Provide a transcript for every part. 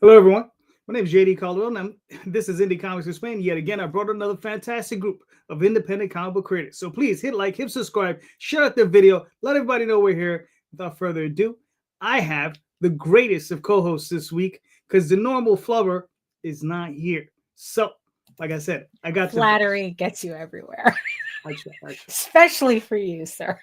Hello, everyone. My name is JD Calderon, and this is Indie Comics Explained. Yet again, I brought another fantastic group of independent comic book creators. So please hit like, hit subscribe, share out the video, let everybody know we're here. Without further ado, I have the greatest of co-hosts this week because the normal flubber is not here. So, like I said, I got flattery gets you everywhere. I try. Especially for you, sir.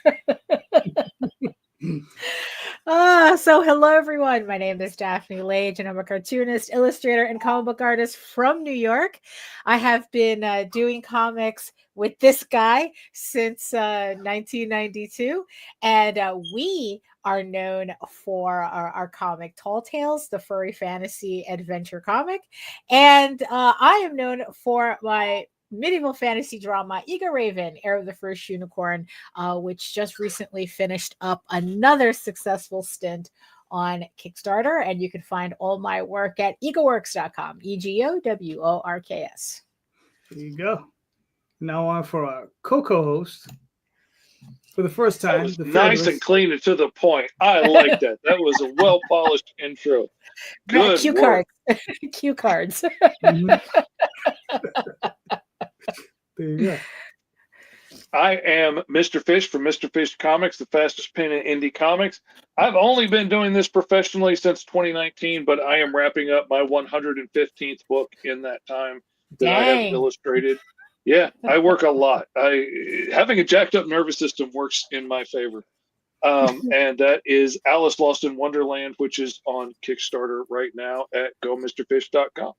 So hello everyone. My name is Daphne Lage, and I'm a cartoonist, illustrator, and comic book artist from New York. I have been doing comics with this guy since 1992, and we are known for our comic Tall Tales, the furry fantasy adventure comic, and I am known for my medieval fantasy drama Eager Raven, Heir of the First Unicorn, which just recently finished up another successful stint on Kickstarter. And you can find all my work at egoworks.com, EGOWORKS. There you go. Now on for our co-host. For the first time. That was nice and clean and to the point. I like that. That was a well-polished intro. Good Cue cards. Cue cards. Mm-hmm. There you go. I am Mr. Fish from Mr. Fish Comics, the fastest pen in indie comics. I've only been doing this professionally since 2019, but I am wrapping up my 115th book in that time that I have illustrated. Yeah, I work a lot. Having a jacked up nervous system works in my favor. And that is Alice Lost in Wonderland, which is on Kickstarter right now at gomrfish.com.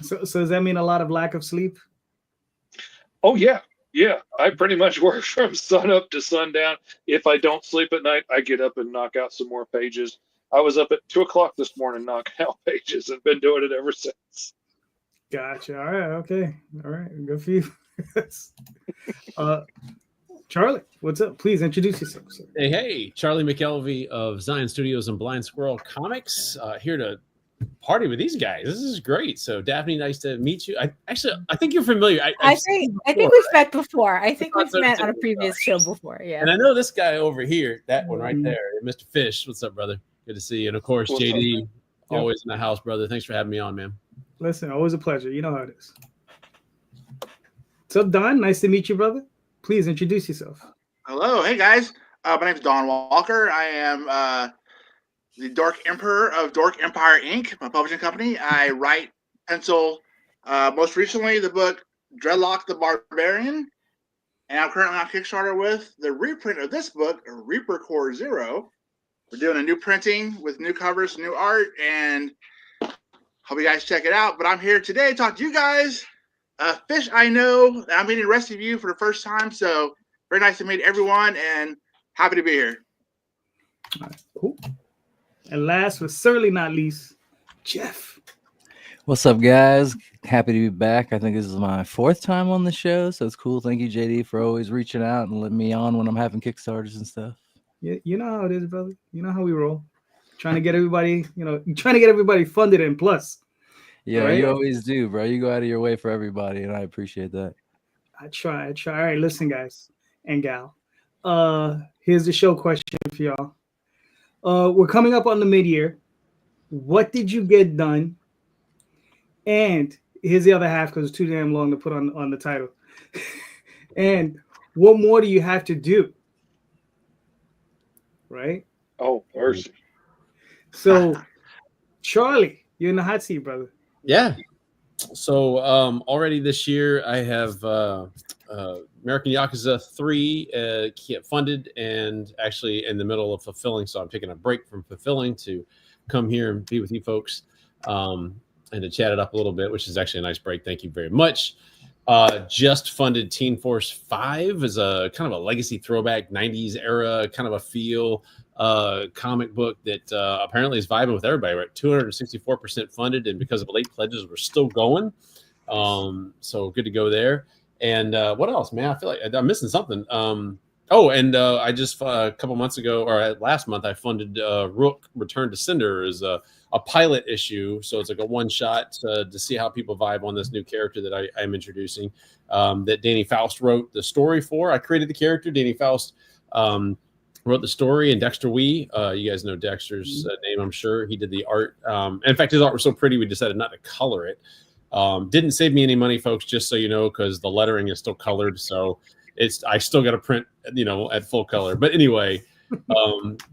So does that mean a lot of lack of sleep? Oh, yeah. Yeah. I pretty much work from sun up to sundown. If I don't sleep at night, I get up and knock out some more pages. I was up at 2 o'clock this morning knocking out pages and been doing it ever since. Gotcha. All right. Okay. All right. Good for you. Charlie, what's up? Please introduce yourself, sir. Hey. Charlie McElvy of Zion Studios and Blind Squirrel Comics, here to party with these guys. This is great. So Daphne, nice to meet you. I think you're familiar. I think we've met before. I think we've met on a previous show before. Yeah. And I know this guy over here, that one right there, Mr. Fish. What's up, brother? Good to see you. And of course, What's JD, up, always in the house, brother. Thanks for having me on, man. Listen, always a pleasure. You know how it is. What's up, Don? Nice to meet you, brother. Please introduce yourself. Hello. Hey, guys. My name's Don Walker. I am the Dork Emperor of Dork Empire Inc., my publishing company. I write, pencil, most recently the book Dreadlock the Barbarian, and I'm currently on Kickstarter with the reprint of this book, Reaper Core Zero. We're doing a new printing with new covers, new art, and hope you guys check it out. But I'm here today to talk to you guys. Fish, I know I'm meeting the rest of you for the first time, so very nice to meet everyone, and happy to be here. All right, cool. And last but certainly not least, Jeff. What's up, guys? Happy to be back. I think this is my 4th time on the show, so it's cool. Thank you, JD, for always reaching out and letting me on when I'm having Kickstarters and stuff. Yeah, you know how it is, brother. You know how we roll. Trying to get everybody, funded and plus. Yeah, right? You always do, bro. You go out of your way for everybody, and I appreciate that. I try. All right, listen, guys and gal. Here's the show question for y'all. We're coming up on the mid-year. What did you get done? And here's the other half because it's too damn long to put on the title. And what more do you have to do? Right? Oh, mercy. So, Charlie, you're in the hot seat, brother. Yeah. So already this year, I have American Yakuza 3 funded and actually in the middle of fulfilling. So I'm taking a break from fulfilling to come here and be with you folks and to chat it up a little bit, which is actually a nice break. Thank you very much. Just funded Teen Force 5 as a kind of a legacy throwback 90s era kind of a feel comic book that apparently is vibing with everybody. We're at 264% funded, and because of late pledges, we're still going. So good to go there. And what else, man? I feel like I'm missing something. I just a couple months ago, or last month, I funded Rook Return to Cinder as a pilot issue. So it's like a one shot to see how people vibe on this new character that I'm introducing that Danny Faust wrote the story for. I created the character. Danny Faust wrote the story, and Dexter Wee. You guys know Dexter's name, I'm sure. He did the art. In fact, his art was so pretty, we decided not to color it. Didn't save me any money, folks, just so you know, because the lettering is still colored. So I still got to print, at full color. But anyway,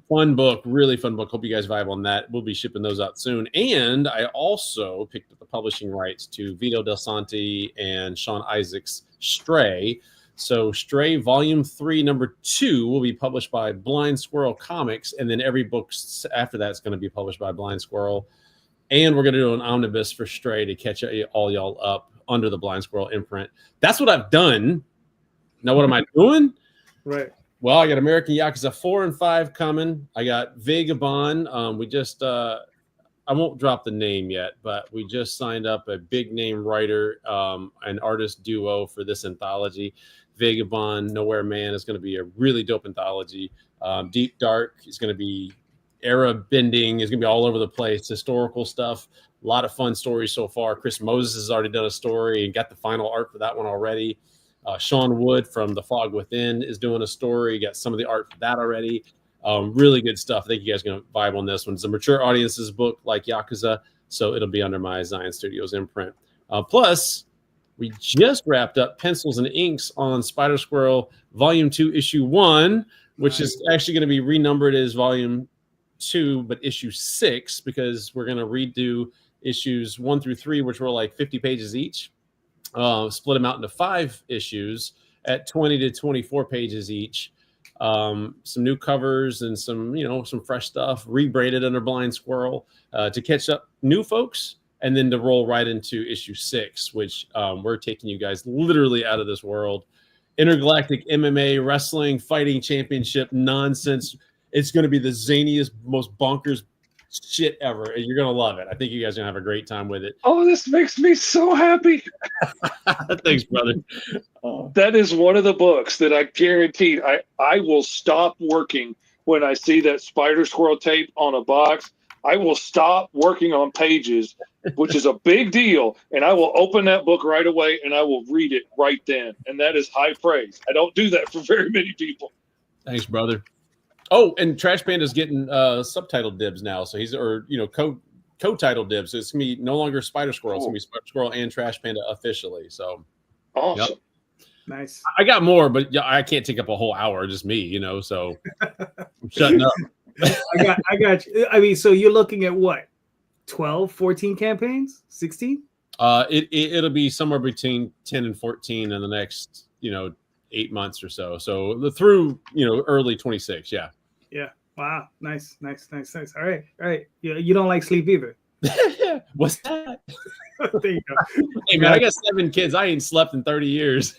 fun book, really fun book. Hope you guys vibe on that. We'll be shipping those out soon. And I also picked up the publishing rights to Vito Del Santi and Sean Isaac's Stray. So Stray Volume 3, Number 2 will be published by Blind Squirrel Comics, and then every book after that is going to be published by Blind Squirrel. And we're going to do an omnibus for Stray to catch all y'all up under the Blind Squirrel imprint. That's what I've done. Now, what am I doing? Right. Well, I got American Yakuza 4 and 5 coming. I got Vagabond. We just I won't drop the name yet, but we just signed up a big name writer and artist duo for this anthology. Vagabond, Nowhere Man is going to be a really dope anthology. Deep Dark is going to be era bending. It's going to be all over the place. Historical stuff. A lot of fun stories so far. Chris Moses has already done a story and got the final art for that one already. Sean Wood from The Fog Within is doing a story. Got some of the art for that already. Really good stuff. I think you guys are going to vibe on this one. It's a mature audience's book like Yakuza, so it'll be under my Zion Studios imprint. Plus, we just wrapped up pencils and inks on Spider Squirrel Volume 2, Issue 1, which is actually going to be renumbered as Volume 2, but Issue 6, because we're going to redo Issues 1 through 3, which were like 50 pages each. Split them out into 5 issues at 20 to 24 pages each. Some new covers and some fresh stuff, rebraided under Blind Squirrel to catch up new folks, and then to roll right into issue 6, which we're taking you guys literally out of this world. Intergalactic MMA Wrestling Fighting Championship nonsense. It's going to be the zaniest, most bonkers shit ever, and you're going to love it. I think you guys are going to have a great time with it. Oh, this makes me so happy. Thanks, brother. That is one of the books that I guaranteed I will stop working when I see that Spider Squirrel tape on a box. I will stop working on pages, which is a big deal, and I will open that book right away and I will read it right then. And that is high praise. I don't do that for very many people. Thanks, brother. Oh, and Trash Panda's getting subtitled dibs now, so he's co-titled dibs. So it's gonna be no longer Spider Squirrel. It's gonna be Spider Squirrel and Trash Panda officially. So awesome. Yep. Nice. I got more, but I can't take up a whole hour, just me, so I'm shutting up. I got you. I mean, so you're looking at what? 12, 14 campaigns? 16? It'll be somewhere between 10 and 14 in the next, 8 months or so. So through, early 26. Yeah. Yeah. Wow. Nice. All right. You don't like sleep either. What's that? There you go. Hey, man, I got 7 kids. I ain't slept in 30 years.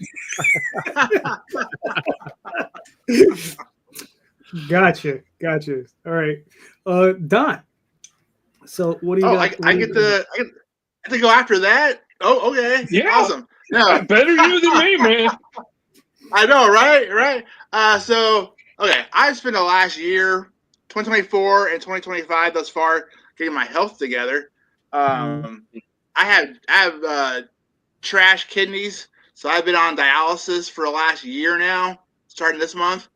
Gotcha. All right. Don. So what do you got? I get to go after that? Oh, okay. Yeah. Awesome. Yeah. Better you than me, man. I know, right? So, okay, I've spent the last year, 2024 and 2025 thus far, getting my health together. I have trash kidneys, so I've been on dialysis for the last year now, starting this month.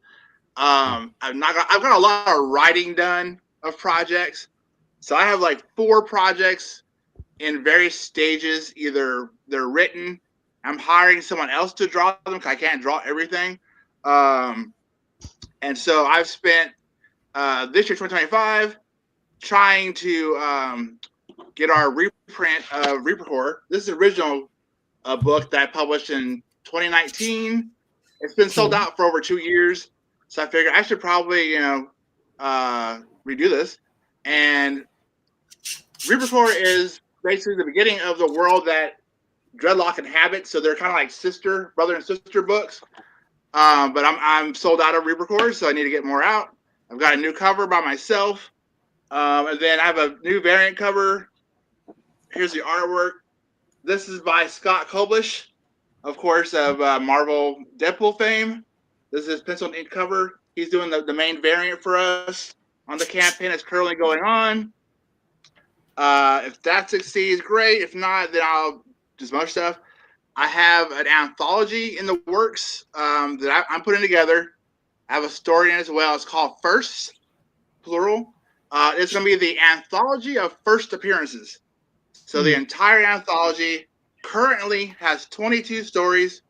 I've got a lot of writing done of projects. So I have like 4 projects in various stages. Either they're written, I'm hiring someone else to draw them because I can't draw everything. And so I've spent this year, 2025, trying to get our reprint of Reaper Horror. This is the original book that I published in 2019. It's been sold out for over 2 years. So I figured I should probably, redo this. And Reaper Horror is basically the beginning of the world that Dreadlock inhabits. So they're kind of like brother and sister books. But I'm sold out of Reaper Horror, so I need to get more out. I've got a new cover by myself. And then I have a new variant cover. Here's the artwork. This is by Scott Koblish, of course, of Marvel Deadpool fame. This is pencil and ink cover. He's doing the main variant for us on the campaign that's currently going on. If that succeeds, great. If not, then I'll do some other stuff. I have an anthology in the works that I'm putting together. I have a story in it as well. It's called Firsts, plural. It's going to be the anthology of first appearances. So the entire anthology currently has 22 stories.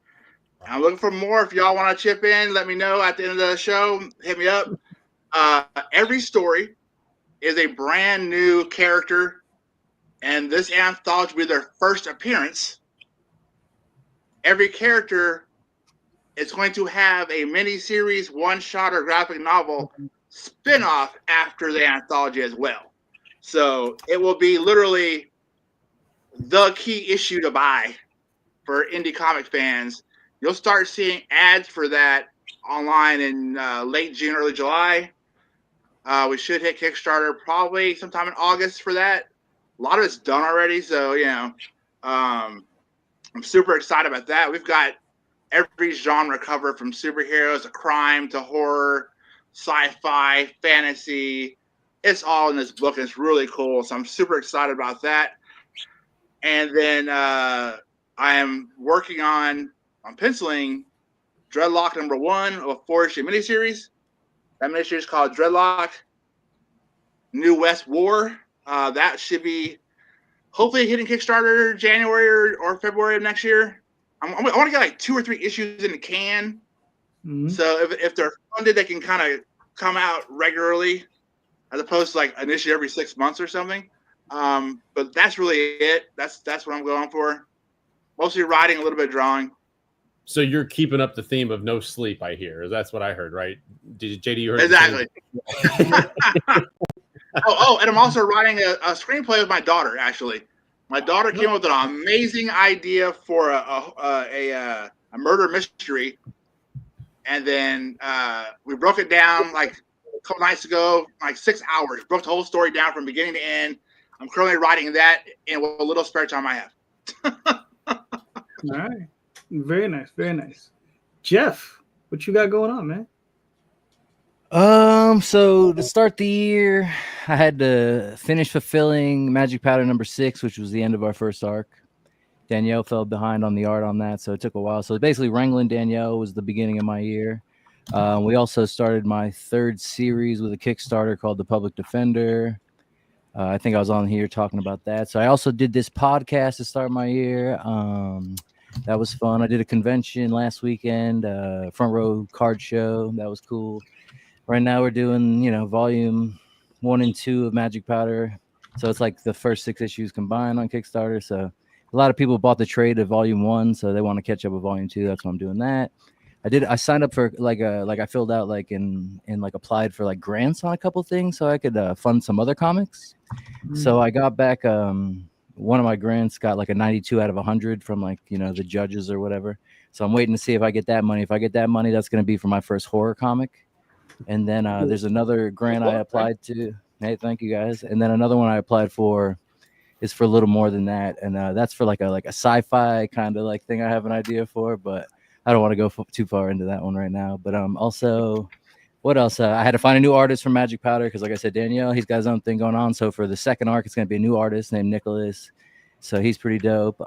I'm looking for more. If y'all want to chip in, let me know at the end of the show. Hit me up. Every story is a brand new character, and this anthology will be their first appearance. Every character is going to have a mini-series, one-shot, or graphic novel spin-off after the anthology as well. So it will be literally the key issue to buy for indie comic fans. You'll start seeing ads for that online in late June, early July. We should hit Kickstarter probably sometime in August for that. A lot of it's done already, so I'm super excited about that. We've got every genre covered from superheroes to crime to horror, sci-fi, fantasy. It's all in this book, and it's really cool. So I'm super excited about that. And then I am working on penciling Dreadlock #1 of a 4-issue miniseries. That miniseries is called Dreadlock New West War. That should be hopefully hitting Kickstarter January or February of next year. I want to get like 2 or 3 issues in the can. Mhm. So if they're funded, they can kind of come out regularly as opposed to like an issue every 6 months or something. But that's really it. That's what I'm going for. Mostly writing, a little bit of drawing. So you're keeping up the theme of no sleep, I hear. That's what I heard, right? JD, you heard Exactly. And I'm also writing a screenplay with my daughter, actually. My daughter came up with an amazing idea for a murder mystery. And then we broke it down like a couple nights ago, like 6 hours. Broke the whole story down from beginning to end. I'm currently writing that in what little spare time I have. All right. Very nice. Very nice. Jeff, what you got going on, man? So to start the year, I had to finish fulfilling Magic Powder #6, which was the end of our first arc. Danielle fell behind on the art on that, so it took a while. So basically, wrangling Danielle was the beginning of my year. We also started my 3rd series with a Kickstarter called The Public Defender. I think I was on here talking about that. So I also did this podcast to start my year. That was fun. I did a convention last weekend, front row card show. That was cool. Right now we're doing, volume 1 and 2 of Magic Powder. So it's like the first 6 issues combined on Kickstarter. So a lot of people bought the trade of volume 1, so they want to catch up with volume 2. That's why I'm doing that. I signed up for I filled out applied for like grants on a couple things so I could fund some other comics. So I got back one of my grants got like a 92 out of 100 from the judges or whatever. So I'm waiting to see if I get that money. If I get that money, that's going to be for my first horror comic. And then there's another grant I applied to. Hey, thank you guys. And then another one I applied for is for a little more than that, and that's for like a sci-fi kind of like thing I have an idea for, but I don't want to go too far into that one right now. But also, what else? I had to find a new artist for Magic Powder because, like I said, Danielle, he's got his own thing going on. So for the second arc, it's going to be a new artist named Nicholas. So he's pretty dope.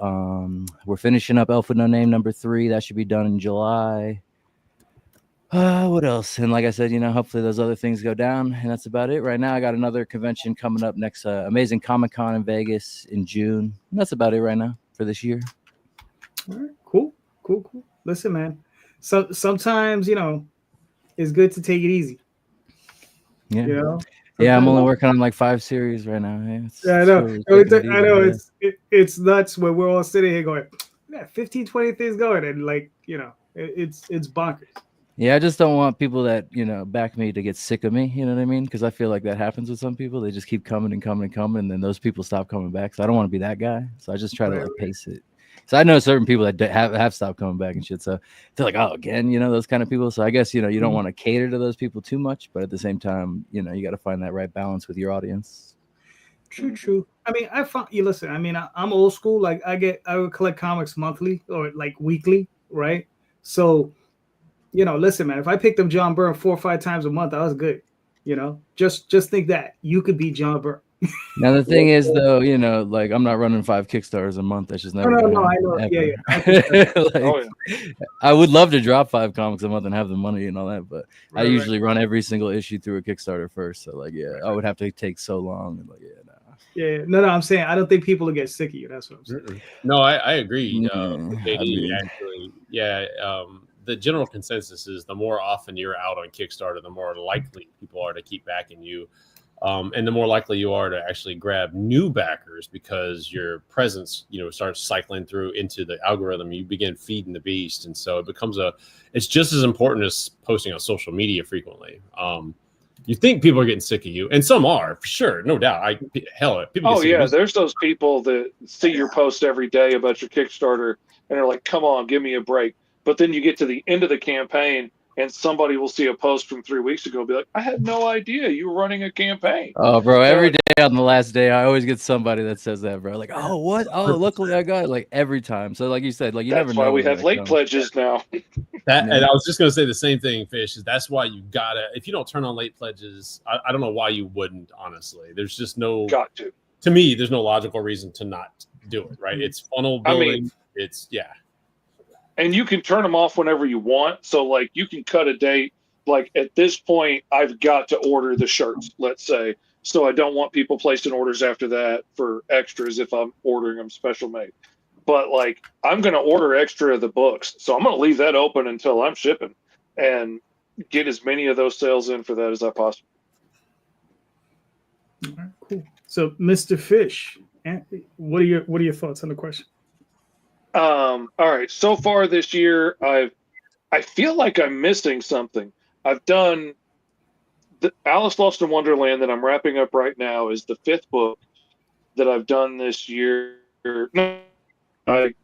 We're finishing up Elf with No Name #3. That should be done in July. What else? And like I said, hopefully those other things go down, and that's about it right now. I got another convention coming up next, Amazing Comic Con in Vegas in June. And that's about it right now for this year. All right, cool. Listen, man. So sometimes it's good to take it easy. Yeah. Yeah, I'm only working on like 5 series right now. I know. I know. It's nuts when we're all sitting here going, 15, 20 things going, and it's bonkers. Yeah, I just don't want people that, back me to get sick of me, you know what I mean? Because I feel like that happens with some people. They just keep coming and coming and coming, and then those people stop coming back. So I don't want to be that guy. So I just try to pace it. So I know certain people that have stopped coming back and shit. So they're like, oh, again, those kind of people. So I guess, you don't want to cater to those people too much. But at the same time, you got to find that right balance with your audience. True. I mean, listen, I mean, I'm old school. Like I would collect comics monthly or like weekly, right? So listen, man, if I picked up John Byrne 4 or 5 times a month, I was good. Just think that you could be John Byrne. Now the thing is, though, you know, like I'm not running 5 Kickstarters a month. That's just never No, gonna I know. happen, Yeah, ever. Like, Oh, yeah. I would love to drop 5 comics a month and have the money and all that, but I Right. usually run every single issue through a Kickstarter first. So like, yeah, I would have to take so long. And like, yeah, nah. Yeah, no, I'm saying I don't think people will get sick of you. That's what I'm saying. No, I agree. I JD, mean, actually, yeah. The general consensus is the more often you're out on Kickstarter, the more likely people are to keep backing you, and the more likely you are to actually grab new backers because your presence, you know, starts cycling through into the algorithm. You begin feeding the beast, and so it becomes it's just as important as posting on social media frequently. You think people are getting sick of you, and some are, for sure, no doubt. People get Oh sick of yeah, me. there's those people that see your post every day about your Kickstarter and are like, "Come on, give me a break." But then you get to the end of the campaign and somebody will see a post from 3 weeks ago and be like, "I had no idea you were running a campaign." oh, bro, They're every like, day on the last day, I always get somebody that says that, bro. Like, oh, what? Oh, luckily I got it. Like every time. So, like you said, like you never That's know why we when have that late comes. pledges now. And Yeah. I was just going to say the same thing, Fish. Is that's why you gotta. If you don't turn on late pledges, I don't know why you wouldn't. Honestly, there's just no. Got to. To me, there's no logical reason to not do it. Right? It's funnel I building. mean, It's yeah. and you can turn them off whenever you want. So like you can cut a date. Like at this point, I've got to order the shirts, let's say. So I don't want people placing orders after that for extras if I'm ordering them special made. But like I'm going to order extra of the books. So I'm going to leave that open until I'm shipping and get as many of those sales in for that as I possibly. All right, cool. So, Mr. Fish, what are your thoughts on the question? All right. So far this year, I feel like I'm missing something. I've done the Alice Lost in Wonderland that I'm wrapping up right now is the 5th book that I've done this year. No, I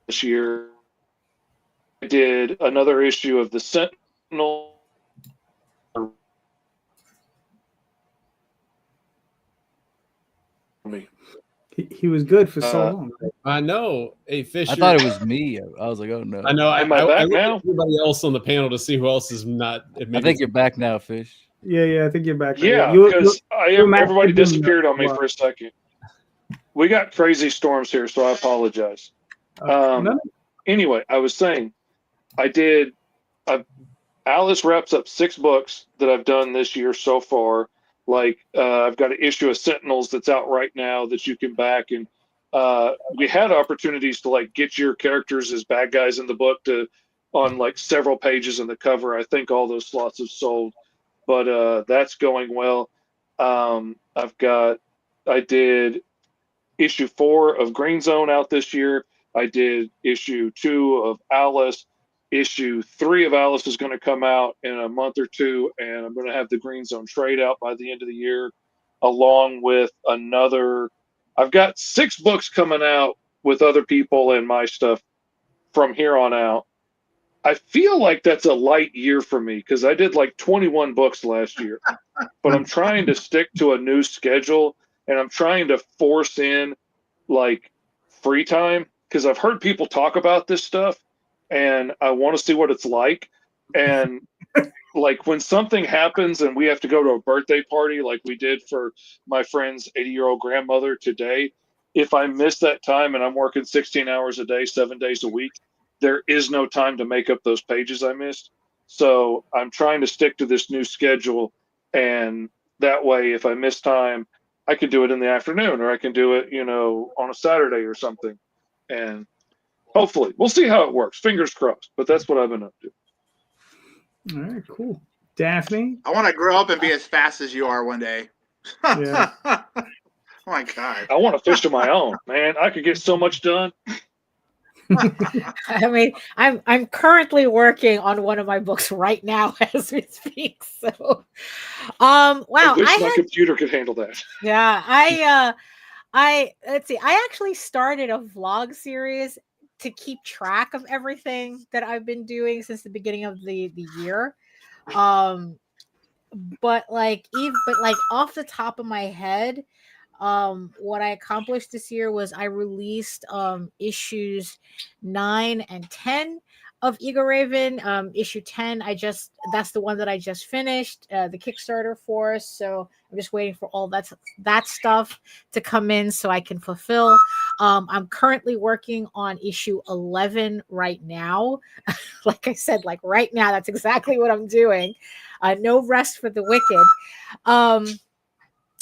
this year I did another issue of the Sentinel. He was good for so long. I know. Hey, Fish. I thought it was me. I was like, oh no. I know. Am I back looked now? at everybody else on the panel to see who else is not. I think you're back now, Fish. Yeah, I think you're back. Yeah, You- because everybody Matt- disappeared on me for a second. We got crazy storms here, so I apologize. no, Anyway, I was saying, Alice wraps up 6 books that I've done this year so far. Like I've got an issue of Sentinels that's out right now that you can back, and we had opportunities to like get your characters as bad guys in the book on like several pages in the cover. I think all those slots have sold, but that's going well. I did issue 4 of Green Zone out this year. I did issue 2 of Alice. Issue 3 of Alice is going to come out in a month or 2, and I'm going to have the Green Zone trade out by the end of the year, along with another. I've got 6 books coming out with other people and my stuff from here on out. I feel like that's a light year for me because I did like 21 books last year, but I'm trying to stick to a new schedule, and I'm trying to force in like free time because I've heard people talk about this stuff and I want to see what it's like. And like when something happens and we have to go to a birthday party like we did for my friend's 80-year-old grandmother today, if I miss that time and I'm working 16 hours a day, 7 days a week, there is no time to make up those pages I missed. So I'm trying to stick to this new schedule, and that way if I miss time, I can do it in the afternoon, or I can do it, on a Saturday or something. And hopefully we'll see how it works. Fingers crossed. But that's what I've been up to. all right, cool. Daphne, I want to grow up and be as fast as you are one day. Yeah. Oh my God. I want to fish of my own, man. I could get so much done. I mean, I'm currently working on one of my books right now as we speak. So, wow, I wish I my had, computer could handle that. yeah, let's see, I actually started a vlog series to keep track of everything that I've been doing since the beginning of the year. But like off the top of my head, what I accomplished this year was I released issues 9 and 10. of Eagle Raven, issue 10. That's the one that I just finished the Kickstarter for. So I'm just waiting for all that stuff to come in so I can fulfill. I'm currently working on issue 11 right now. Like I said, like right now, that's exactly what I'm doing. No rest for the wicked.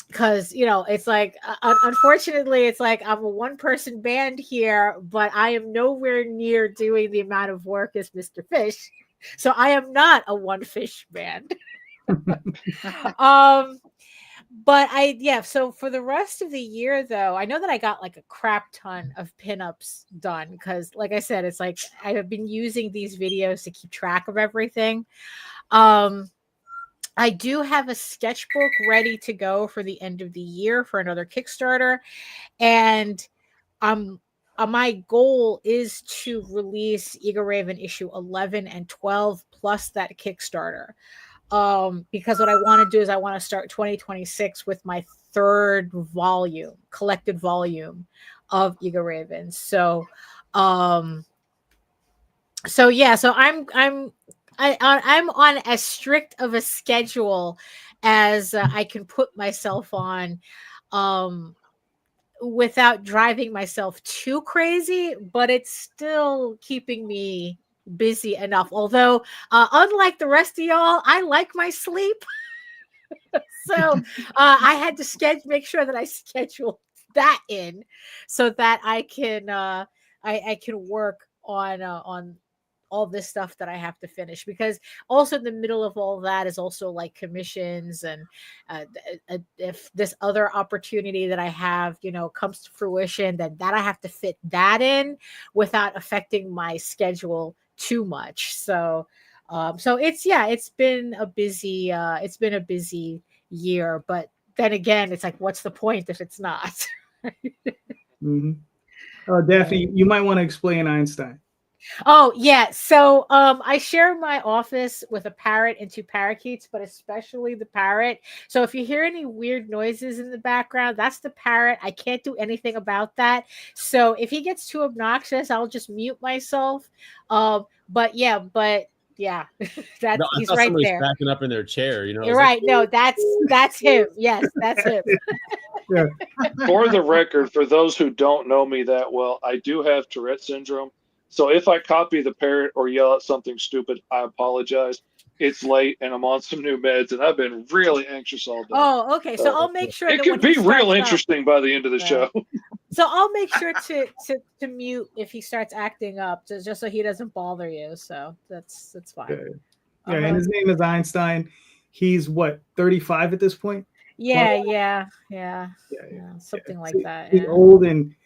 Because it's like unfortunately it's like I'm a one-person band here, but I am nowhere near doing the amount of work as Mr. Fish, so I am not a one-fish band. But so for the rest of the year though, I know that I got like a crap ton of pinups done because like I said, it's like I have been using these videos to keep track of everything. I do have a sketchbook ready to go for the end of the year for another Kickstarter. And my goal is to release Eagle Raven issue 11 and 12 plus that Kickstarter. Because what I want to do is I want to start 2026 with my third collected volume of Eagle Raven. So I'm on as strict of a schedule as I can put myself on, without driving myself too crazy, but it's still keeping me busy enough. Although, unlike the rest of y'all, I like my sleep. So I had to make sure that I schedule that in so that I can I can work on all this stuff that I have to finish, because also in the middle of all that is also like commissions and if this other opportunity that I have, comes to fruition, then that I have to fit that in without affecting my schedule too much. So it's been a busy year, but then again, it's like, what's the point if it's not? Mm-hmm. Daphne, you might want to explain Einstein. Oh, yeah. So I share my office with a parrot and 2 parakeets, but especially the parrot. So if you hear any weird noises in the background, that's the parrot. I can't do anything about that. So if he gets too obnoxious, I'll just mute myself. But yeah, that's No, I he's thought right somebody's there. backing up in their chair. You're right. No, that's him. Yes, that's him. Yeah. For the record, for those who don't know me that well, I do have Tourette syndrome. So if I copy the parrot or yell at something stupid, I apologize. It's late and I'm on some new meds and I've been really anxious all day. Oh, okay. So I'll make sure it that could when be he starts real up- interesting by the end of the show. So I'll make sure to mute if he starts acting up, just so he doesn't bother you. So that's fine. Yeah, and his name is Einstein. He's what, 35 at this point? Yeah, something like that. He's old and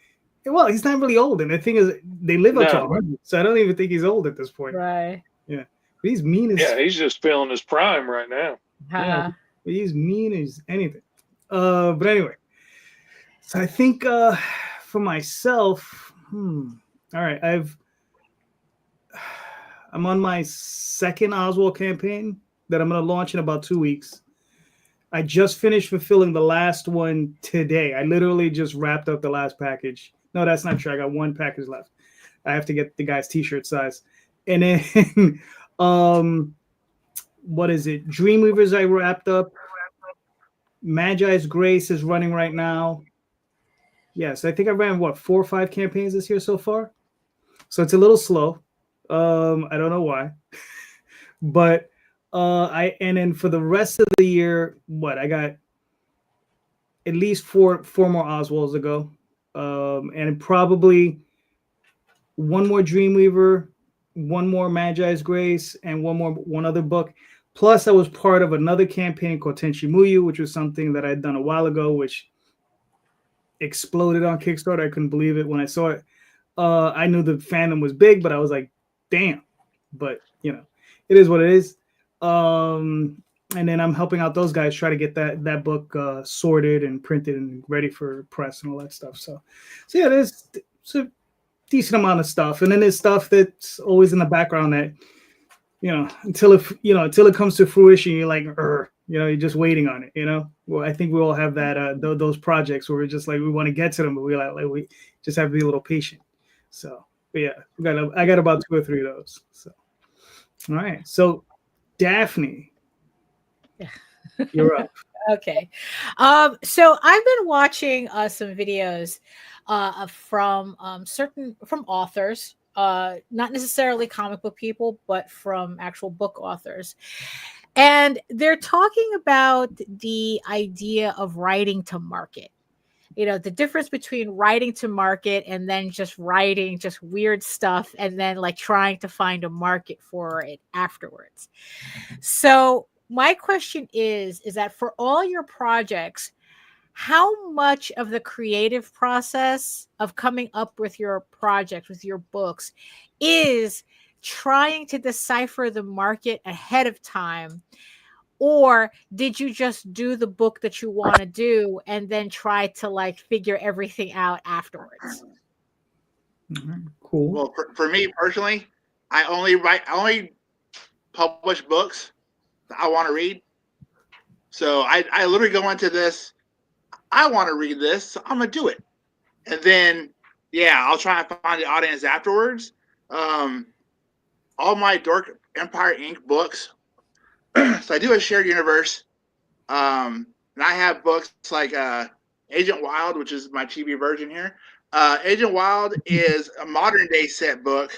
well, he's not really old. And the thing is, they live up to 100, so I don't even think he's old at this point. Right. Yeah, but he's mean as. Yeah, he's just feeling his prime right now. Yeah, he's mean as anything. But anyway, so I think for myself, all right, I'm on my second Oswald campaign that I'm going to launch in about 2 weeks. I just finished fulfilling the last one today. I literally just wrapped up the last package. No, that's not true. I got one package left. I have to get the guy's t-shirt size. And then, what is it? Dreamweavers I wrapped up. Magi's Grace is running right now. Yes, I think I ran, 4 or 5 campaigns this year so far. So it's a little slow. I don't know why. But and then for the rest of the year, I got at least four more Oswalds to go. And probably one more Dreamweaver, one more Magi's Grace, and one other book. Plus, I was part of another campaign called Tenchi Muyu, which was something that I'd done a while ago, which exploded on Kickstarter. I couldn't believe it when I saw it. I knew the fandom was big, but I was like, damn. But, it is what it is. And then I'm helping out those guys try to get that book sorted and printed and ready for press and all that stuff. So yeah, there's a decent amount of stuff, and then there's stuff that's always in the background that until it comes to fruition, you're like, you're just waiting on it. Well, I think we all have that those projects where we're just like, we want to get to them, but we just have to be a little patient. So But yeah, I got about 2 or 3 of those. So, all right. So, Daphne, you're up. Okay. So I've been watching some videos from from authors, not necessarily comic book people, but from actual book authors. And they're talking about the idea of writing to market. You know, the difference between writing to market and then just writing just weird stuff and then like trying to find a market for it afterwards. So my question is that for all your projects, how much of the creative process of coming up with your project, with your books, is trying to decipher the market ahead of time? Or did you just do the book that you want to do and then try to like figure everything out afterwards? Cool. Well, for me personally, I only publish books that I want to read. So I literally go into this, I want to read this, so I'm going to do it. And then, yeah, I'll try and find the audience afterwards. All my Dork Empire Inc. books, so I do a shared universe. And I have books like Agent Wild, which is my TV version here. Agent Wild is a modern day set book.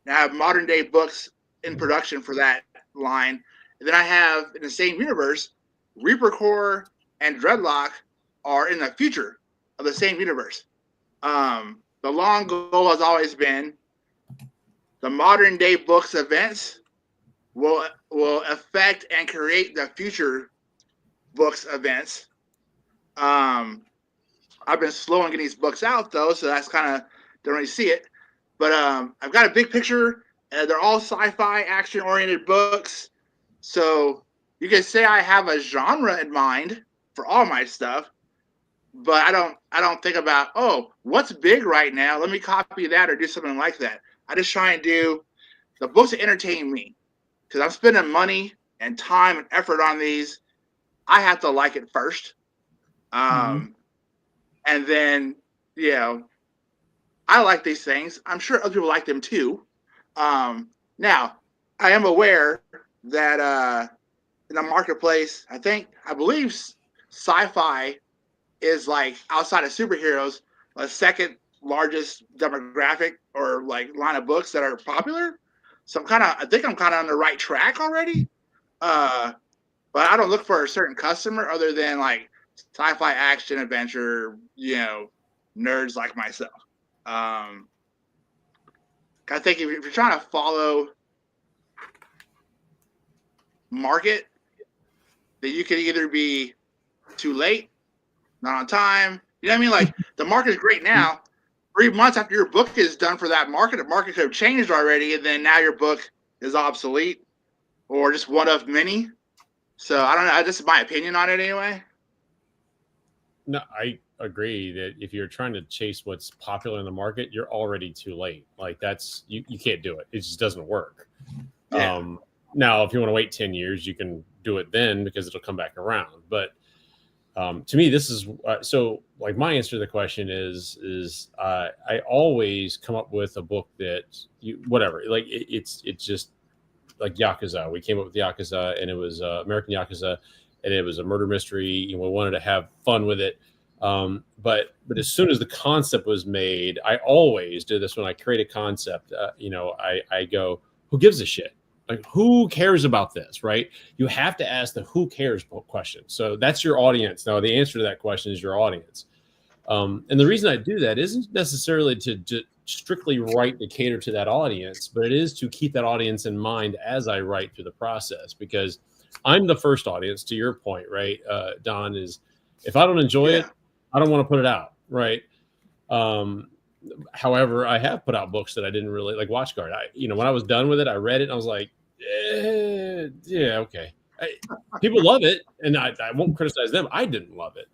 And I have modern day books in production for that line. And then I have in the same universe, Reaper Core and Dreadlock are in the future of the same universe. The long goal has always been the modern day books events will affect and create the future books events. I've been slow on getting these books out though, so that's kind of don't really see it. But I've got a big picture. They're all sci-fi, action-oriented books. So you can say I have a genre in mind for all my stuff, but I don't think about, oh, what's big right now? Let me copy that or do something like that. I just try and do the books that entertain me because I'm spending money and time and effort on these. I have to like it first. And then, you know, I like these things. I'm sure other people like them too. Now, I am aware that in the marketplace, I believe sci-fi is like outside of superheroes, the second largest demographic or like line of books that are popular. So I think I'm kind of on the right track already. But I don't look for a certain customer other than like sci-fi action adventure, you know, nerds like myself. I think if you're trying to follow market, then you could either be too late, not on time. You know what I mean? Like the market is great now. 3 months after your book is done for that market, the market could have changed already, and then now your book is obsolete or just one of many. So I don't know. This is my opinion on it anyway. No, I agree that if you're trying to chase what's popular in the market, you're already too late. Like that's you can't do it. It just doesn't work. Yeah. Now, if you want to wait 10 years, you can do it then because it'll come back around. But to me, this is so. Like my answer to the question is I always come up with a book that whatever. Like it's just like Yakuza. We came up with Yakuza, and it was American Yakuza, and it was a murder mystery. You know, we wanted to have fun with it. But as soon as the concept was made, I always do this when I create a concept. I go, who gives a shit? Like, who cares about this, right? You have to ask the who cares question. So that's your audience. Now, the answer to that question is your audience. And the reason I do that isn't necessarily to strictly write to cater to that audience, but it is to keep that audience in mind as I write through the process, because I'm the first audience, to your point, right? Don, is if I don't enjoy it, I don't want to put it out, right? However, I have put out books that I didn't really like. Watchguard, when I was done with it, I read it and I was like, yeah, okay. People love it, and I won't criticize them. I didn't love it,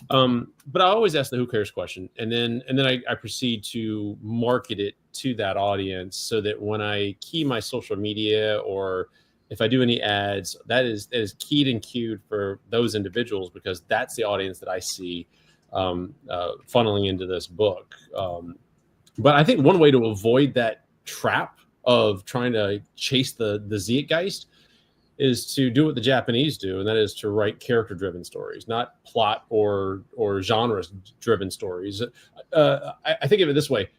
but I always ask the who cares question, and then I proceed to market it to that audience so that when I key my social media or if I do any ads, that is keyed and queued for those individuals, because that's the audience that I see funneling into this book. But I think one way to avoid that trap of trying to chase the Zeitgeist is to do what the Japanese do, and that is to write character-driven stories, not plot or genre-driven stories. I think of it this way: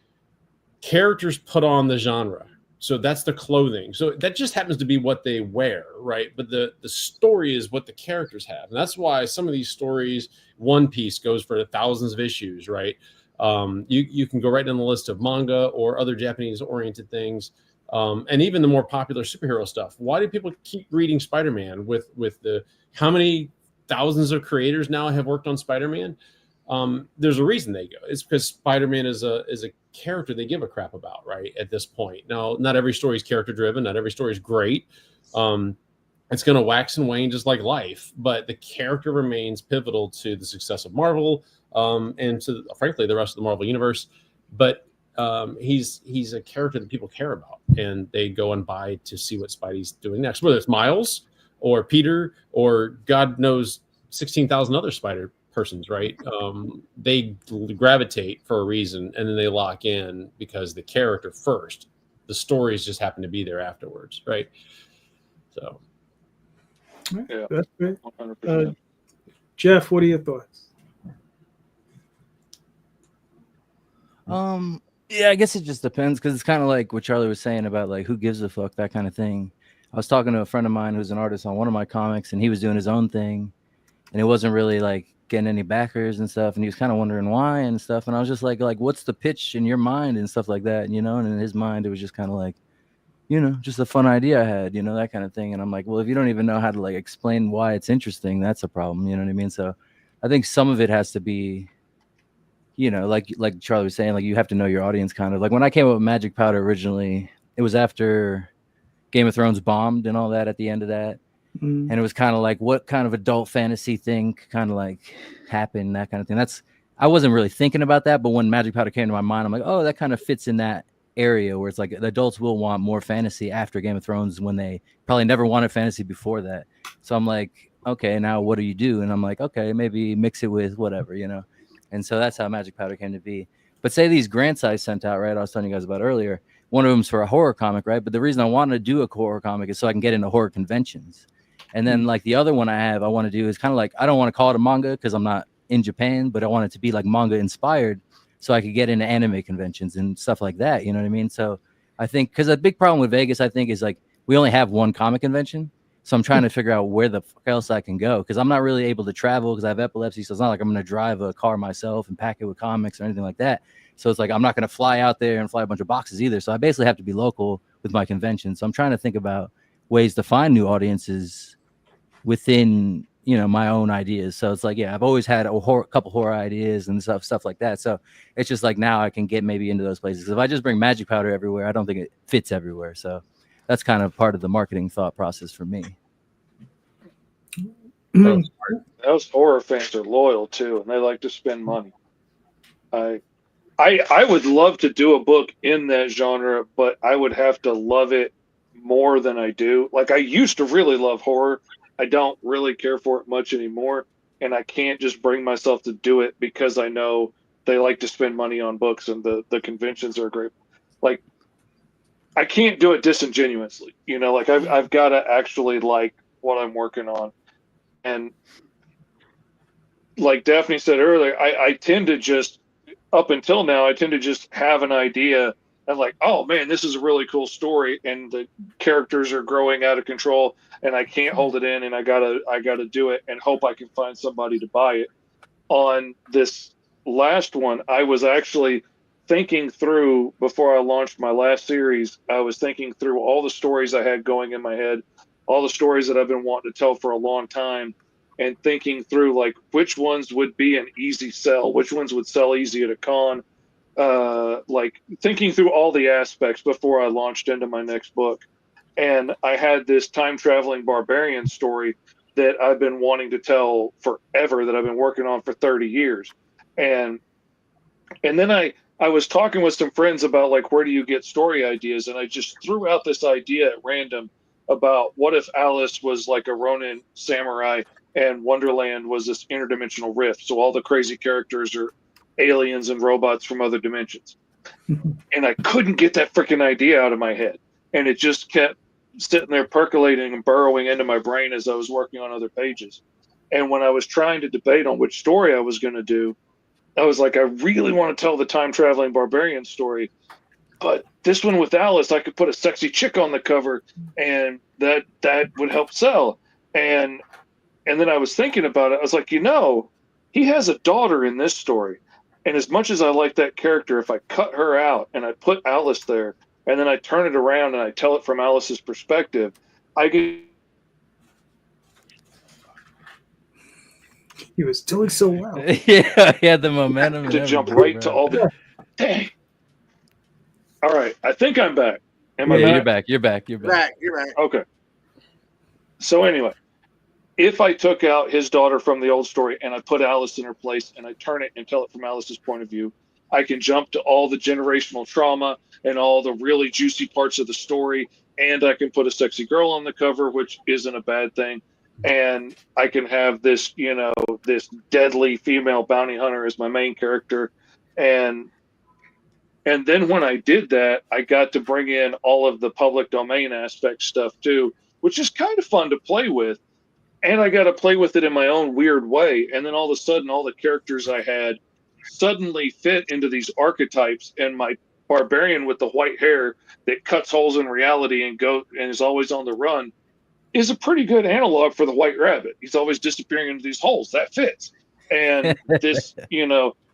characters put on the genre, so that's the clothing. So that just happens to be what they wear, right? But the story is what the characters have, and that's why some of these stories, One Piece goes for thousands of issues, right? You can go right down the list of manga or other Japanese-oriented things. And even the more popular superhero stuff. Why do people keep reading Spider-Man with the how many thousands of creators now have worked on Spider-Man? There's a reason they go. It's because Spider-Man is a character they give a crap about, right? At this point. Now, not every story is character driven, not every story is great. It's going to wax and wane just like life, but the character remains pivotal to the success of Marvel, and to, frankly, the rest of the Marvel universe. But he's a character that people care about, and they go and buy to see what Spidey's doing next, whether it's Miles or Peter or God knows 16,000 other Spider persons, right? They gravitate for a reason, and then they lock in because the character first. The stories just happen to be there afterwards, right? So, Yeah, that's great. 100%. Jeff, what are your thoughts? Yeah, I guess it just depends, because it's kind of like what Charlie was saying about like who gives a fuck, that kind of thing. I was talking to a friend of mine who's an artist on one of my comics, and he was doing his own thing, and it wasn't really like getting any backers and stuff, and he was kind of wondering why and stuff. And I was just like what's the pitch in your mind and stuff like that, you know? And in his mind, it was just kind of like, you know, just a fun idea I had, you know, that kind of thing. And I'm like, well, if you don't even know how to like explain why it's interesting, that's a problem, you know what I mean? So I think some of it has to be, you know, like Charlie was saying, like you have to know your audience kind of. Like when I came up with Magic Powder originally, it was after Game of Thrones bombed and all that at the end of that. And it was kind of like, what kind of adult fantasy thing kind of like happened, that kind of thing. I wasn't really thinking about that, but when Magic Powder came to my mind, I'm like, oh, that kind of fits in that area where it's like the adults will want more fantasy after Game of Thrones when they probably never wanted fantasy before that. So I'm like, okay, now what do you do? And I'm like, okay, maybe mix it with whatever, you know? And so that's how Magic Powder came to be. But say these grants I sent out, right? I was telling you guys about earlier. One of them's for a horror comic, right? But the reason I wanted to do a horror comic is so I can get into horror conventions. And then like the other one I want to do is kind of like, I don't want to call it a manga because I'm not in Japan, but I want it to be like manga inspired so I could get into anime conventions and stuff like that. You know what I mean? So I think, because a big problem with Vegas, I think, is like we only have one comic convention. So I'm trying to figure out where the fuck else I can go, because I'm not really able to travel because I have epilepsy. So it's not like I'm going to drive a car myself and pack it with comics or anything like that. So it's like I'm not going to fly out there and fly a bunch of boxes either. So I basically have to be local with my convention. So I'm trying to think about ways to find new audiences within, you know, my own ideas. So it's like, yeah, I've always had a couple horror ideas and stuff like that. So it's just like now I can get maybe into those places. If I just bring Magic Powder everywhere, I don't think it fits everywhere. So that's kind of part of the marketing thought process for me. Those horror fans are loyal too, and they like to spend money. I would love to do a book in that genre, but I would have to love it more than I do. Like I used to really love horror. I don't really care for it much anymore, and I can't just bring myself to do it because I know they like to spend money on books and the conventions are great. Like I can't do it disingenuously, you know, like I've got to actually like what I'm working on. And like Daphne said earlier, I tend to just, up until now, I tend to just have an idea and like, oh man, this is a really cool story, and the characters are growing out of control, and I can't hold it in, and I gotta do it, and hope I can find somebody to buy it. On this last one, I was actually thinking through, before I launched my last series, I was thinking through all the stories I had going in my head, all the stories that I've been wanting to tell for a long time, and thinking through like which ones would be an easy sell, which ones would sell easy at a con. Like thinking through all the aspects before I launched into my next book. And I had this time traveling barbarian story that I've been wanting to tell forever, that I've been working on for 30 years. And then I was talking with some friends about like, where do you get story ideas? And I just threw out this idea at random about what if Alice was like a Ronin samurai and Wonderland was this interdimensional rift. So all the crazy characters are aliens and robots from other dimensions. And I couldn't get that freaking idea out of my head. And it just kept sitting there percolating and burrowing into my brain as I was working on other pages. And when I was trying to debate on which story I was going to do, I was like, I really want to tell the time traveling barbarian story, but this one with Alice, I could put a sexy chick on the cover, and that would help sell. And then I was thinking about it. I was like, he has a daughter in this story, and as much as I like that character, if I cut her out and I put Alice there, and then I turn it around and I tell it from Alice's perspective, I get. He was doing so well. Yeah, he had the momentum to jump right to all the. Dang. All right, I think I'm back. Am I back? You're back. You're back. Okay. So anyway, if I took out his daughter from the old story and I put Alice in her place and I turn it and tell it from Alice's point of view, I can jump to all the generational trauma and all the really juicy parts of the story, and I can put a sexy girl on the cover, which isn't a bad thing. And I can have this, this deadly female bounty hunter as my main character. And then when I did that, I got to bring in all of the public domain aspect stuff too, which is kind of fun to play with. And I got to play with it in my own weird way. And then all of a sudden, all the characters I had suddenly fit into these archetypes. And my barbarian with the white hair that cuts holes in reality and is always on the run is a pretty good analog for the white rabbit. He's always disappearing into these holes. That fits. And this,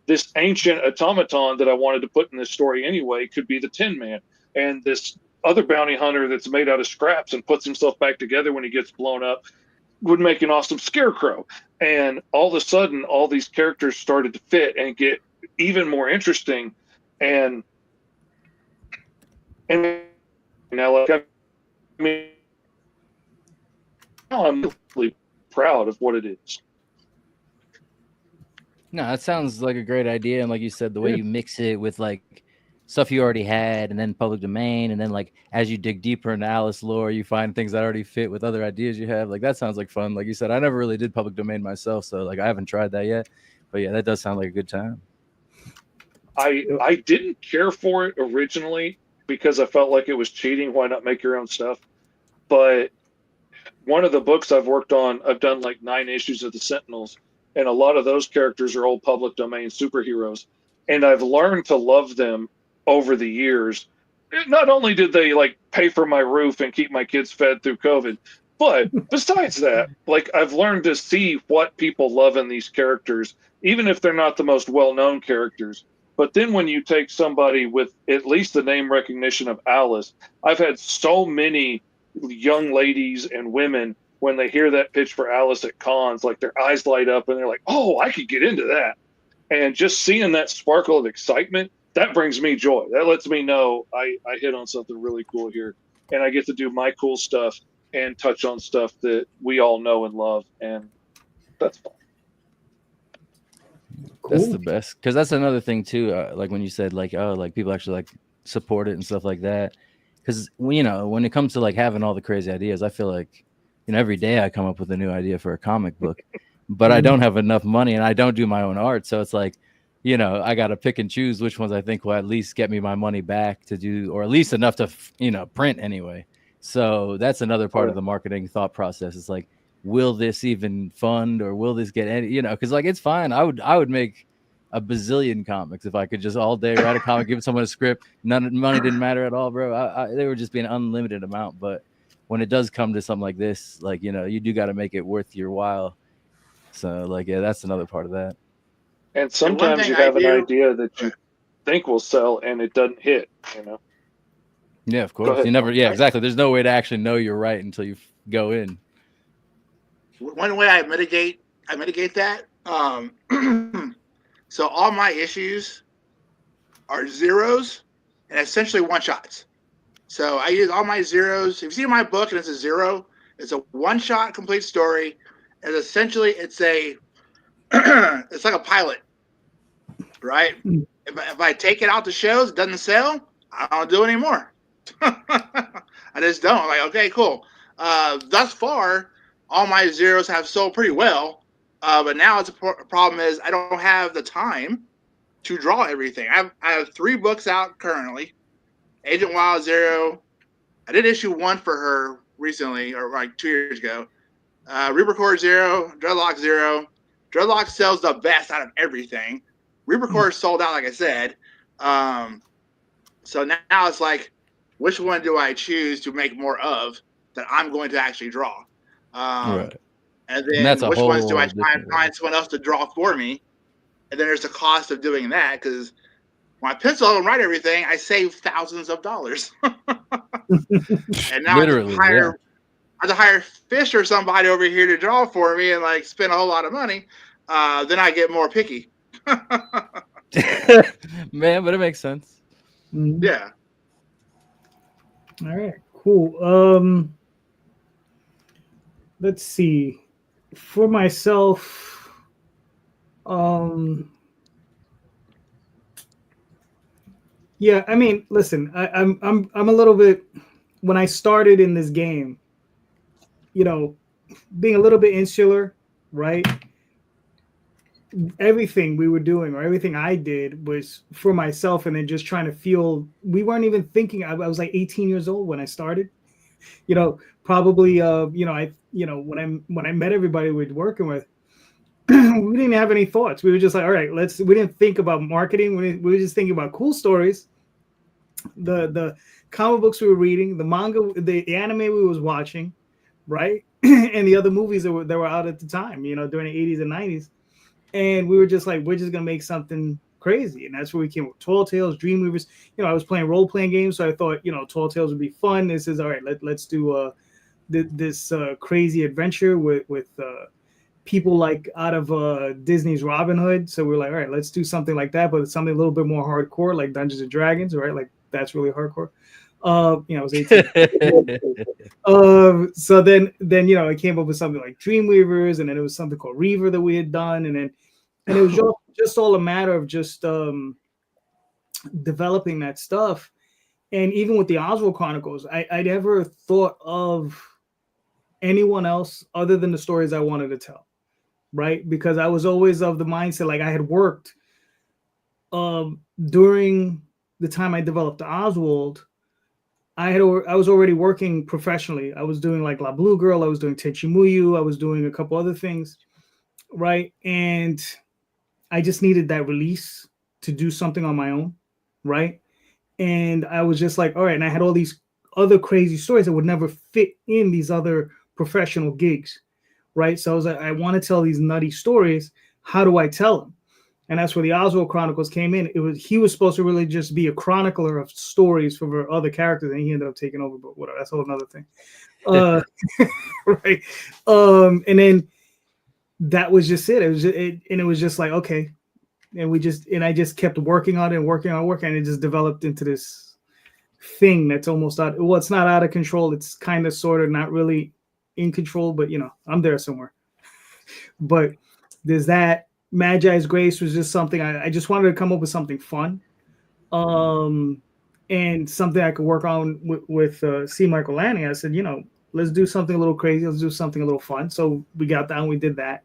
this ancient automaton that I wanted to put in this story anyway could be the Tin Man. And this other bounty hunter that's made out of scraps and puts himself back together when he gets blown up would make an awesome scarecrow. And all of a sudden, all these characters started to fit and get even more interesting. And now, like, I mean, now I'm really proud of what it is. No, that sounds like a great idea. And like you said, the way you mix it with like stuff you already had and then public domain. And then like, as you dig deeper into Alice lore, you find things that already fit with other ideas you have. Like that sounds like fun. Like you said, I never really did public domain myself. So like, I haven't tried that yet, but yeah, that does sound like a good time. I didn't care for it originally because I felt like it was cheating. Why not make your own stuff? But one of the books I've worked on, I've done like 9 issues of the Sentinels. And a lot of those characters are old public domain superheroes. And I've learned to love them over the years. Not only did they like pay for my roof and keep my kids fed through COVID, but besides that, like I've learned to see what people love in these characters, even if they're not the most well-known characters. But then when you take somebody with at least the name recognition of Alice, I've had so many young ladies and women when they hear that pitch for Alice at cons, like their eyes light up and they're like, oh, I could get into that. And just seeing that sparkle of excitement, that brings me joy. That lets me know I hit on something really cool here. And I get to do my cool stuff and touch on stuff that we all know and love. And that's fun. Cool. That's the best. Because that's another thing too. Like when you said like, oh, like people actually like support it and stuff like that. Because, you know, when it comes to like having all the crazy ideas, I feel like, you know, every day I come up with a new idea for a comic book, but I don't have enough money and I don't do my own art. So it's like, you know, I got to pick and choose which ones I think will at least get me my money back to do, or at least enough to, you know, print anyway. So that's another part of the marketing thought process. It's like, will this even fund or will this get any, you know, because like it's fine. I would make a bazillion comics if I could just all day write a comic, give someone a script. None of the money didn't matter at all, bro. They would just be an unlimited amount. But when it does come to something like this, like, you know, you do got to make it worth your while. So like, yeah, that's another part of that. And sometimes you have an idea that you think will sell and it doesn't hit, you know? Yeah, of course. You never, yeah, exactly. There's no way to actually know you're right until you go in. One way I mitigate that. So all my issues are zeros and essentially one shots. So I use all my zeros. If you see my book and it's a zero, it's a one shot complete story. And essentially it's a it's like a pilot, right? If I take it out to shows, it doesn't sell, I don't do it anymore. I just don't. I'm like, okay, cool. Thus far, all my zeros have sold pretty well. But now it's a problem is I don't have the time to draw everything. I have 3 books out currently. Agent Wild Zero. I did issue 1 for her recently, or like 2 years ago. Reaper Core Zero, Dreadlock Zero. Dreadlock sells the best out of everything. Reaper Core is sold out, like I said. So now it's like, which one do I choose to make more of that I'm going to actually draw? Right. And then that's a which ones do I whole try and different find someone else to draw for me? And then there's the cost of doing that, because when I pencil and write everything, I save thousands of dollars. And now Literally, I have to hire Fish or somebody over here to draw for me and like spend a whole lot of money. Then I get more picky. Man, but it makes sense. Yeah. All right, cool. Let's see. For myself, yeah, I mean, listen, I'm a little bit, when I started in this game, you know, being a little bit insular, right? Everything we were doing, or everything I did, was for myself, and then just trying to feel. We weren't even thinking. I was like 18 years old when I started. Probably. When I met everybody we're working with, we didn't have any thoughts. We were just like, all right, let's. We didn't think about marketing. We were just thinking about cool stories. The comic books we were reading, the manga, the anime we was watching, right, and the other movies that were out at the time. During the 80s and 90s. And we were just like, we're just gonna make something crazy, and that's where we came with Tall Tales, Dreamweavers. I was playing role-playing games, so I thought, Tall Tales would be fun. This is all right. Let's do this crazy adventure with people like out of Disney's Robin Hood. So we're like, all right, let's do something like that, but it's something a little bit more hardcore, like Dungeons and Dragons, right? Like that's really hardcore. I was 18. So then I came up with something like Dreamweavers, and then it was something called Reaver that we had done, and it was just all a matter of just developing that stuff. And even with the Oswald Chronicles, I never thought of anyone else other than the stories I wanted to tell, right? Because I was always of the mindset, like I had worked during the time I developed the Oswald. I was already working professionally. I was doing like La Blue Girl. I was doing Tenchi Muyu. I was doing a couple other things, right? And I just needed that release to do something on my own, right? And I was just like, all right. And I had all these other crazy stories that would never fit in these other professional gigs, right? So I was like, I want to tell these nutty stories. How do I tell them? And that's where the Oswald Chronicles came in. He was supposed to really just be a chronicler of stories for other characters, and he ended up taking over. But whatever, that's a whole another thing, right? And then that was just it. It was just like, okay, and I just kept working on it and working, and it just developed into this thing that's almost out. Well, it's not out of control. It's kind of sort of not really in control, but I'm there somewhere. But there's that. Magi's Grace was just something I just wanted to come up with something fun, and something I could work on with C. Michael Lanning. I said, let's do something a little crazy. Let's do something a little fun. So we got down. We did that.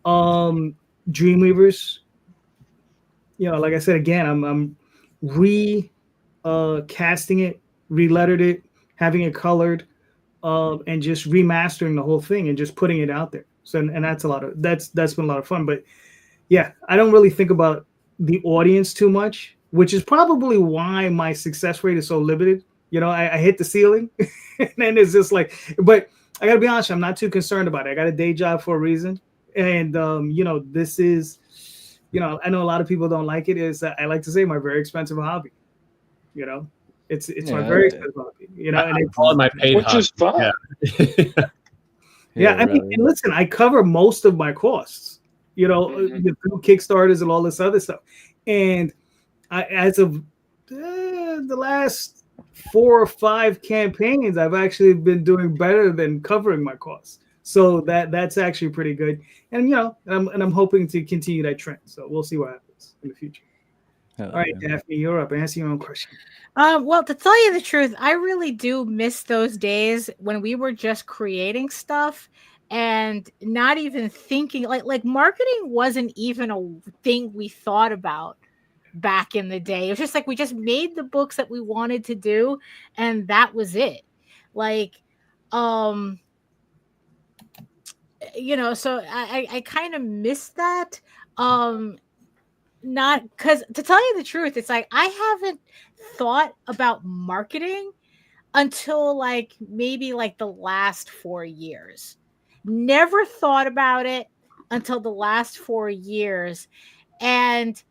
Dreamweavers. Like I said again, I'm casting it, relettered it, having it colored, and just remastering the whole thing and just putting it out there. So and that's that's been a lot of fun. But yeah, I don't really think about the audience too much, which is probably why my success rate is so limited. I hit the ceiling, and then it's just like. But I gotta be honest, I'm not too concerned about it. I got a day job for a reason, and this is, I know a lot of people don't like it. Is I like to say my very expensive hobby. It's my very expensive hobby. And it's all my paid which hobby. is fun. Yeah. Yeah, I mean, and listen, I cover most of my costs, through Kickstarters and all this other stuff. And as of the last 4 or 5 campaigns, I've actually been doing better than covering my costs. So that's actually pretty good. And I'm hoping to continue that trend. So we'll see what happens in the future. All right, Daphne, you're up. Answer your own question. Well, to tell you the truth, I really do miss those days when we were just creating stuff and not even thinking like marketing wasn't even a thing we thought about back in the day. It was just like we just made the books that we wanted to do, and that was it. Like, you know, so I kind of miss that. Not because, to tell you the truth, it's like I haven't thought about marketing until like maybe like the last 4 years. Never thought about it until the last 4 years. And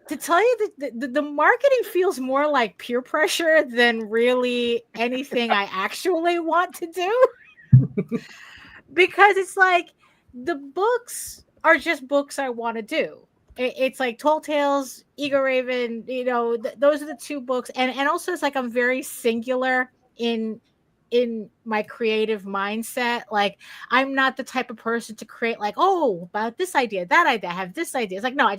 to tell you the marketing feels more like peer pressure than really anything I actually want to do. Because it's like the books are just books I want to do. It's like Tall Tales, Ego Raven, you know, those are the two books. And also it's like I'm very singular in my creative mindset. Like I'm not the type of person to create like, oh, about this idea, that idea, I have this idea. It's like, no, I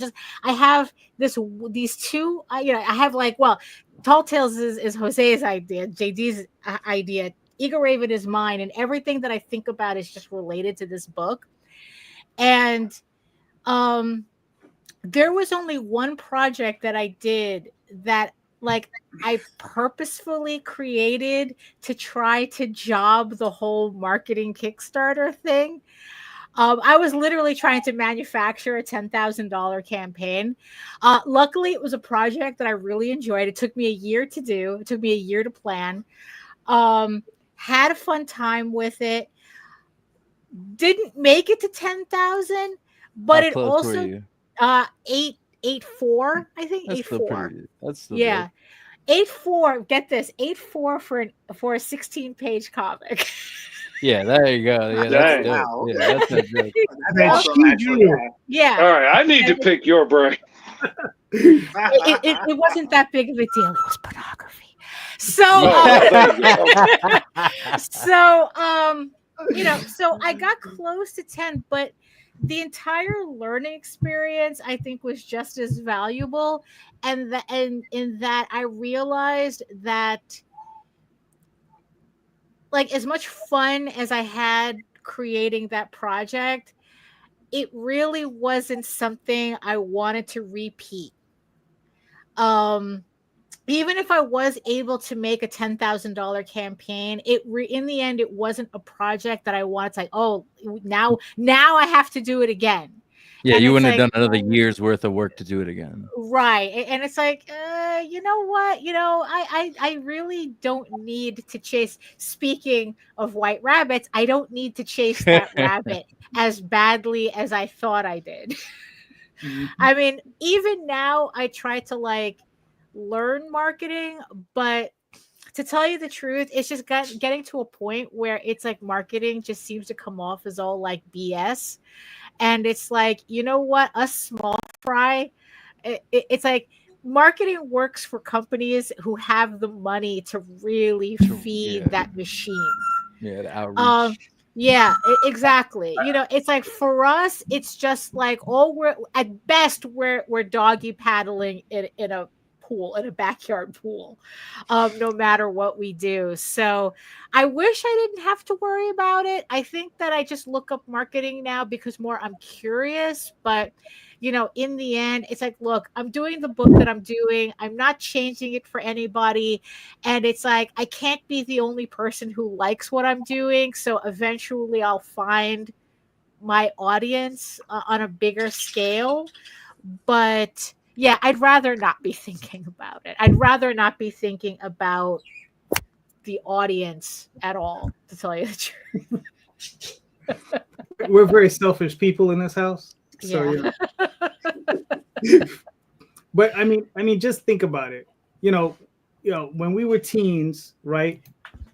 have these two, you know, I have like, well, Tall Tales is Jose's idea, JD's idea. Ego Raven is mine, and everything that I think about is just related to this book. And there was only one project that I did that like I purposefully created to try to job the whole marketing Kickstarter thing. I was literally trying to manufacture a $10,000 campaign. Luckily, it was a project that I really enjoyed. It took me a year to do. It took me a year to plan. Had a fun time with it. Didn't make it to 10,000, but How it close were also you? 8.4, I think. That's still 8.4. pretty. That's still Yeah. 8.4. Get this, 8.4 for a 16-page comic. Good. Yeah, there you go. Yeah, Dang. that's dope. Wow. Yeah, that's a joke. That's huge. Yeah. All right, I need to pick your brain. It wasn't that big of a deal. It was pornography. So, you know, so I got close to 10, but the entire learning experience I think was just as valuable, and in that I realized that like as much fun as I had creating that project, it really wasn't something I wanted to repeat. Even if I was able to make a $10,000 campaign, in the end, it wasn't a project that I wanted to like, oh, now I have to do it again. Yeah, And you it's wouldn't have like, done another year's worth of work to do it again. right. And it's like, you know what? You know, I really don't need to chase. Speaking of white rabbits, I don't need to chase that rabbit as badly as I thought I did. I mean, even now I try to like learn marketing, but to tell you the truth, it's just getting to a point where it's like marketing just seems to come off as all like BS. And it's like, you know what? Us small fry, it's like marketing works for companies who have the money to really feed that machine. Yeah, the outreach. Yeah, exactly. You know, it's like for us, it's just like we're at best we're doggy paddling in a pool, in a backyard pool, no matter what we do. So I wish I didn't have to worry about it. I think that I just look up marketing now because more I'm curious, but you know, in the end, it's like, look, I'm doing the book that I'm doing. I'm not changing it for anybody. And it's like, I can't be the only person who likes what I'm doing. So eventually I'll find my audience on a bigger scale. But yeah, I'd rather not be thinking about it. I'd rather not be thinking about the audience at all, to tell you the truth. We're very selfish people in this house. So, Yeah. But I mean, just think about it. You know, when we were teens, right?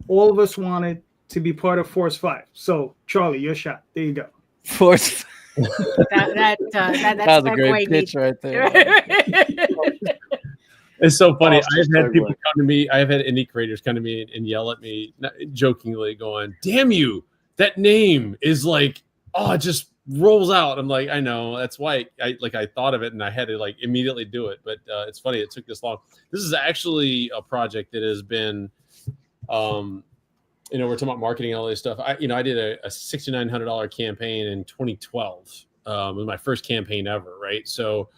All of us wanted to be part of Force 5. So, Charlie, your shot. There you go. Force. That's That was a great pitch right there. It's so funny. Awesome I've had segue. people come to me. I've had indie creators come to me and yell at me, jokingly, going, "Damn you! That name is like, oh, it just rolls out." I'm like, I know. That's why I thought of it and I had to like immediately do it. But it's funny it took this long. This is actually a project that has been, we're talking about marketing and all this stuff. I did a $6,900 campaign in 2012. It was my first campaign ever, right? So,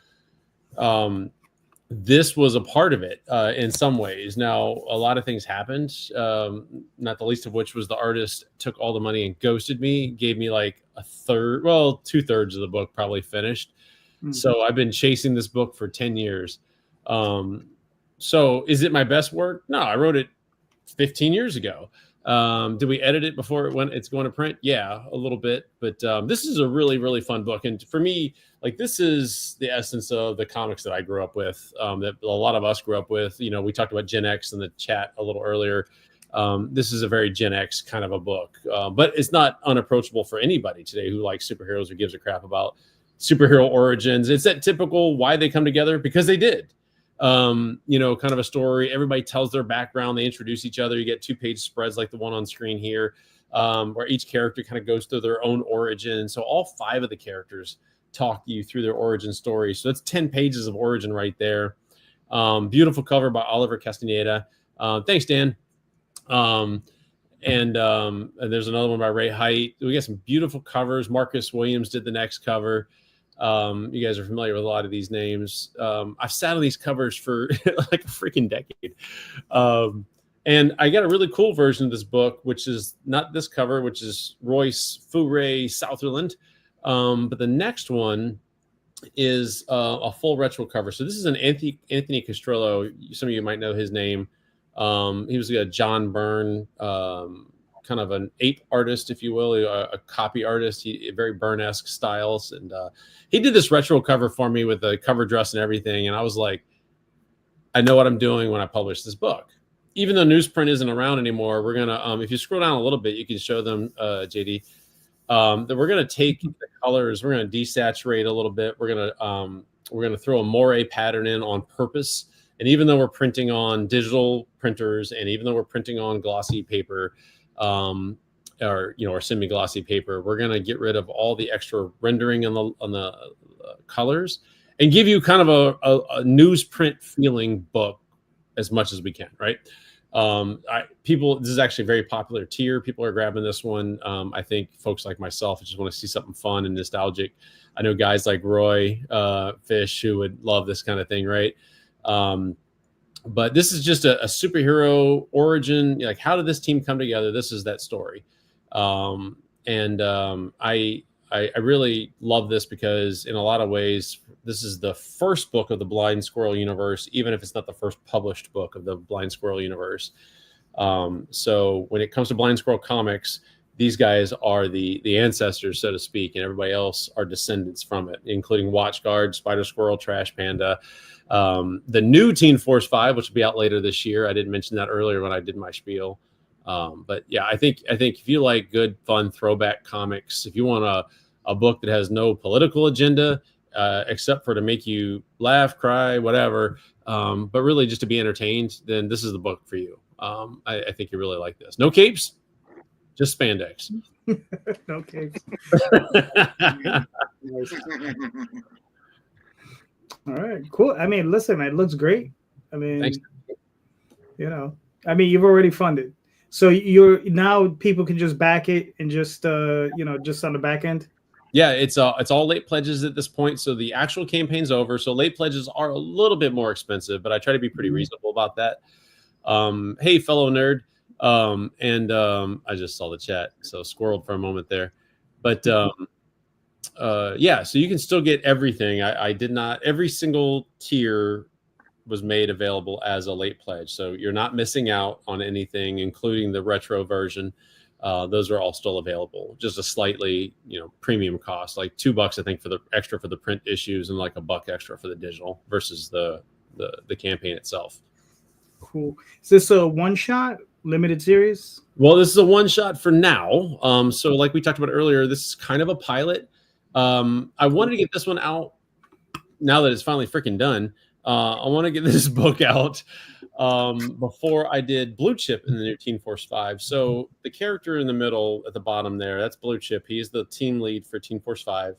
this was a part of it in some ways. Now, a lot of things happened, not the least of which was the artist took all the money and ghosted me, gave me like a third, well, 2/3 of the book probably finished. Mhm. So I've been chasing this book for 10 years. So is it my best work? No, I wrote it 15 years ago. Did we edit it before it's going to print? Yeah, a little bit, but this is a really, really fun book. And for me, like, this is the essence of the comics that I grew up with, that a lot of us grew up with. You know, we talked about Gen X in the chat a little earlier. This is a very Gen X kind of a book, but it's not unapproachable for anybody today who likes superheroes or gives a crap about superhero origins. It's that typical why they come together, because they did. You know, kind of a story. Everybody tells their background. They introduce each other. You get 2-page spreads like the one on screen here, where each character kind of goes through their own origin. So all 5 of the characters talk you through their origin story. So that's 10 pages of origin right there. Beautiful cover by Oliver Castaneda. Thanks, Dan. And there's another one by Ray Height. We got some beautiful covers. Marcus Williams did the next cover. You guys are familiar with a lot of these names. I've sat on these covers for like a freaking decade. And I got a really cool version of this book, which is not this cover, which is Royce Fouray Southerland. But the next one is a full retro cover. So this is an Anthony Castrillo. Some of you might know his name. He was a John Byrne, kind of an ape artist, if you will, a copy artist. He very Byrne-esque styles, and he did this retro cover for me with the cover dress and everything. And I was like, I know what I'm doing when I publish this book. Even though newsprint isn't around anymore, we're gonna, if you scroll down a little bit, you can show them, JD, that we're gonna take the colors, we're gonna desaturate a little bit, we're gonna throw a moire pattern in on purpose. And even though we're printing on digital printers, and even though we're printing on glossy paper, or semi-glossy paper, we're going to get rid of all the extra rendering on the colors and give you kind of a newsprint feeling book as much as we can, right? This is actually a very popular tier. People are grabbing this one. I think folks like myself just want to see something fun and nostalgic. I know guys like Roy Fish who would love this kind of thing, right? But this is just a superhero origin. Like, how did this team come together? This is that story. I really love this because in a lot of ways, this is the first book of the Blind Squirrel universe, even if it's not the first published book of the Blind Squirrel universe. So when it comes to Blind Squirrel comics, these guys are the ancestors, so to speak, and everybody else are descendants from it, including Watchguard, Spider Squirrel, Trash Panda. The new Teen Force 5, which will be out later this year. I didn't mention that earlier when I did my spiel. But yeah, I think if you like good, fun throwback comics, if you want a book that has no political agenda, except for to make you laugh, cry, whatever, but really just to be entertained, then this is the book for you. I think you really like this. No capes, just spandex. No capes. All right, cool. I mean, listen, man, it looks great. I mean, Thanks. You've already funded, so you're now people can just back it and just just on the back end. Yeah, it's all late pledges at this point. So the actual campaign's over. So late pledges are a little bit more expensive, but I try to be pretty reasonable about that. Hey, fellow nerd. I just saw the chat, so squirreled for a moment there. But yeah, so you can still get everything. I did not, every single tier was made available as a late pledge. So you're not missing out on anything, including the retro version. Those are all still available. Just a slightly, premium cost, like $2, I think, for the extra for the print issues, and like $1 extra for the digital versus the campaign itself. Cool. Is this a one-shot limited series? Well, this is a one-shot for now. So like we talked about earlier, this is kind of a pilot. I wanted to get this one out now that it's finally freaking done. I want to get this book out before I did Blue Chip in the new Teen Force 5. So the character in the middle at the bottom there, that's Blue Chip. He's the team lead for Teen Force 5.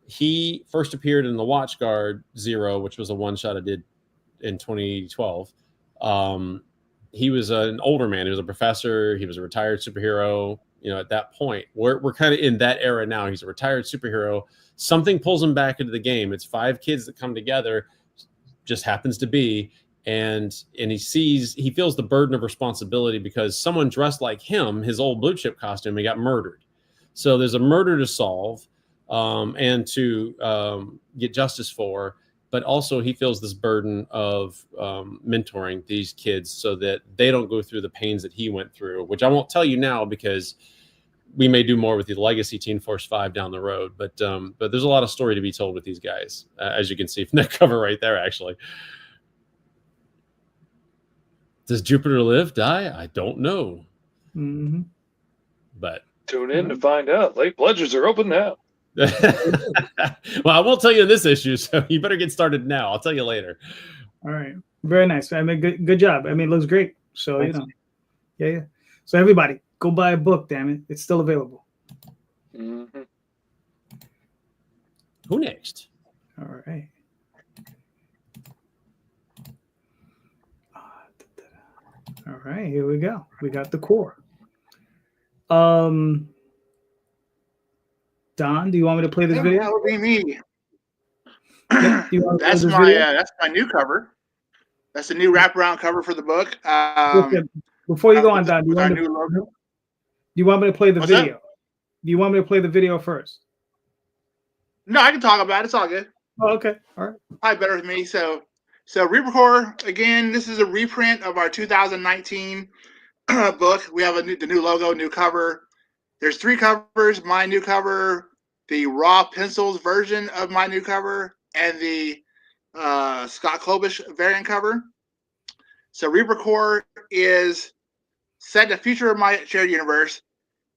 He first appeared in the Watchguard Zero, which was a one-shot I did in 2012. He was an older man. He was a professor. He was a retired superhero. At that point, we're kind of in that era now. He's a retired superhero. Something pulls him back into the game. It's 5 kids that come together. just happens to be. And he feels the burden of responsibility because someone dressed like him, his old blue chip costume, he got murdered. So there's a murder to solve and to get justice for, but also he feels this burden of mentoring these kids so that they don't go through the pains that he went through, which I won't tell you now because we may do more with the Legacy Teen Force 5 down the road. But there's a lot of story to be told with these guys, as you can see from that cover right there, actually. Does Jupiter live, die? I don't know. Mm-hmm. But tune in to find out. Late pledges are open now. Well, I won't tell you in this issue, so you better get started now. I'll tell you later. All right. Very nice. I mean, good job. I mean, it looks great. So, Thanks. Yeah. So everybody, go buy a book, damn it. It's still available. Mm-hmm. Who next? All right. All right, here we go. We got the core. Don, do you want me to play this video? That would be me. Yeah, do you want to play That's this my video? that's my new cover. That's the new wraparound cover for the book. Okay, before you go on, Don, do with our new logo. you want me to play the What's that? video? Do you want me to play the video first? No, I can talk about it. It's all good. Oh, okay. All right. Probably better with me. So Reaper Corps, again, this is a reprint of our 2019 book. We have the new logo, new cover. There's 3 covers, my new cover, the raw pencils version of my new cover, and the Scott Klobuch variant cover. So Reaper Corps is set in the future of my shared universe.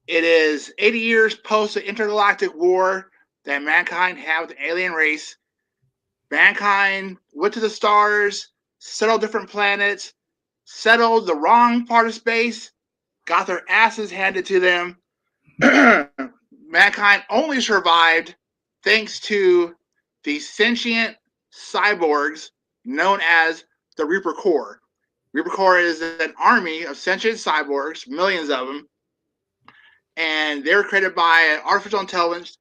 It is 80 years post the intergalactic war that mankind had with the alien race. Mankind went to the stars, settled different planets, settled the wrong part of space, got their asses handed to them. Mankind only survived thanks to the sentient cyborgs known as the Reaper Corps. Reaper Corps is an army of sentient cyborgs, millions of them, and they were created by an artificial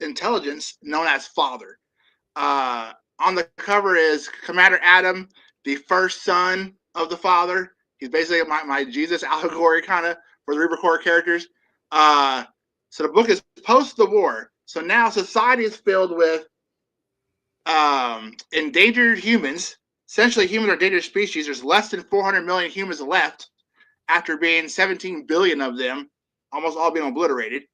intelligence known as Father. On the cover is Commander Adam, the first son of the Father. He's basically my Jesus allegory kind of for the Reaper Corps characters. So the book is post the war. So now society is filled with endangered humans. Essentially, humans are endangered species. There's less than 400 million humans left after being 17 billion of them, almost all being obliterated.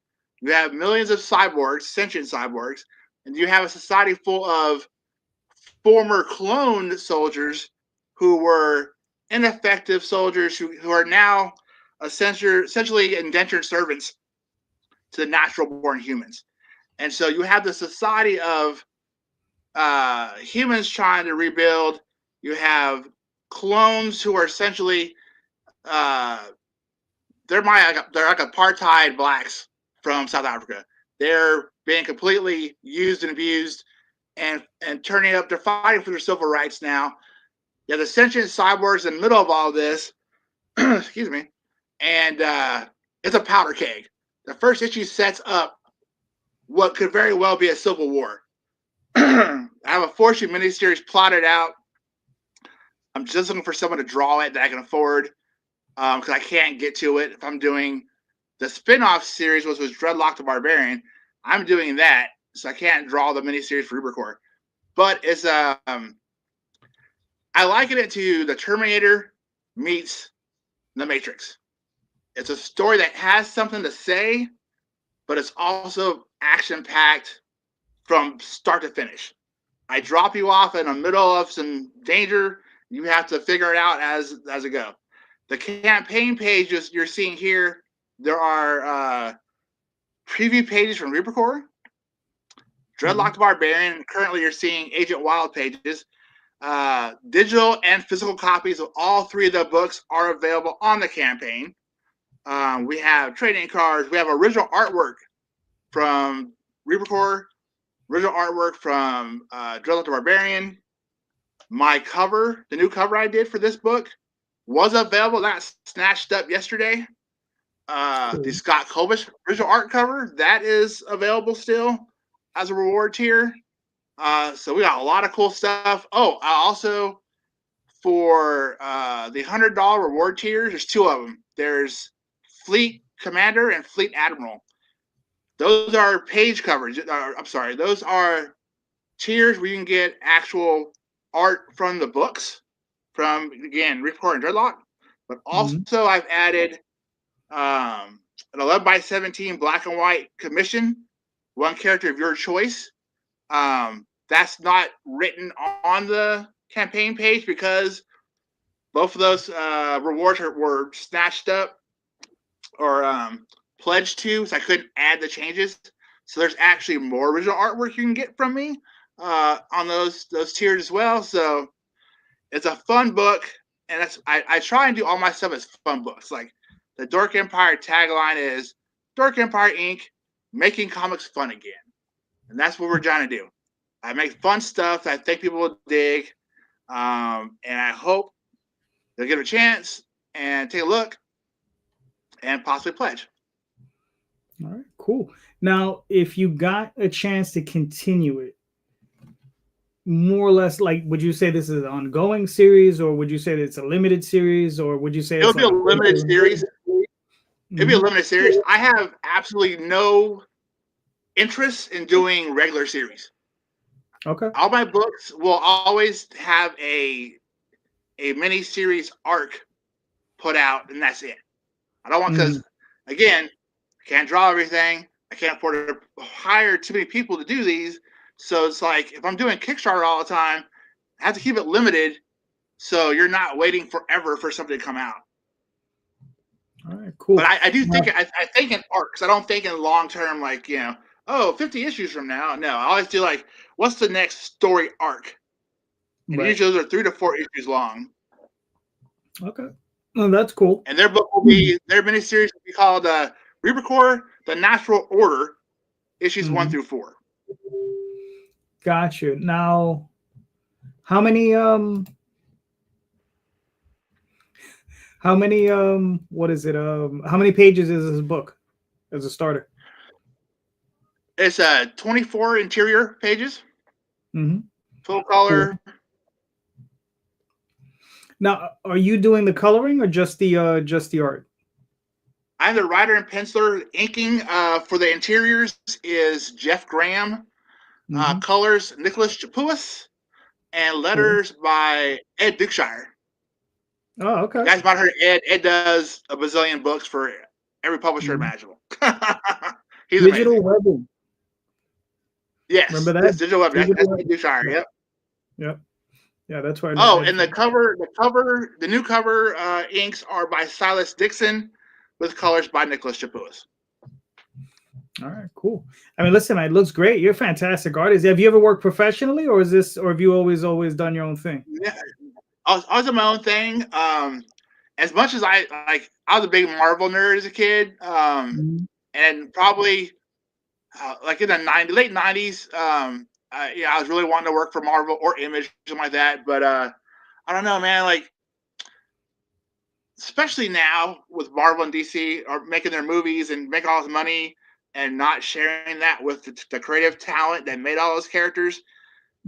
You have millions of cyborgs, sentient cyborgs, and you have a society full of former cloned soldiers who were ineffective soldiers who are now essentially indentured servants to the natural born humans. And so you have the society of humans trying to rebuild. You have clones who are essentially they're like apartheid blacks from South Africa. They're being completely used and abused and turning up. They're fighting for their civil rights now. You have the sentient cyborgs in the middle of all this. Excuse me. And it's a powder keg. The first issue sets up what could very well be a civil war. I have a 4-issue miniseries plotted out. I'm just looking for someone to draw it that I can afford because I can't get to it. If I'm doing the spin-off series, which was Dreadlock the Barbarian, I'm doing that, so I can't draw the miniseries for Reaper Corps. But it's I liken it to the Terminator meets the Matrix. It's a story that has something to say, but it's also action-packed from start to finish. I drop you off in the middle of some danger. You have to figure it out as it go. The campaign pages you're seeing here, there are preview pages from Reaper Corps, Dreadlock the Barbarian. Currently, you're seeing Agent Wild pages. Digital and physical copies of all 3 of the books are available on the campaign. We have trading cards. We have original artwork from Reaper Corps, original artwork from Dreadlock the Barbarian. My cover, the new cover I did for this book, was available. That snatched up yesterday. The Scott Klobuch original art cover, that is available still as a reward tier. So we got a lot of cool stuff. Oh, I also for the $100 reward tiers. There's two of them. There's Fleet Commander and Fleet Admiral. Those are page covers. I'm sorry. Those are tiers where you can get actual art from the books, from, again, Ripcord and Dreadlock. But also I've added an 11x17 black and white commission, one character of your choice. That's not written on the campaign page because both of those rewards were snatched up or pledged to, so I couldn't add the changes. So there's actually more original artwork you can get from me on those tiers as well. So it's a fun book, and that's I try and do all my stuff as fun books. Like the Dork Empire tagline is Dork Empire Inc. making comics fun again, and that's what we're trying to do. I make fun stuff that I think people will dig, and I hope they'll give it a chance and take a look and possibly pledge. All right, cool. Now, if you got a chance to continue it, more or less, like, would you say this is an ongoing series, or would you say that it's a limited series, or would you say it'll be a limited series? It'll be a limited series. I have absolutely no interest in doing regular series. Okay. All my books will always have a mini series arc put out, and that's it. I don't want, because again, I can't draw everything. I can't afford to hire too many people to do these. So it's like, if I'm doing Kickstarter all the time, I have to keep it limited so you're not waiting forever for something to come out. All right, cool. But I do think, I think in arcs. I don't think in long term, like, 50 issues from now. No, I always do like, what's the next story arc? And usually those are 3 to 4 issues long. Okay. Well, that's cool. And their book will be, their miniseries will be called Repercore, The Natural Order, issues 1 through 4. Gotcha. Now, how many what is it? How many pages is this book as a starter? It's 24 interior pages. Full color. Cool. Now, are you doing the coloring or just the art? I'm the writer and penciler. Inking for the interiors is Jeff Graham. Colors Nicholas Chapuis, and letters by Ed Dukeshire. Oh, okay. You guys might have heard Ed. Ed does a bazillion books for every publisher imaginable. He's Digital amazing. Webbing. Yes, remember that? That's Digital Webbing. That's Ed Dukeshire. Yep. Yeah, that's right. Oh, and the new cover inks are by Silas Dixon, with colors by Nicholas Chapuis. All right, cool. I mean, listen, it looks great. You're a fantastic artist. Have you ever worked professionally, or have you always done your own thing? Yeah, I was doing my own thing. As much as I was a big Marvel nerd as a kid, and probably like in the late 90s, I was really wanting to work for Marvel or Image, something like that. But I don't know, man. Like, especially now with Marvel and DC are making their movies and making all this money, and not sharing that with the creative talent that made all those characters,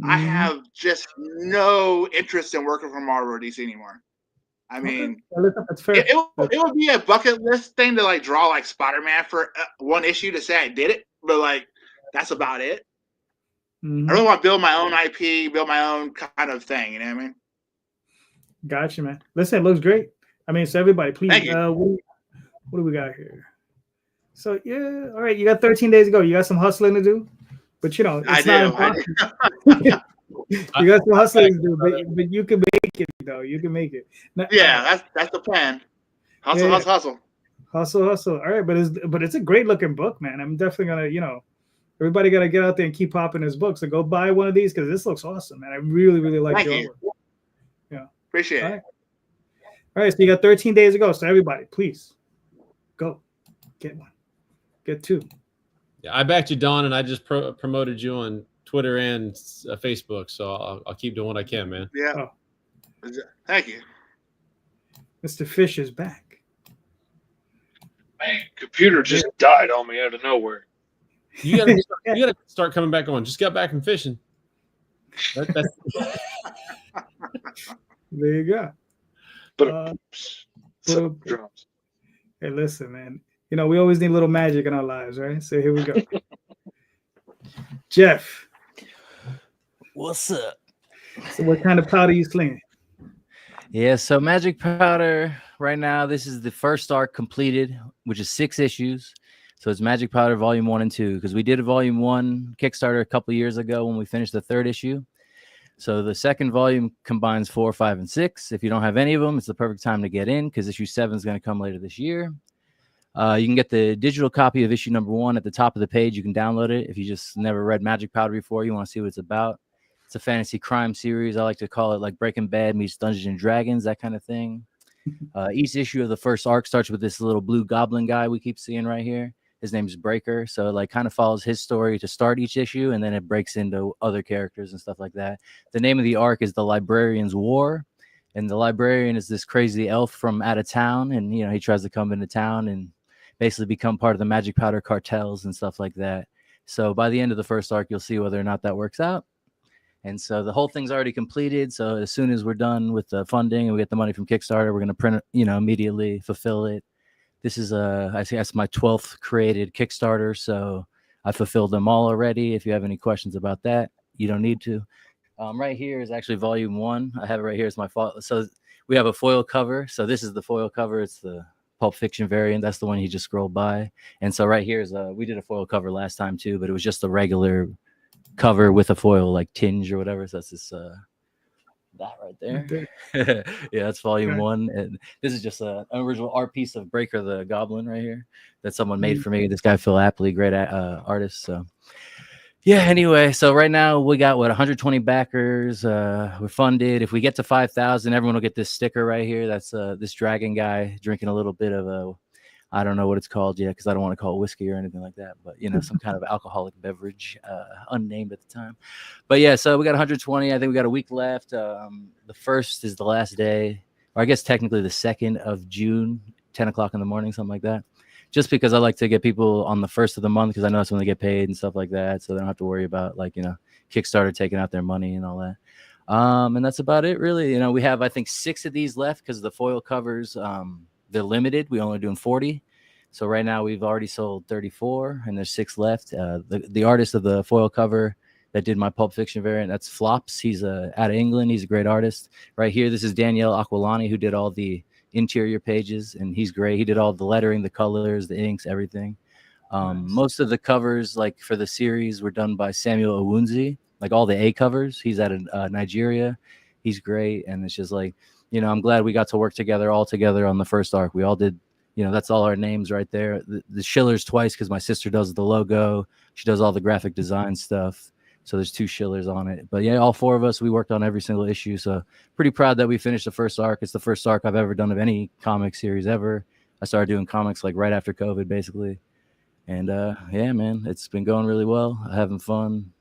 I have just no interest in working for Marvel or DC anymore. I mean, that's fair. It would be a bucket list thing to like draw like Spider-Man for one issue to say I did it, but like that's about it. I really want to build my own IP, build my own kind of thing. You know what I mean? Gotcha, man. Listen, it looks great. I mean, so everybody, please. Thank you. What do we got here? So yeah, all right. You got 13 days to go. You got some hustling to do, but it's not impossible. You got some hustling to do, but you can make it though. You can make it. Now, that's the plan. Hustle. All right, but it's a great looking book, man. I'm definitely gonna, everybody gotta get out there and keep popping his books. So go buy one of these because this looks awesome, man. I really, really like your work. Yeah, appreciate it. All right, so you got 13 days to go. So everybody, please go get one. Get 2. Yeah, I backed you, Don, and I just promoted you on Twitter and Facebook. So I'll keep doing what I can, man. Yeah. Oh. Thank you. Mr. Fish is back. Man, computer just died on me out of nowhere. You gotta start coming back on. Just got back from fishing. There you go. But Boom. drums. Hey, listen, man. You know, we always need a little magic in our lives, right? So here we go. Jeff, What's up? so what kind of powder you slinging? Yeah, so Magic Powder right now, this is the first arc completed, which is 6 issues. So it's Magic Powder Volume 1 and 2, because we did a Volume 1 Kickstarter a couple years ago when we finished the 3rd issue. So the second volume combines 4, 5, and 6. If you don't have any of them, it's the perfect time to get in, because issue 7 is going to come later this year. You can get the digital copy of issue number 1 at the top of the page. You can download it if you just never read Magic Powder before. You want to see what it's about. It's a fantasy crime series. I like to call it like Breaking Bad meets Dungeons and Dragons, that kind of thing. Each issue of the first arc starts with this little blue goblin guy we keep seeing right here. His name is Breaker. So it like kind of follows his story to start each issue, and then it breaks into other characters and stuff like that. The name of the arc is The Librarian's War. And the librarian is this crazy elf from out of town. And, you know, he tries to come into town and basically become part of the Magic Powder cartels and stuff like that. So by the end of the first arc, you'll see whether or not that works out. And so the whole thing's already completed. So as soon as we're done with the funding and we get the money from Kickstarter, we're going to print it, you know, immediately fulfill it. This is I think that's my 12th created Kickstarter. So I fulfilled them all already. If you have any questions about that, you don't need to. Right here is actually volume 1. I have it right here. It's my fault. So we have a foil cover. So this is the foil cover. It's the Pulp Fiction variant. That's the one you just scrolled by. And so right here is we did a foil cover last time too, but it was just the regular cover with a foil like tinge or whatever. So that's this that right there. Yeah, that's volume 1. And this is just an original art piece of Breaker the Goblin right here that someone made for me. This guy Phil Apley, great artist. So yeah, anyway, so right now we got 120 backers. We're funded. If we get to 5,000, everyone will get this sticker right here. That's this dragon guy drinking a little bit of I don't know what it's called yet, because I don't want to call it whiskey or anything like that, but you know, some kind of alcoholic beverage, unnamed at the time. But yeah, so we got 120. I think we got a week left. The 1st is the last day, or I guess technically the 2nd of June, 10 o'clock in the morning, something like that. Just because I like to get people on the 1st of the month, because I know that's when they get paid and stuff like that, so they don't have to worry about like, you know, Kickstarter taking out their money and all that. And that's about it, really. You know, we have I think 6 of these left because the foil covers. They're limited. We're only doing 40. So right now we've already sold 34 and there's 6 left. The artist of the foil cover that did my Pulp Fiction variant, that's Flops. He's out of England. He's a great artist. Right here, this is Danielle Aquilani, who did all the interior pages, and he's great. He did all the lettering, the colors, the inks, everything. Nice. Most of the covers, like for the series, were done by Samuel Owunzi, like all the A covers. He's out of Nigeria. He's great. And it's just like, you know, I'm glad we got to work together all together on the first arc. We all did, you know, that's all our names right there. The Schillers twice because my sister does the logo. She does all the graphic design stuff. So there's 2 Schillers on it. But yeah, all 4 of us, we worked on every single issue. So pretty proud that we finished the first arc. It's the first arc I've ever done of any comic series ever. I started doing comics like right after COVID, basically. And yeah, man, it's been going really well. I'm having fun.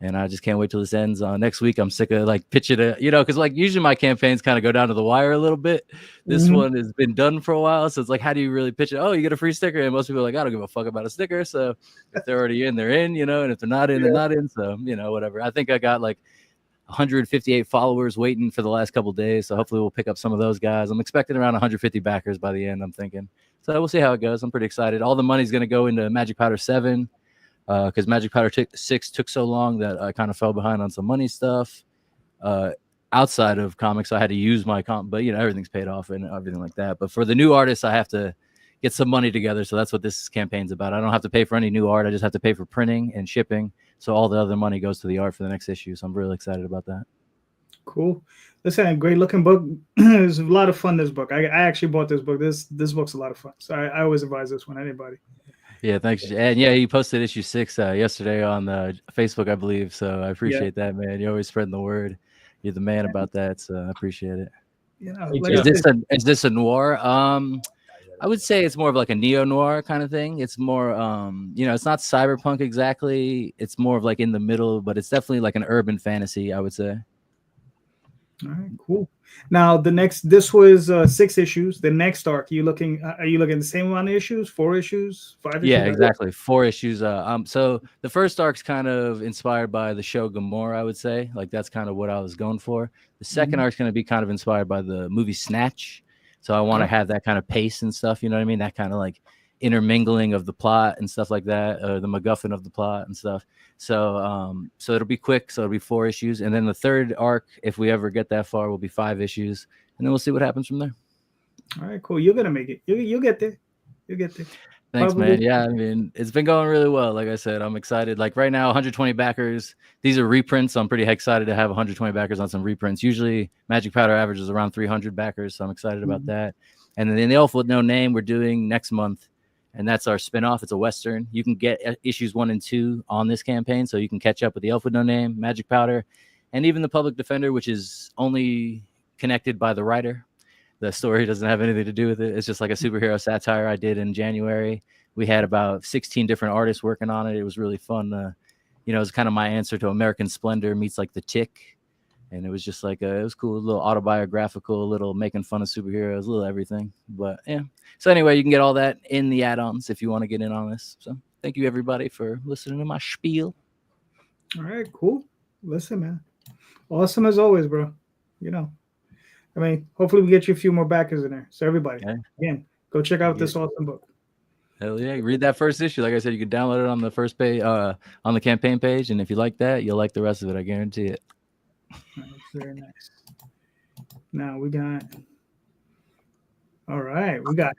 And I just can't wait till this ends. Next week, I'm sick of like pitching it, you know, because like usually my campaigns kind of go down to the wire a little bit. This one has been done for a while. So it's like, how do you really pitch it? Oh, you get a free sticker. And most people are like, I don't give a fuck about a sticker. So if they're already in, they're in, you know, and if they're not in, they're not in. So, you know, whatever. I think I got like 158 followers waiting for the last couple of days. So hopefully we'll pick up some of those guys. I'm expecting around 150 backers by the end, I'm thinking. So we'll see how it goes. I'm pretty excited. All the money's going to go into Magic Powder 7. Because Magic Powder 6 took so long that I kind of fell behind on some money stuff. Outside of comics, I had to use my but you know, everything's paid off and everything like that. But for the new artists, I have to get some money together. So that's what this campaign's about. I don't have to pay for any new art. I just have to pay for printing and shipping. So all the other money goes to the art for the next issue. So I'm really excited about that. Cool. Listen, great looking book. It's a lot of fun, this book. I actually bought this book. This book's a lot of fun. So I always advise this one, anybody. Yeah, thanks. And yeah, you posted issue 6 yesterday on Facebook, I believe. So I appreciate that, man. You're always spreading the word. You're the man about that. So I appreciate it. You know, like is this a noir? I would say it's more of like a neo-noir kind of thing. It's more, you know, it's not cyberpunk exactly. It's more of like in the middle, but it's definitely like an urban fantasy, I would say. All right, cool. Now this was 6 issues. The next arc, are you looking at the same amount of issues? 4 issues, 5 issues? Yeah, exactly. 4 issues. So the first arc's kind of inspired by the show Gomorrah, I would say. Like that's kind of what I was going for. The second arc's going to be kind of inspired by the movie Snatch. So I want to have that kind of pace and stuff. You know what I mean? That kind of like intermingling of the plot and stuff like that, the MacGuffin of the plot and stuff. So it'll be quick. So it'll be 4 issues, and then the third arc, if we ever get that far, will be 5 issues, and then we'll see what happens from there. All right, cool. You're gonna make it. You'll get there. You'll get there. Thanks, man. Yeah, I mean, it's been going really well. Like I said, I'm excited. Like right now, 120 backers. These are reprints. So I'm pretty excited to have 120 backers on some reprints. Usually, Magic Powder averages around 300 backers, so I'm excited about that. And then the Elf with No Name we're doing next month, and that's our spinoff. It's a Western. You can get issues 1 and 2 on this campaign, so you can catch up with the Elf with No Name, Magic Powder, and even the Public Defender, which is only connected by the writer. The story doesn't have anything to do with it. It's just like a superhero satire I did in January. We had about 16 different artists working on it. It was really fun. It was kind of my answer to American Splendor meets like The Tick. And it was just like, it was cool, a little autobiographical, a little making fun of superheroes, a little everything. But yeah. So anyway, you can get all that in the add-ons if you want to get in on this. So thank you, everybody, for listening to my spiel. All right, cool. Listen, man. Awesome as always, bro. I mean, hopefully we get you a few more backers in there. So everybody, again, go check out this awesome book. Hell yeah. Read that first issue. Like I said, you can download it on the first page, on the campaign page. And if you like that, you'll like the rest of it. I guarantee it. That's very nice. Now we got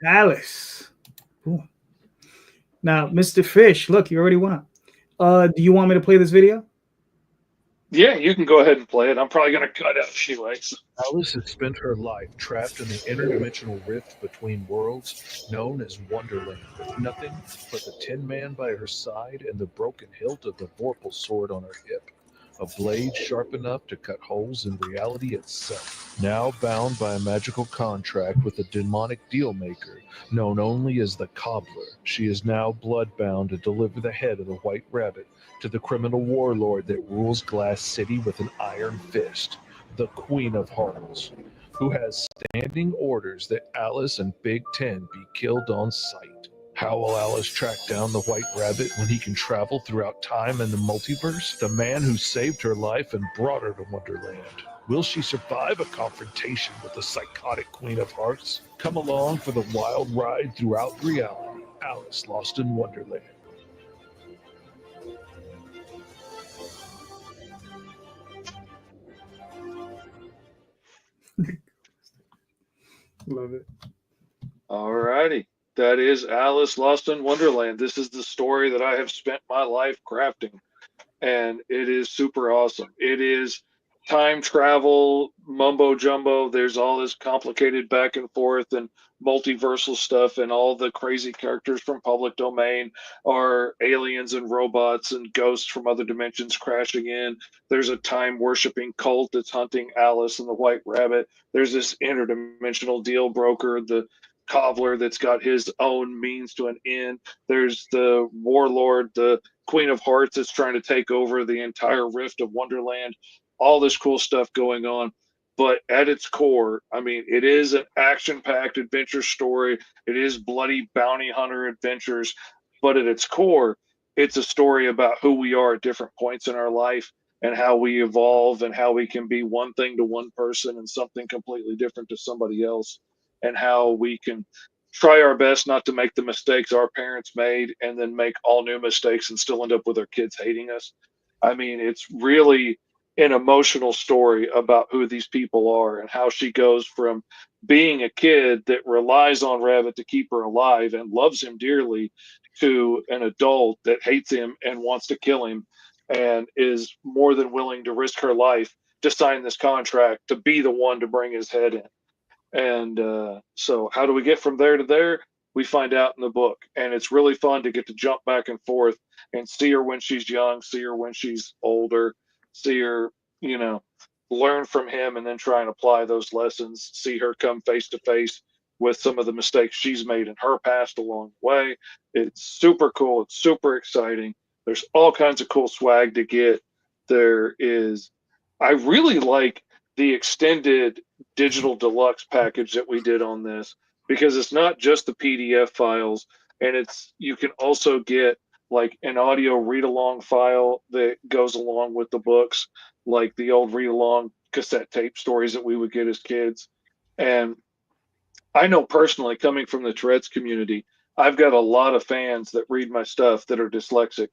Alice. Cool. Now, Mr. Fish, look, you already won. Do you want me to play this video? Yeah, you can go ahead and play it. I'm probably going to cut out anyways. Alice has spent her life trapped in the interdimensional rift between worlds known as Wonderland, with nothing but the Tin Man by her side and the broken hilt of the Vorpal sword on her hip, a blade sharp enough to cut holes in reality itself. Now bound by a magical contract with a demonic dealmaker known only as the Cobbler, she is now bloodbound to deliver the head of the White Rabbit to the criminal warlord that rules Glass City with an iron fist, the Queen of Hearts, who has standing orders that Alice and Big Ten be killed on sight. How will Alice track down the White Rabbit when he can travel throughout time and the multiverse? The man who saved her life and brought her to Wonderland. Will she survive a confrontation with the psychotic Queen of Hearts? Come along for the wild ride throughout reality. Alice Lost in Wonderland. Love it. All righty. That is Alice Lost in Wonderland. This is the story that I have spent my life crafting, and it is super awesome. It is time travel, mumbo jumbo. There's all this complicated back and forth and multiversal stuff, and all the crazy characters from Public Domain are aliens and robots and ghosts from other dimensions crashing in. There's a time worshipping cult that's hunting Alice and the White Rabbit. There's this interdimensional deal broker, the Cobbler, that's got his own means to an end. There's the warlord, the Queen of Hearts, that's trying to take over the entire rift of Wonderland. All this cool stuff going on. But at its core, I mean, it is an action-packed adventure story. It is bloody bounty hunter adventures. But at its core, it's a story about who we are at different points in our life and how we evolve and how we can be one thing to one person and something completely different to somebody else, and how we can try our best not to make the mistakes our parents made and then make all new mistakes and still end up with our kids hating us. I mean, it's really an emotional story about who these people are and how she goes from being a kid that relies on Rabbit to keep her alive and loves him dearly to an adult that hates him and wants to kill him and is more than willing to risk her life to sign this contract to be the one to bring his head in. And so how do we get from there to there? We find out in the book. And it's really fun to get to jump back and forth and see her when she's young, see her when she's older, see her, learn from him and then try and apply those lessons, see her come face to face with some of the mistakes she's made in her past along the way. It's super cool. It's super exciting. There's all kinds of cool swag to get. I really like the extended digital deluxe package that we did on this, because it's not just the PDF files, and you can also get like an audio read along file that goes along with the books, like the old read along cassette tape stories that we would get as kids. And I know personally, coming from the Tourette's community, I've got a lot of fans that read my stuff that are dyslexic.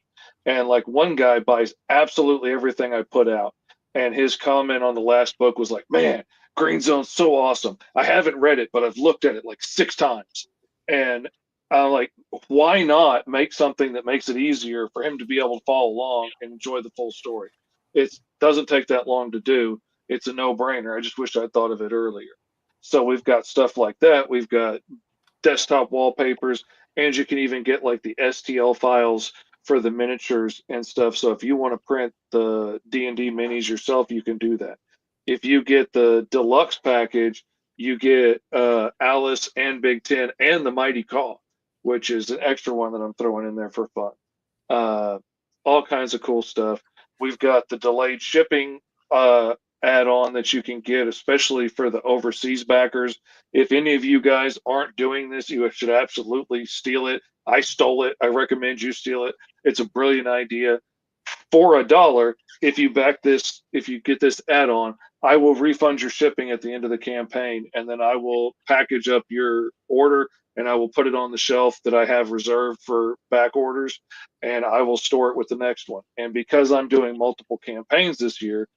And like one guy buys absolutely everything I put out. And his comment on the last book was like, man, Green Zone's so awesome. I haven't read it, but I've looked at it like 6 times. And I'm like, why not make something that makes it easier for him to be able to follow along and enjoy the full story? It doesn't take that long to do. It's a no-brainer. I just wish I'd thought of it earlier. So we've got stuff like that. We've got desktop wallpapers, and you can even get like the STL files for the miniatures and stuff. So if you want to print the D&D minis yourself, you can do that. If you get the deluxe package, you get Alice and Big Ten and the Mighty Call, which is an extra one that I'm throwing in there for fun. All kinds of cool stuff. We've got the delayed shipping add-on that you can get, especially for the overseas backers. If any of you guys aren't doing this, you should absolutely steal it. I stole it. I recommend you steal it. It's a brilliant idea. For $1, if you get this add-on, I will refund your shipping at the end of the campaign, and then I will package up your order and I will put it on the shelf that I have reserved for back orders, and I will store it with the next one. And because I'm doing multiple campaigns this year,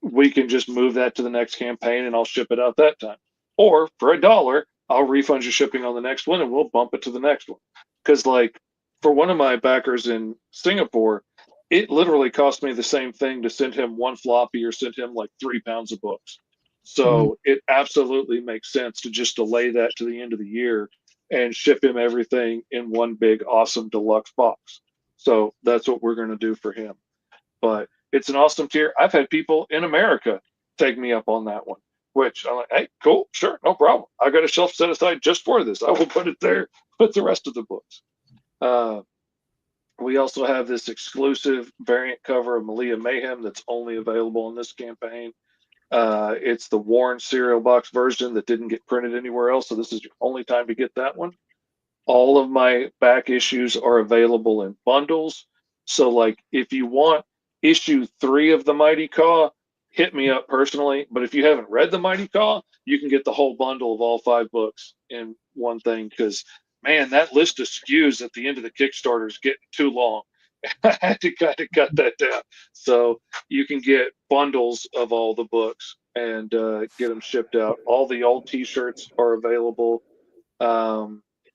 we can just move that to the next campaign and I'll ship it out that time. Or for $1, I'll refund your shipping on the next one and we'll bump it to the next one. Because like for one of my backers in Singapore, it literally cost me the same thing to send him 1 floppy or send him like 3 pounds of books. So it absolutely makes sense to just delay that to the end of the year and ship him everything in one big awesome deluxe box. So that's what we're going to do for him. But it's an awesome tier. I've had people in America take me up on that one, which I'm like, hey, cool, sure, no problem. I got a shelf set aside just for this. I will put it there with the rest of the books. We also have this exclusive variant cover of Malia Mayhem that's only available in this campaign. It's the worn cereal box version that didn't get printed anywhere else, so this is your only time to get that one. All of my back issues are available in bundles. So like if you want issue 3 of the Mighty Caw, hit me up personally. But if you haven't read the Mighty Caw, you can get the whole bundle of all 5 books in one thing, because man, that list of SKUs at the end of the Kickstarter is getting too long. I had to kind of cut that down. So you can get bundles of all the books and get them shipped out. All the old t-shirts are available.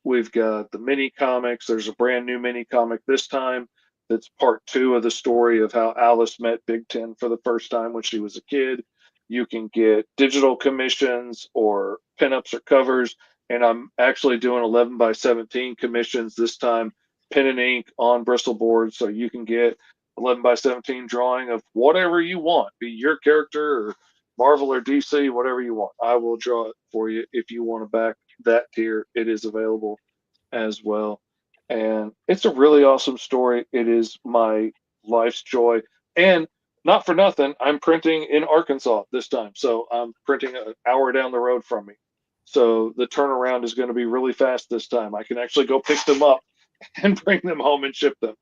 We've got the mini comics. There's a brand new mini comic this time that's part 2 of the story of how Alice met Big Ten for the first time when she was a kid. You can get digital commissions or pinups or covers, and I'm actually doing 11 by 17 commissions this time, pen and ink on Bristol boards, so you can get 11 by 17 drawing of whatever you want, be your character or Marvel or DC, whatever you want. I will draw it for you. If you want to back that tier, it is available as well. And it's a really awesome story. It is my life's joy. And not for nothing, I'm printing in Arkansas this time. So I'm printing an hour down the road from me. So the turnaround is going to be really fast this time. I can actually go pick them up and bring them home and ship them.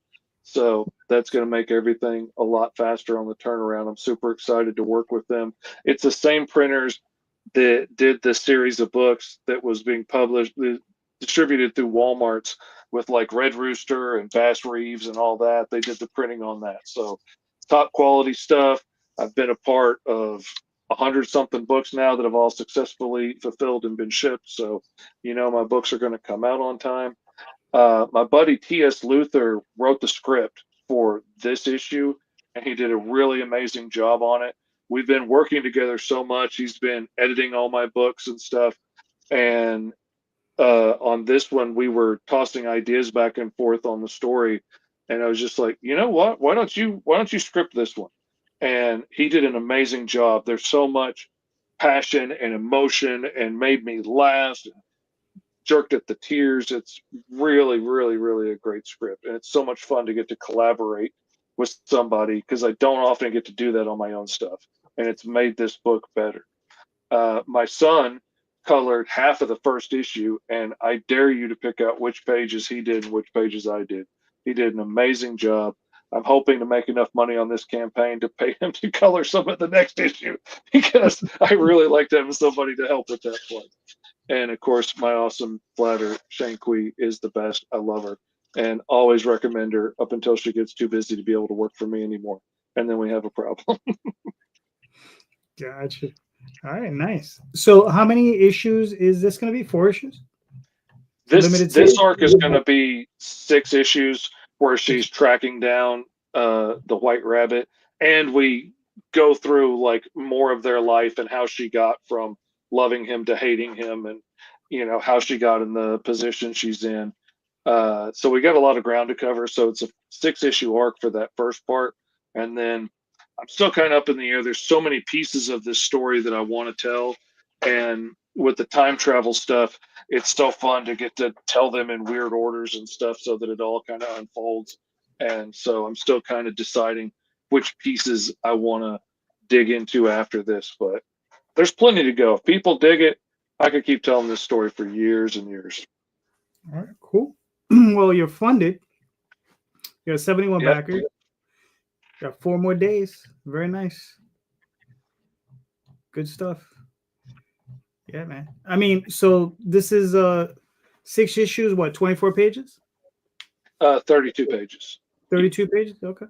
So that's going to make everything a lot faster on the turnaround. I'm super excited to work with them. It's the same printers that did the series of books that was being published, distributed through Walmart's with like Red Rooster and Bass Reeves and all that. They did the printing on that. So top quality stuff. I've been a part of 100-something books now that have all successfully fulfilled and been shipped. So, you know, my books are going to come out on time. My buddy T.S. Luther wrote the script for this issue, and he did a really amazing job on it. We've been working together so much. He's been editing all my books and stuff. And on this one, we were tossing ideas back and forth on the story. And I was just like, you know what? Why don't you script this one? And he did an amazing job. There's so much passion and emotion and made me laugh and jerked at the tears. It's really, really, really a great script. And it's so much fun to get to collaborate with somebody, because I don't often get to do that on my own stuff. and it's made this book better. My son colored half of the first issue, and I dare you to pick out which pages he did and which pages I did. He did an amazing job. I'm hoping to make enough money on this campaign to pay him to color some of the next issue because I really liked having somebody to help with that one. And of course, my awesome flatter, Shanqui, is the best. I love her and always recommend her up until she gets too busy to be able to work for me anymore. And then we have a problem. Gotcha. All right, nice. So how many issues is this going to be? 4 issues? This arc is going to be 6 issues where she's tracking down the White Rabbit, and we go through like more of their life and how she got from loving him to hating him, and how she got in the position she's in. So we got a lot of ground to cover. So it's a 6-issue arc for that first part, and then I'm still kind of up in the air. There's so many pieces of this story that I want to tell, and with the time travel stuff, it's so fun to get to tell them in weird orders and stuff so that it all kind of unfolds. And so I'm still kind of deciding which pieces I want to dig into after this, but there's plenty to go. If people dig it, I could keep telling this story for years and years. All right, cool. Well, you're funded. You got 71 Yep. backers. Got 4 more days. Very nice. Good stuff. Yeah, man. I mean, so this is 6 issues, what, 24 pages? 32 pages. 32 pages? Okay.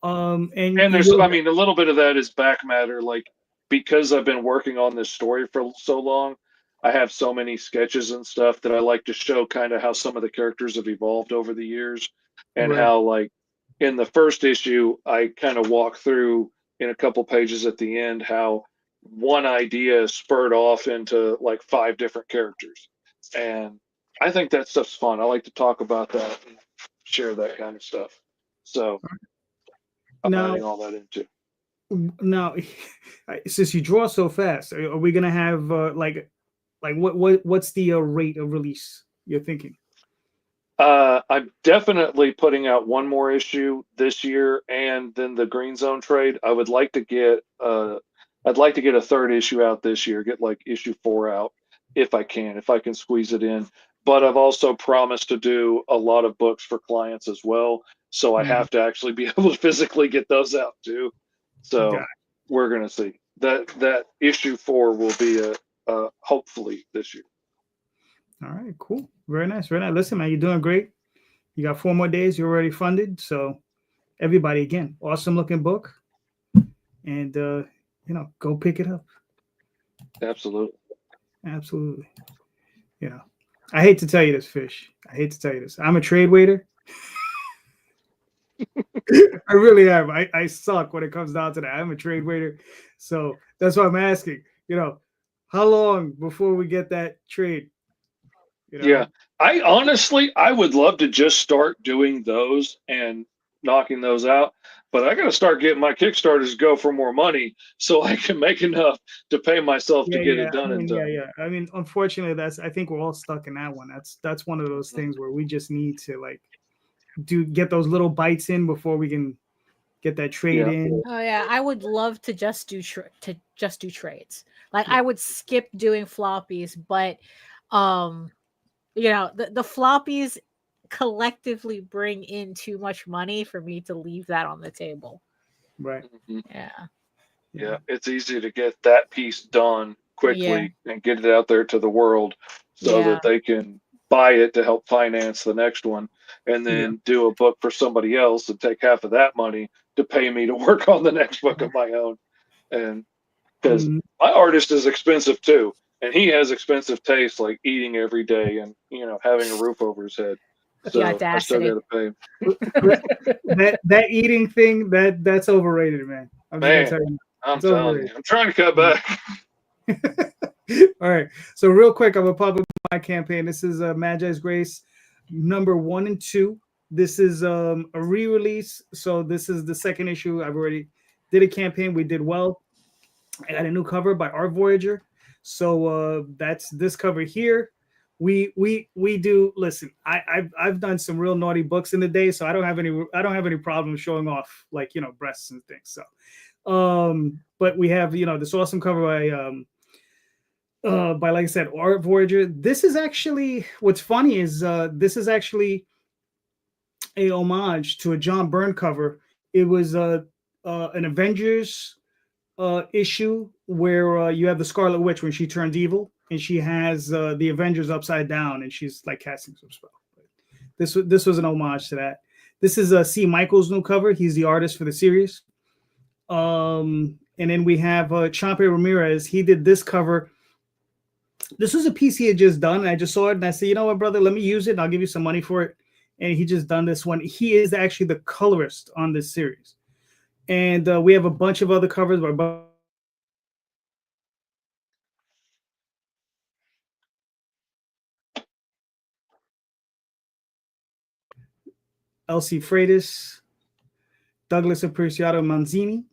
And there's, I mean, a little bit of that is back matter. Like, because I've been working on this story for so long, I have so many sketches and stuff that I like to show kind of how some of the characters have evolved over the years, and Right. how, like, in the first issue, I kind of walk through in a couple pages at the end how one idea spurred off into like 5 different characters. And I think that stuff's fun. I like to talk about that and share that kind of stuff. So I'm adding all that into. Now, since you draw so fast, are we gonna have what's the rate of release you're thinking? I'm definitely putting out 1 more issue this year, and then the Green Zone trade. I would like to get I'd like to get a 3rd issue out this year, get like issue 4 out if I can squeeze it in. But I've also promised to do a lot of books for clients as well. So I have to actually be able to physically get those out too. So we're going to see that issue 4 will be hopefully this year. All right, cool. Very nice. Very nice. Listen, man, you're doing great. You got 4 more days. You're already funded. So everybody, again, awesome looking book. And, go pick it up. Absolutely. Absolutely. I hate to tell you this, Fish. I hate to tell you this. I'm a trade waiter. I really am. I suck when it comes down to that. I'm a trade waiter. So that's why I'm asking, how long before we get that trade? Yeah. I would love to just start doing those and knocking those out, but I got to start getting my Kickstarters go for more money so I can make enough to pay myself to get it done and done. Yeah. I mean, unfortunately, I think we're all stuck in that one. That's one of those things where we just need to get those little bites in before we can get that trade in. Oh yeah, I would love to just do trades. Like I would skip doing floppies, but the floppies collectively bring in too much money for me to leave that on the table. Right. Mm-hmm. Yeah. It's easy to get that piece done quickly and get it out there to the world so that they can buy it to help finance the next one, and then do a book for somebody else and take half of that money to pay me to work on the next book of my own. And because my artist is expensive too, and he has expensive taste, like eating every day and having a roof over his head. So I still got to pay him. that eating thing that's overrated, man. I'm telling you, I'm trying to cut back. All right, so real quick, I'm gonna pop up my campaign. This is Magi's Grace number 1 and 2. This is a re-release, so this is the 2nd issue. I've already did a campaign. We did well. I got a new cover by Art Voyager, so that's this cover here. we do. Listen, I've done some real naughty books in the day, so I don't have any problem showing off, like, breasts and things. So but we have, this awesome cover by, like I said, Art Voyager. This is actually, what's funny is this is actually a homage to a John Byrne cover. It was an Avengers issue where you have the Scarlet Witch when she turns evil, and she has the Avengers upside down, and she's like casting some spell. This was an homage to that. This is C. Michael's new cover. He's the artist for the series. And then we have Champe Ramirez. He did this cover. This was a piece he had just done, and I just saw it, and I said, you know what, brother, let me use it, and I'll give you some money for it. And he just done this one. He is actually the colorist on this series. And we have a bunch of other covers by Elsie Freitas, Douglas Apreciado Manzini,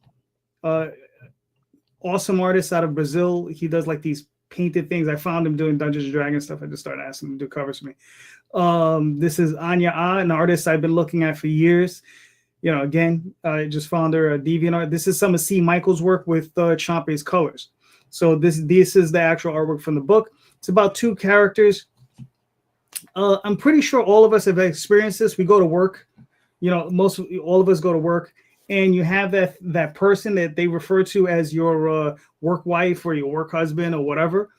awesome artist out of Brazil. He does like these painted things. I found him doing Dungeons and Dragons stuff. I just started asking him to do covers for me. This is Anya Ah, an artist I've been looking at for years. Again, I just found her a DeviantArt. This is some of C. Michael's work with Champe's colors. So this is the actual artwork from the book. It's about two characters. I'm pretty sure all of us have experienced this. We go to work, all of us go to work, and you have that person that they refer to as your work wife or your work husband or whatever.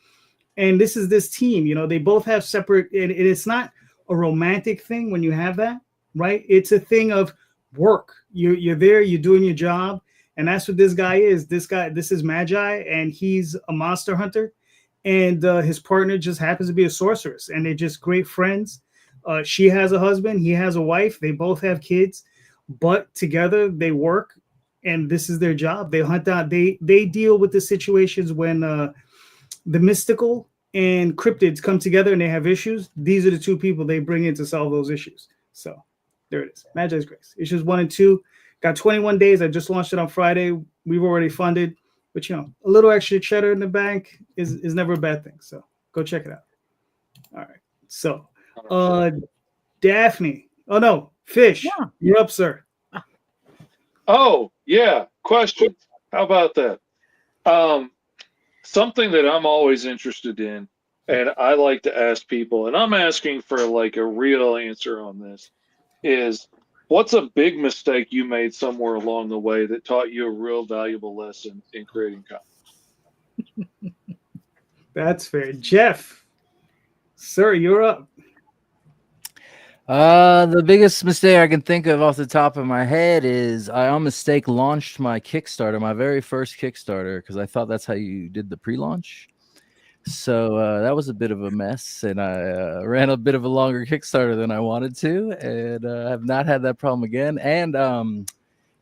And this is this team. They both have separate. It's not a romantic thing when you have that, right? It's a thing of work. You're there. You're doing your job, and that's what this guy is. This is Magi, and he's a monster hunter. And his partner just happens to be a sorceress, and they're just great friends. She has a husband, he has a wife, they both have kids, but together they work, and this is their job. They hunt down, they deal with the situations when the mystical and cryptids come together and they have issues. These are the two people they bring in to solve those issues. So there it is, Magi's Grace. Issues 1 and 2. Got 21 days. I just launched it on Friday. We've already funded. But, a little extra cheddar in the bank is never a bad thing. So go check it out. All right. So, Daphne. Oh, no. Fish. Yeah. You're up, sir. Oh, yeah. Question. How about that? Something that I'm always interested in, and I like to ask people, and I'm asking for like a real answer on this, is what's a big mistake you made somewhere along the way that taught you a real valuable lesson in creating comics? That's fair. Jeff, sir, you're up. The biggest mistake I can think of off the top of my head is I on mistake launched my Kickstarter, my very first Kickstarter, because I thought that's how you did the pre-launch. So that was a bit of a mess, and I ran a bit of a longer Kickstarter than I wanted to, and I've not had that problem again. And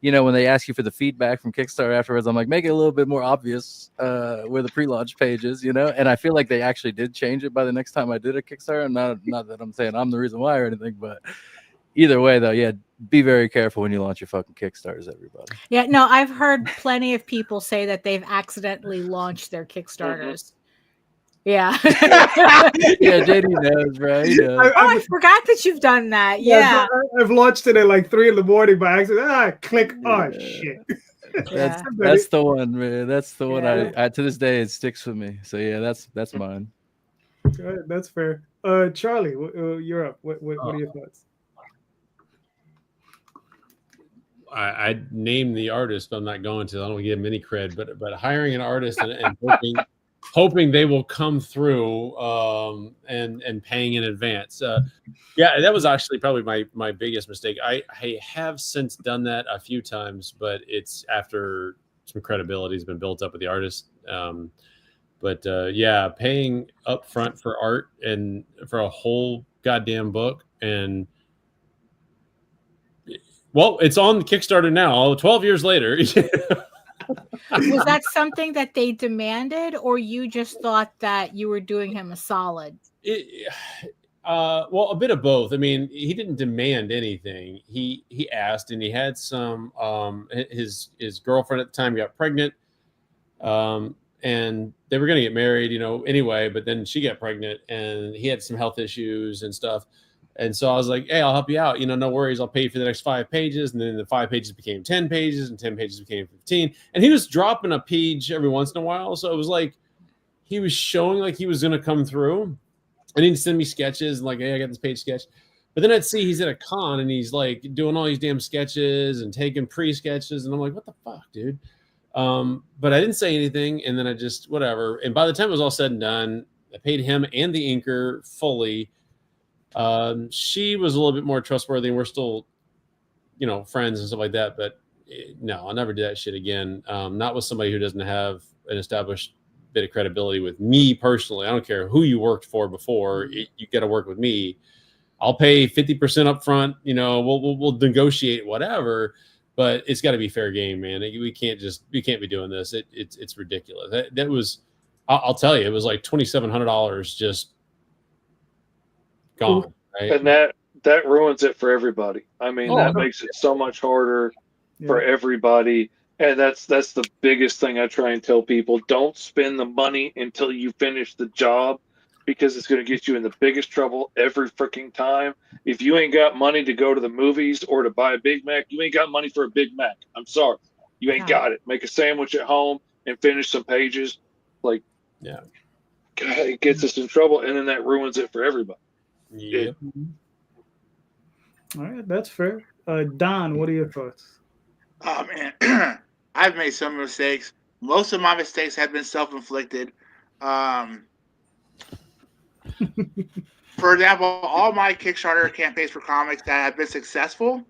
when they ask you for the feedback from Kickstarter afterwards, I'm like, make it a little bit more obvious where the pre-launch page is, and I feel like they actually did change it by the next time I did a Kickstarter. Not that I'm saying I'm the reason why or anything, but either way, though, yeah, be very careful when you launch your fucking Kickstarters, everybody. Yeah, no, I've heard plenty of people say that they've accidentally launched their Kickstarters. Mm-hmm. Yeah. Yeah, JD knows, right? Yeah. I forgot that you've done that. Yeah. I've launched it at like 3 a.m. by accident. Click. Oh, shit. That's the one, man. That's the one. I to this day it sticks with me. So yeah, that's mine. Good, that's fair. Charlie, you're up. What are your thoughts? I named the artist, but I'm not going to. I don't want to give him any cred, but hiring an artist and hoping they will come through and paying in advance. Yeah, that was actually probably my biggest mistake. I have since done that a few times, but it's after some credibility has been built up with the artist. But paying up front for art and for a whole goddamn book. And well, it's on Kickstarter now, 12 years later. Was that something that they demanded, or you just thought that you were doing him a solid? Well, a bit of both. I mean, he didn't demand anything. He asked, and he had some. His girlfriend at the time got pregnant, and they were going to get married, anyway, but then she got pregnant and he had some health issues and stuff. And so I was like, hey, I'll help you out. No worries. I'll pay you for the next 5 pages. And then the 5 pages became 10 pages and 10 pages became 15. And he was dropping a page every once in a while. So it was like, he was showing like he was going to come through, and he'd send me sketches and like, hey, I got this page sketch. But then I'd see he's at a con and he's like doing all these damn sketches and taking pre-sketches. And I'm like, what the fuck, dude? But I didn't say anything, and then I just whatever. And by the time it was all said and done, I paid him and the inker fully. She was a little bit more trustworthy, and we're still, friends and stuff like that. But no, I'll never do that shit again. Not with somebody who doesn't have an established bit of credibility with me personally. I don't care who you worked for before. You got to work with me. I'll pay 50% up front. We'll negotiate whatever. But it's got to be fair game, man. We can't be doing this. It's ridiculous. That was, I'll tell you, it was like $2,700 just gone. Right? And that ruins it for everybody. I mean, that makes it so much harder for everybody. And that's the biggest thing I try and tell people. Don't spend the money until you finish the job, because it's going to get you in the biggest trouble every freaking time. If you ain't got money to go to the movies or to buy a Big Mac, you ain't got money for a Big Mac. I'm sorry. You ain't got it. Make a sandwich at home and finish some pages. God, it gets us in trouble, and then that ruins it for everybody. Yep. All right, that's fair. Don, what are your thoughts? Oh, man. I've made some mistakes. Most of my mistakes have been self-inflicted. For example, all my Kickstarter campaigns for comics that have been successful,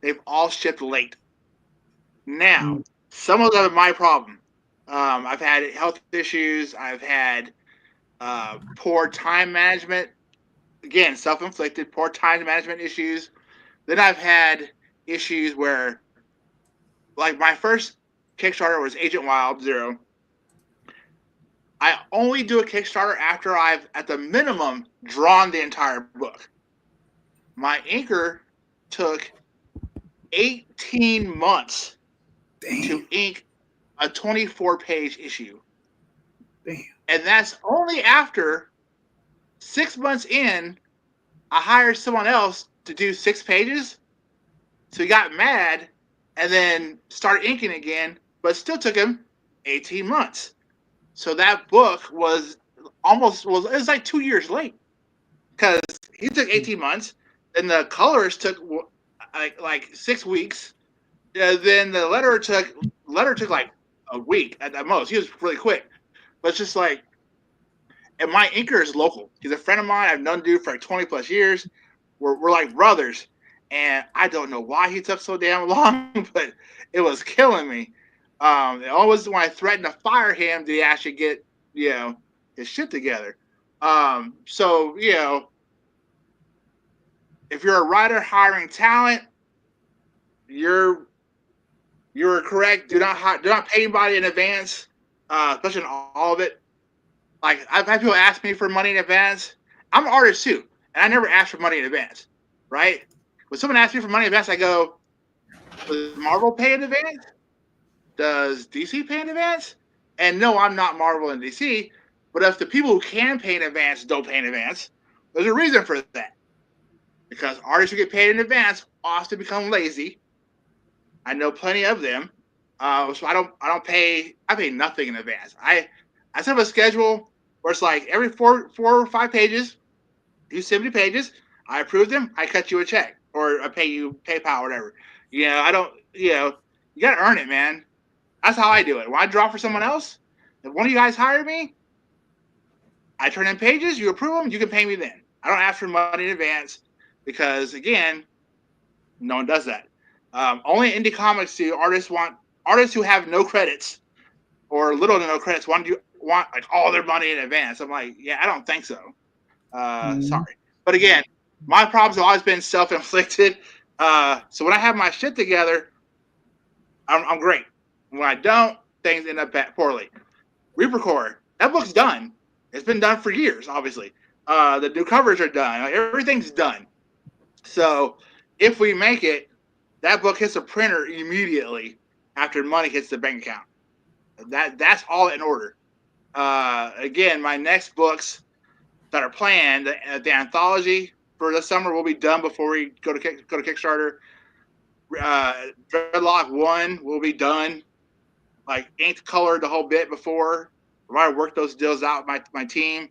they've all shipped late. Now, some of them are my problem. I've had health issues. I've had poor time management. Again, self-inflicted, poor time management issues. Then I've had issues where, like, my first Kickstarter was Agent Wild 0. I only do a Kickstarter after I've, at the minimum, drawn the entire book. My inker took 18 months to ink a 24-page issue. Damn. And that's only after 6 months in, I hired someone else to do 6 pages. So he got mad and then started inking again, but it still took him 18 months. So that book was like 2 years late, because he took 18 months, and the colors took like 6 weeks. Then the letter took like a week at the most. He was really quick, but it's just like, and my inker is local. He's a friend of mine. I've known dude for like 20 plus years. We're like brothers, and I don't know why he took so damn long, but it was killing me. Always when I threatened to fire him, did he actually get, his shit together. So, if you're a writer hiring talent, you're correct. Do not pay anybody in advance, especially in all of it. Like, I've had people ask me for money in advance. I'm an artist too, and I never ask for money in advance, right? When someone asks me for money in advance, I go, does Marvel pay in advance? Does DC pay in advance? And no, I'm not Marvel and DC, but if the people who can pay in advance don't pay in advance, there's a reason for that. Because artists who get paid in advance often become lazy. I know plenty of them. So I pay nothing in advance. I set up a schedule where it's like every 4 or 5 pages, you 70 pages, I approve them, I cut you a check, or I pay you PayPal or whatever. You gotta earn it, man. That's how I do it. When I draw for someone else, if one of you guys hire me, I turn in pages, you approve them, you can pay me then. I don't ask for money in advance because, again, no one does that. Only indie comics do artists who have no credits or little to no credits want like all their money in advance. I'm like, yeah, I don't think so. Sorry. But again, my problems have always been self-inflicted. So when I have my shit together, I'm great. When I don't, things end up poorly. Reaper Corps, that book's done. It's been done for years, obviously. The new covers are done. Like, everything's done. So if we make it, that book hits a printer immediately after money hits the bank account. That's all in order. Again, my next books that are planned, the anthology for the summer will be done before we go to Kickstarter. Dreadlock 1 will be done, like inked, colored the whole bit before. I've already worked those deals out with my team.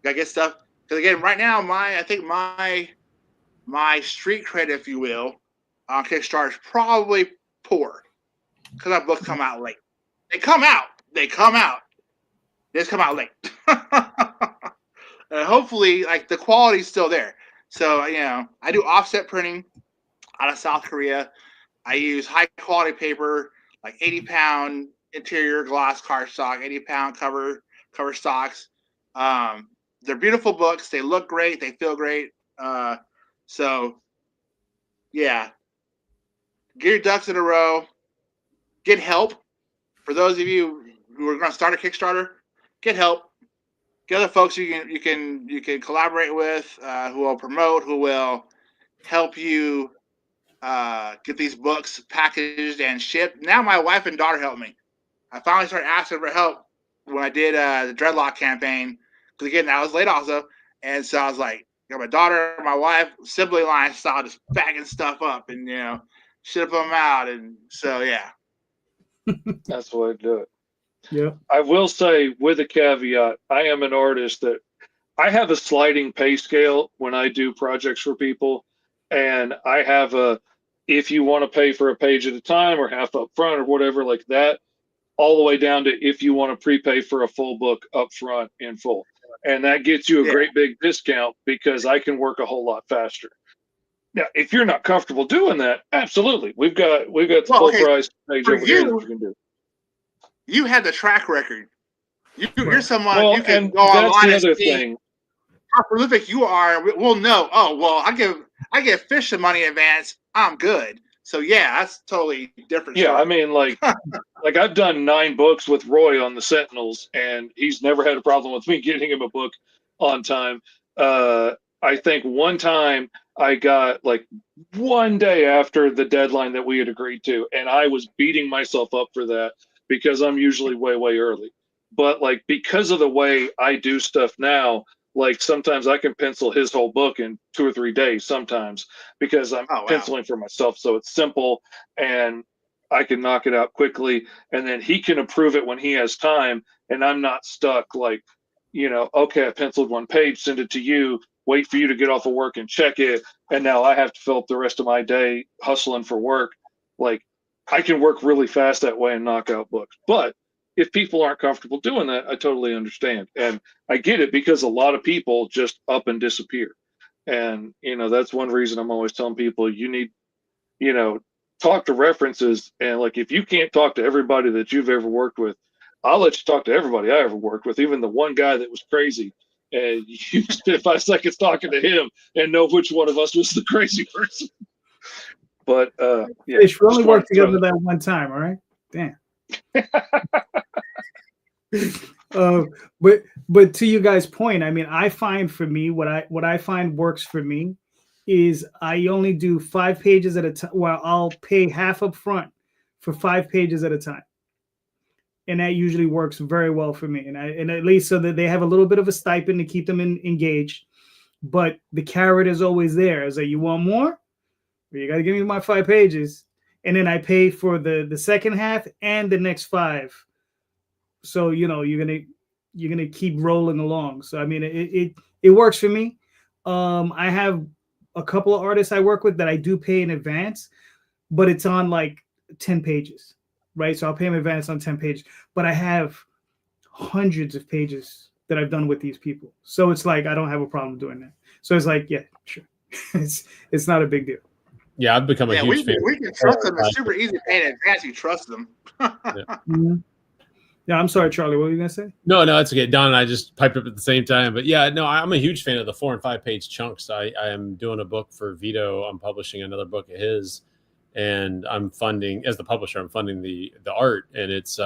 Gotta get stuff. Because again, right now, I think my street cred, if you will, on Kickstarter is probably poor. Because my books come out late. They come out. They just come out late. Hopefully, like, the quality's still there. So, I do offset printing out of South Korea. I use high quality paper, like 80-pound interior gloss cardstock, 80-pound cover stocks. They're beautiful books. They look great. They feel great. So, yeah. Get your ducks in a row. Get help. For those of you who are going to start a Kickstarter, get help. Get other folks you can collaborate with, who will promote, who will help you get these books packaged and shipped. Now my wife and daughter help me. I finally started asking for help when I did the Dreadlock campaign. Because again, I was late also. And so I was like, my daughter, my wife, sibling line style, just bagging stuff up and, ship them out. And so, yeah. That's the way to do it. Yeah. I will say, with a caveat, I am an artist that I have a sliding pay scale when I do projects for people. And I have if you want to pay for a page at a time or half up front or whatever like that, all the way down to if you want to prepay for a full book up front in full. And that gets you a great big discount because I can work a whole lot faster. Now, if you're not comfortable doing that, absolutely. We've got the full price page over here that you can do. You had the track record. You're someone you can and go online that's the and other see thing. how prolific you are. We'll know. Oh, well, I give Fish some money in advance. I'm good. So yeah, that's totally different. Yeah, story. I mean, like I've done 9 books with Roy on the Sentinels, and he's never had a problem with me getting him a book on time. I think one time I got like one day after the deadline that we had agreed to, and I was beating myself up for that because I'm usually way early. But like because of the way I do stuff now, like sometimes I can pencil his whole book in 2 or 3 days sometimes because I'm penciling for myself. So it's simple and I can knock it out quickly. And then he can approve it when he has time. And I'm not stuck like, okay, I penciled 1 page, send it to you, wait for you to get off of work and check it. And now I have to fill up the rest of my day hustling for work. Like I can work really fast that way and knock out books. But if people aren't comfortable doing that, I totally understand. And I get it because a lot of people just up and disappear. And, that's one reason I'm always telling people you need, talk to references. And like, if you can't talk to everybody that you've ever worked with, I'll let you talk to everybody I ever worked with, even the one guy that was crazy. And you spent 5 seconds talking to him and know which one of us was the crazy person. But, yeah. We only worked together that one time. All right. Damn. But to you guys' point, I mean, I find for me what I find works for me is I only do 5 pages at a time. Well, I'll pay half up front for 5 pages at a time, and that usually works very well for me. And at least so that they have a little bit of a stipend to keep them engaged. But the carrot is always there. It's like, you want more? Well, you got to give me my 5 pages. And then I pay for the second half and the next 5. So, you're gonna keep rolling along. So, I mean, it works for me. I have a couple of artists I work with that I do pay in advance, but it's on like 10 pages, right? So I'll pay in advance on 10 pages, but I have hundreds of pages that I've done with these people. So it's like, I don't have a problem doing that. So it's like, yeah, sure. it's not a big deal. Yeah, I've become a huge fan. We can trust them. It's super easy to pay in advance. You trust them. Yeah, I'm sorry, Charlie. What were you gonna say? No, it's okay. Don and I just piped up at the same time. But yeah, no, I'm a huge fan of the 4 and 5 page chunks. I am doing a book for Vito. I'm publishing another book of his, and I'm funding as the publisher. I'm funding the art, and it's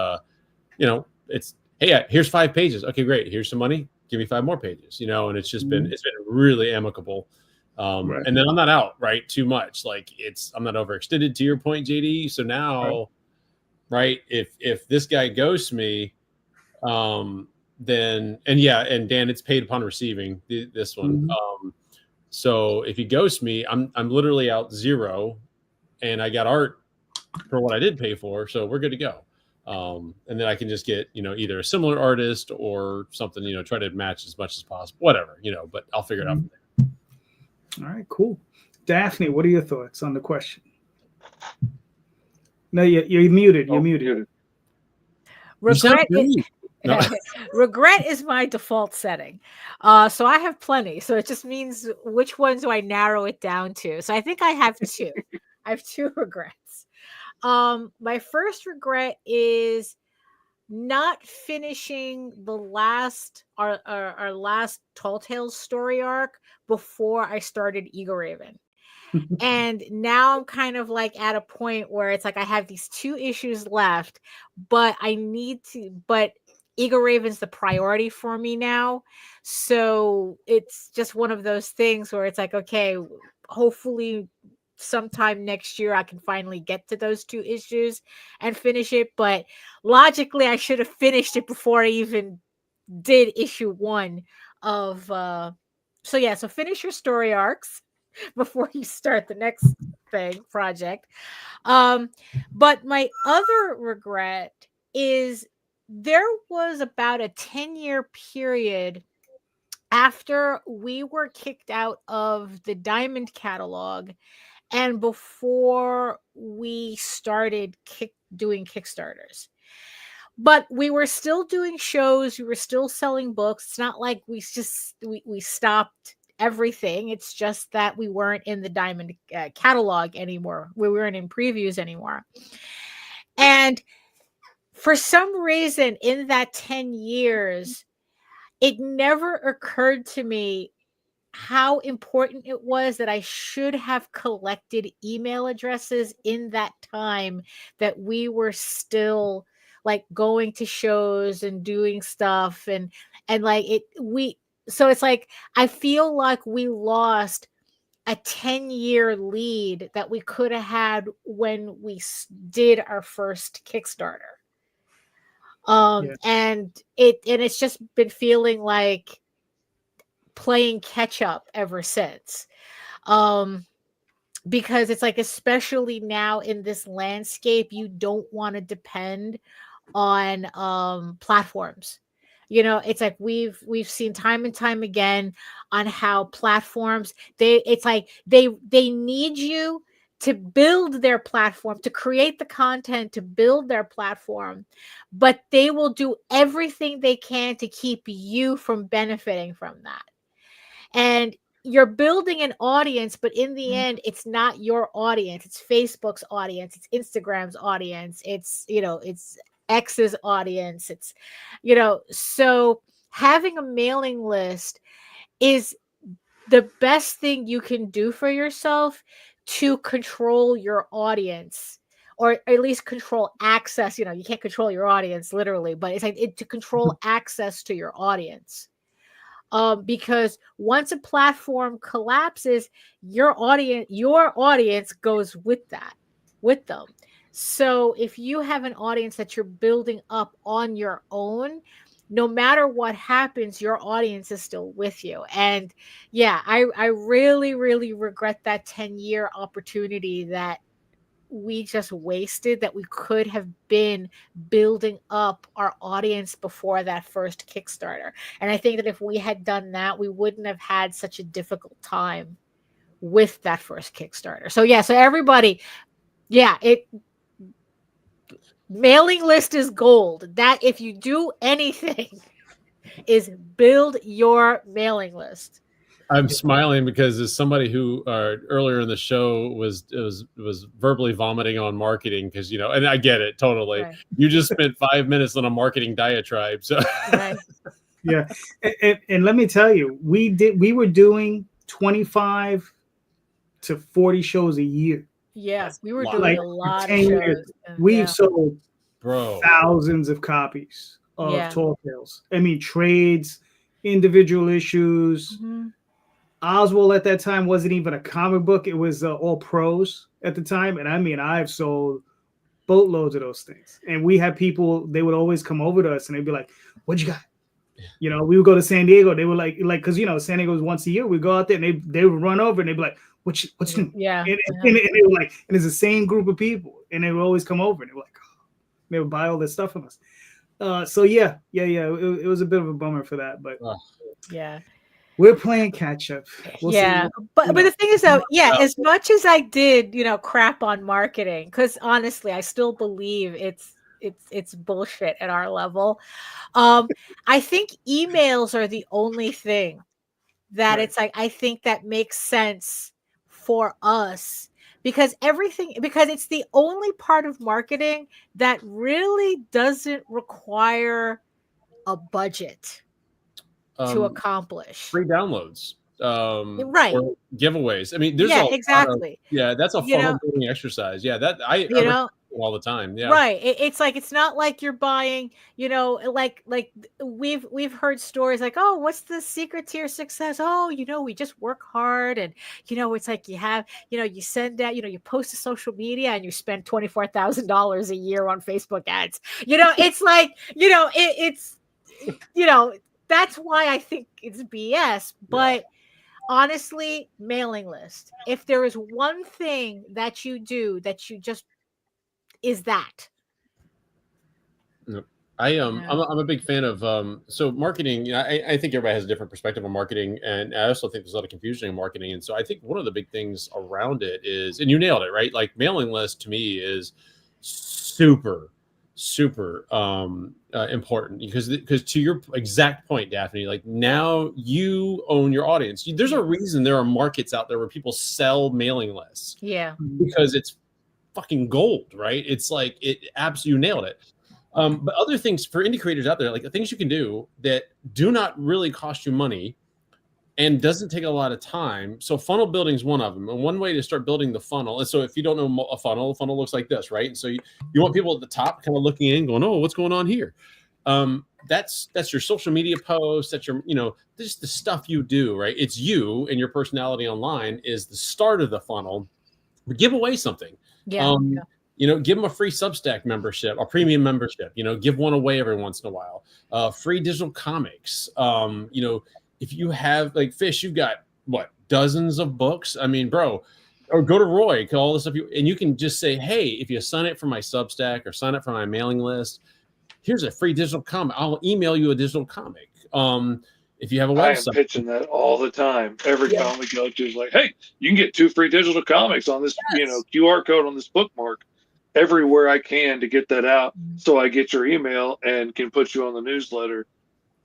it's hey, here's 5 pages. Okay, great. Here's some money. Give me 5 more pages. And it's just been really amicable. Right. And then I'm not out too much. Like I'm not overextended to your point, JD. So now. Right. If this guy ghosts me, then and Dan, it's paid upon receiving this one. So if you ghost me, I'm literally out zero, and I got art for what I did pay for, so we're good to go. And then I can just get, either a similar artist or something, try to match as much as possible, whatever, but I'll figure it out from there. All right, cool. Daphne, what are your thoughts on the question? No, you're muted. You're muted. Regret is my default setting. So I have plenty. So it just means which ones do I narrow it down to? So I think I have two. I have two regrets. My first regret is not finishing the our last Tall Tales story arc before I started Eagle Raven. And now I'm kind of like at a point where it's like I have these 2 issues left, but Eagle Raven's the priority for me now. So it's just one of those things where it's like, okay, hopefully sometime next year I can finally get to those 2 issues and finish it. But logically, I should have finished it before I even did issue 1 of so finish your story arcs before you start the next project. But my other regret is there was about a 10-year period after we were kicked out of the Diamond catalog and before we started doing Kickstarters. But we were still doing shows. We were still selling books. It's not like we stopped everything. It's just that we weren't in the Diamond catalog anymore. We weren't in previews anymore. And for some reason in that 10 years, it never occurred to me how important it was that I should have collected email addresses in that time that we were still like going to shows and doing stuff and like so it's like I feel like we lost a 10-year lead that we could have had when we did our first Kickstarter. And it's just been feeling like playing catch up ever since. Because it's like, especially now in this landscape, you don't want to depend on platforms. It's like we've seen time and time again on how platforms they need you to build their platform, to create the content, to build their platform, but they will do everything they can to keep you from benefiting from that. And you're building an audience, but in the end, it's not your audience. It's Facebook's audience. It's Instagram's audience. It's X's audience. It's, so having a mailing list is the best thing you can do for yourself to control your audience, or at least control access. You can't control your audience literally, but it's like to control access to your audience. Because once a platform collapses, your audience goes with them. So if you have an audience that you're building up on your own, no matter what happens, your audience is still with you. And yeah, I really, really regret that 10-year opportunity that we just wasted, that we could have been building up our audience before that first Kickstarter. And I think that if we had done that, we wouldn't have had such a difficult time with that first Kickstarter. So yeah, so everybody, mailing list is gold. That if you do anything is build your mailing list. I'm smiling because as somebody who earlier in the show was verbally vomiting on marketing because and I get it totally. Right. You just spent 5 minutes on a marketing diatribe. So right. Yeah, and let me tell you, we were doing 25 to 40 shows a year. Yeah, we were doing a lot of shows. We've sold thousands of copies of Tall Tales. I mean, trades, individual issues. Mm-hmm. Oswald at that time wasn't even a comic book. It was all prose at the time. And I mean, I've sold boatloads of those things. And we had people, they would always come over to us and they'd be like, what you got? You know, we would go to San Diego. They were like, because you know, San Diego was once a year. We go out there and they would run over and they'd be like, what's new? Yeah. And they were like, and it's the same group of people, and they would always come over and they were like, oh, they would buy all this stuff from us. So yeah. It was a bit of a bummer for that, but yeah. We're playing catch up. We'll yeah, see. but the thing is though, as much as I did, crap on marketing, because honestly, I still believe it's bullshit at our level. I think emails are the only thing that it's like I think that makes sense for us because it's the only part of marketing that really doesn't require a budget to accomplish. Free downloads, right? Or giveaways. I mean, there's exactly. That's a funnel building exercise. Yeah, that I all the time. Yeah, right. It's like it's not like you're buying. Like we've heard stories like, oh, what's the secret to your success? Oh, we just work hard, and it's like you have, you send out, you post to social media, and you spend $24,000 a year on Facebook ads. It's like it's that's why I think it's BS. But honestly, mailing list. If there is one thing that you do that you just is that. I'm a big fan of so marketing. I think everybody has a different perspective on marketing, and I also think there's a lot of confusion in marketing. And so I think one of the big things around it is, and you nailed it, right? Like mailing list to me is super important because to your exact point, Daphne, like now you own your audience. There's a reason there are markets out there where people sell mailing lists. Yeah, because it's fucking gold, right? It's like it absolutely nailed it. But other things for indie creators out there, like the things you can do that do not really cost you money and doesn't take a lot of time. So funnel building is one of them. And one way to start building the funnel. And so if you don't know a funnel looks like this, right? And so you want people at the top kind of looking in going, oh, what's going on here? That's your social media posts, that's your, this is the stuff you do, right? It's you and your personality online is the start of the funnel. But give away something. Give them a free Substack membership, a premium membership, give one away every once in a while. Free digital comics. If you have like Fish, you've got dozens of books. I mean, bro, or go to Roy, call all this stuff, and you can just say, hey, if you sign up for my Substack or sign up for my mailing list, here's a free digital comic. I'll email you a digital comic. If you have a website, I am pitching that all the time. Every comic go to is like, hey, you can get 2 free digital comics on this, QR code on this bookmark. Everywhere I can to get that out, so I get your email and can put you on the newsletter.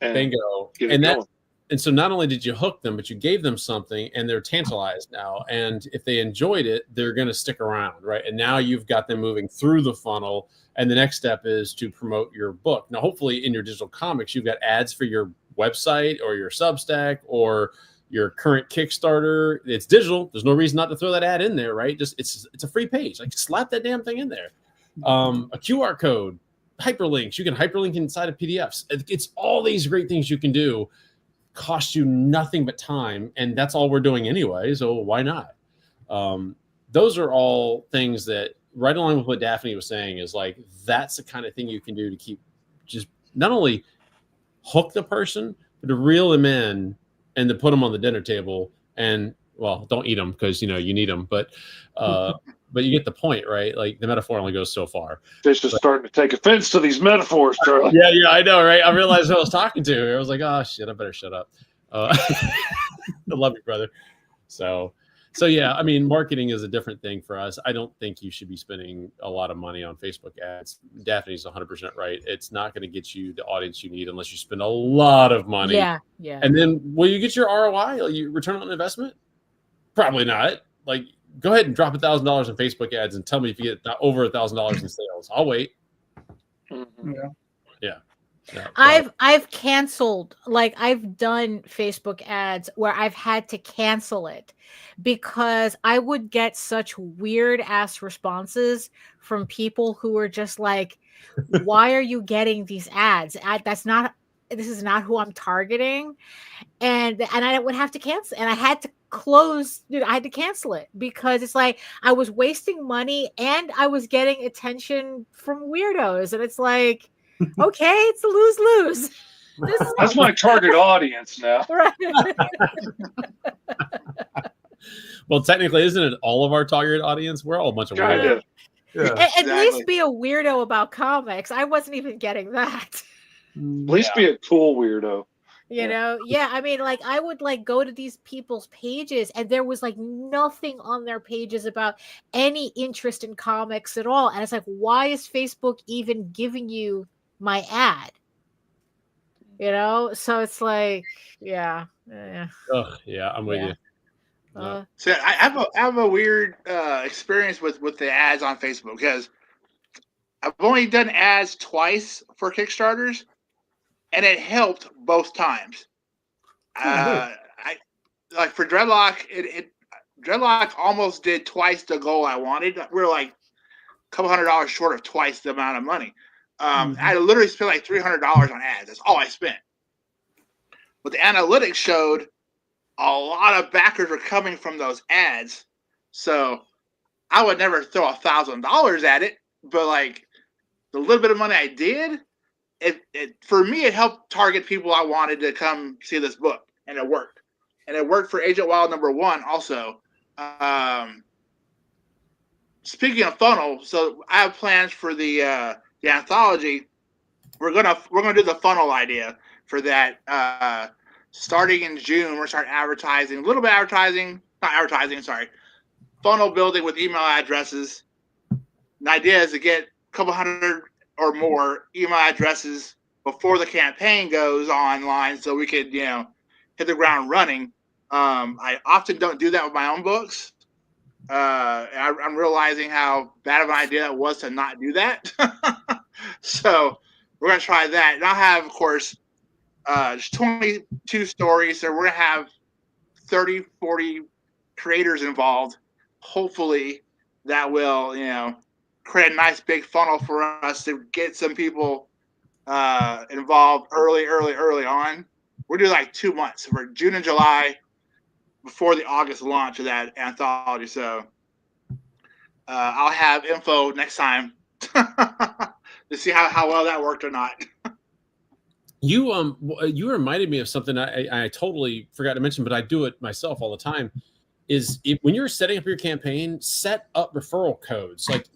And bingo. Get it going. And so not only did you hook them, but you gave them something, and they're tantalized now. And if they enjoyed it, they're going to stick around, right? And now you've got them moving through the funnel. And the next step is to promote your book. Now, hopefully, in your digital comics, you've got ads for your website or your Substack or your current Kickstarter. It's digital. There's no reason not to throw that ad in there, right? Just it's a free page. Like slap that damn thing in there. A QR code, hyperlinks. You can hyperlink inside of PDFs. It's all these great things you can do. Cost you nothing but time, and that's all we're doing anyway. So why not? Those are all things that, right along with what Daphne was saying, is like that's the kind of thing you can do to keep just not only hook the person, but to reel them in and to put them on the dinner table. And don't eat them because you need them, but you get the point, right? Like the metaphor only goes so far. Fish is starting to take offense to these metaphors, Charlie. Yeah, I know, right? I realized who I was talking to. I was like, oh shit, I better shut up. I love you, brother. So yeah, I mean, marketing is a different thing for us. I don't think you should be spending a lot of money on Facebook ads. Daphne's 100% right. It's not going to get you the audience you need unless you spend a lot of money. Yeah. And then will you get your ROI, your return on investment? Probably not. Like, go ahead and drop $1,000 in Facebook ads and tell me if you get over $1,000 in sales. I'll wait. Mm-hmm. Yeah. I've canceled, like I've done Facebook ads where I've had to cancel it because I would get such weird ass responses from people who were just like, why are you getting these ads? This is not who I'm targeting. And I would have to cancel, and I had to I had to cancel it because it's like I was wasting money and I was getting attention from weirdos. And it's like, okay, it's a lose-lose. This is That's my target audience now. right. Well, technically, isn't it all of our target audience? We're all a bunch of Kind weirdos. of. Yeah. At least be a weirdo about comics. I wasn't even getting that. At least be a cool weirdo. You know, yeah. I mean, like I would like go to these people's pages, and there was like nothing on their pages about any interest in comics at all. And it's like, why is Facebook even giving you my ad? You know, so it's like, yeah. Oh, yeah, I'm with Yeah. you. No. So I have a weird experience with the ads on Facebook because I've only done ads twice for Kickstarters, and it helped both times. I like for Dreadlock, Dreadlock almost did twice the goal I wanted. We were like a couple $100 short of twice the amount of money. I literally spent like $300 on ads. That's all I spent. But the analytics showed a lot of backers were coming from those ads. So I would never throw $1,000 at it, but like the little bit of money I did, it for me, it helped target people I wanted to come see this book, and it worked. And it worked for Agent Wild #1 also. Speaking of funnel, so I have plans for the anthology. We're gonna do the funnel idea for that. Starting in June, we're gonna start advertising, a little bit funnel building with email addresses. The idea is to get a couple hundred or more email addresses before the campaign goes online, so we could, hit the ground running. I often don't do that with my own books. I'm realizing how bad of an idea it was to not do that. So we're gonna try that, and I'll have, of course, just 22 stories. So we're gonna have 30, 40 creators involved. Hopefully, that will, create a nice big funnel for us to get some people involved early on. We're doing like 2 months for June and July before the August launch of that anthology. So I'll have info next time to see how well that worked or not. You reminded me of something I totally forgot to mention, but I do it myself all the time. Is when you're setting up your campaign, set up referral codes. Like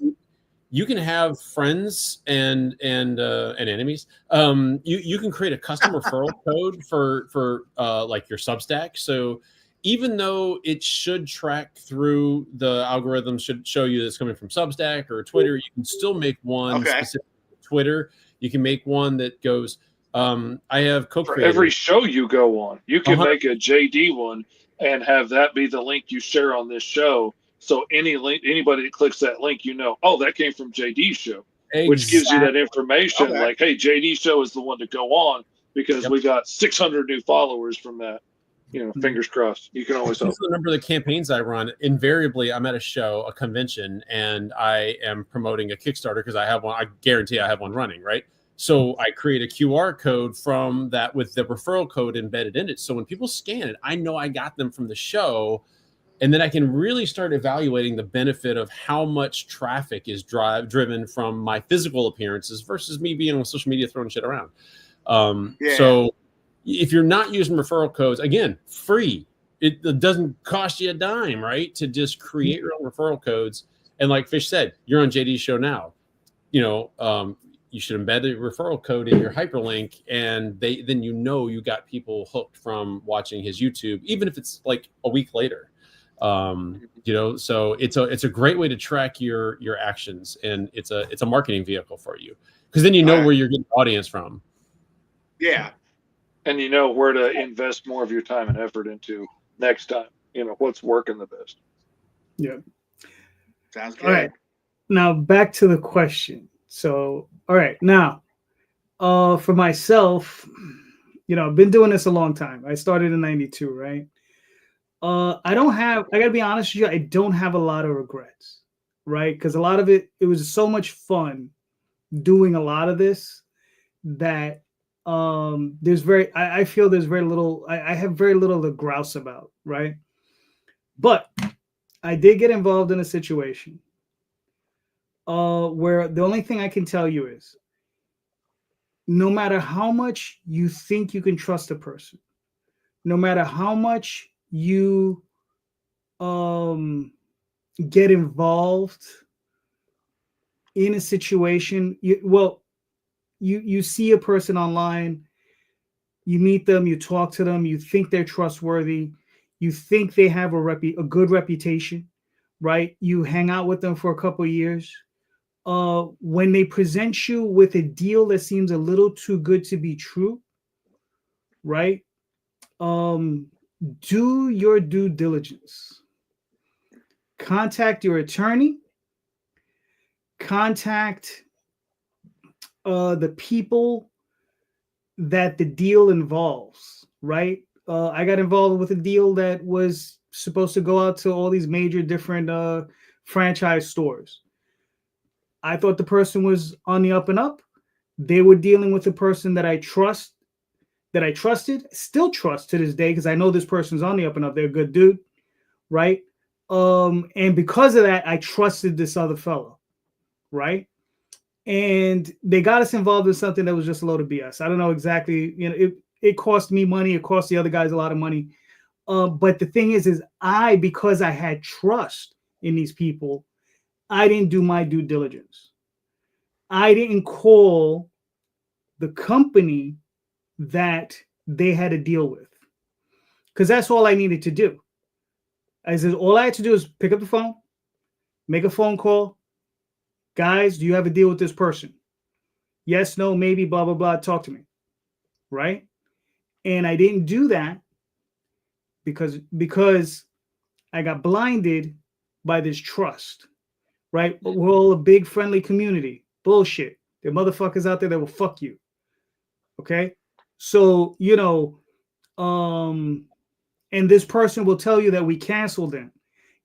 you can have friends and enemies. You can create a custom referral code for like your Substack. So even though it should track through, the algorithm should show you that's coming from Substack or Twitter, you can still make one specific for Twitter. You can make one that goes. I have co-created. For every show you go on, you can make a JD one and have that be the link you share on this show. So anybody that clicks that link, that came from JD's show, which gives you that information. Like, hey, JD's show is the one to go on because we got 600 new followers from that. Fingers crossed. You can always hope. A number of the campaigns I run, invariably, I'm at a show, a convention, and I am promoting a Kickstarter because I have one. I guarantee I have one running, right? So I create a QR code from that with the referral code embedded in it. So when people scan it, I know I got them from the show. And then I can really start evaluating the benefit of how much traffic is driven from my physical appearances versus me being on social media throwing shit around. So if you're not using referral codes, again, free. It doesn't cost you a dime, right? To just create your own referral codes. And like Fish said, you're on JD's show now. You should embed a referral code in your hyperlink, and then you got people hooked from watching his YouTube, even if it's like a week later. So it's a great way to track your actions, and it's a marketing vehicle for you because then where you're getting audience from. Yeah, and where to invest more of your time and effort into next time. What's working the best. Yeah, sounds good. All right, now back to the question. So, all right, now, for myself, I've been doing this a long time. I started in '92, right? I gotta be honest with you, I don't have a lot of regrets, right? Because a lot of it was so much fun doing a lot of this that I feel there's very little, I have very little to grouse about, right? But I did get involved in a situation where the only thing I can tell you is no matter how much you think you can trust a person, no matter how much you get involved in a situation, you see a person online, you meet them, you talk to them, you think they're trustworthy, you think they have a good reputation, right? You hang out with them for a couple of years. When they present you with a deal that seems a little too good to be true, right? Do your due diligence. Contact your attorney. Contact the people that the deal involves, right? I got involved with a deal that was supposed to go out to all these major different franchise stores. I thought the person was on the up and up. They were dealing with a person that I trusted, still trust to this day, because I know this person's on the up and up. They're a good dude, right? And because of that, I trusted this other fellow, right? And they got us involved in something that was just a load of BS. I don't know exactly, it cost me money. It cost the other guys a lot of money. But the thing is because I had trust in these people, I didn't do my due diligence. I didn't call the company that they had to deal with, because that's all I needed to do. I said, all I had to do is pick up the phone, make a phone call. Guys, do you have a deal with this person? Yes, no, maybe, blah, blah, blah. Talk to me. Right? And I didn't do that because I got blinded by this trust. Right? We're all a big friendly community. Bullshit. There are motherfuckers out there that will fuck you. Okay? So, and this person will tell you that we canceled him.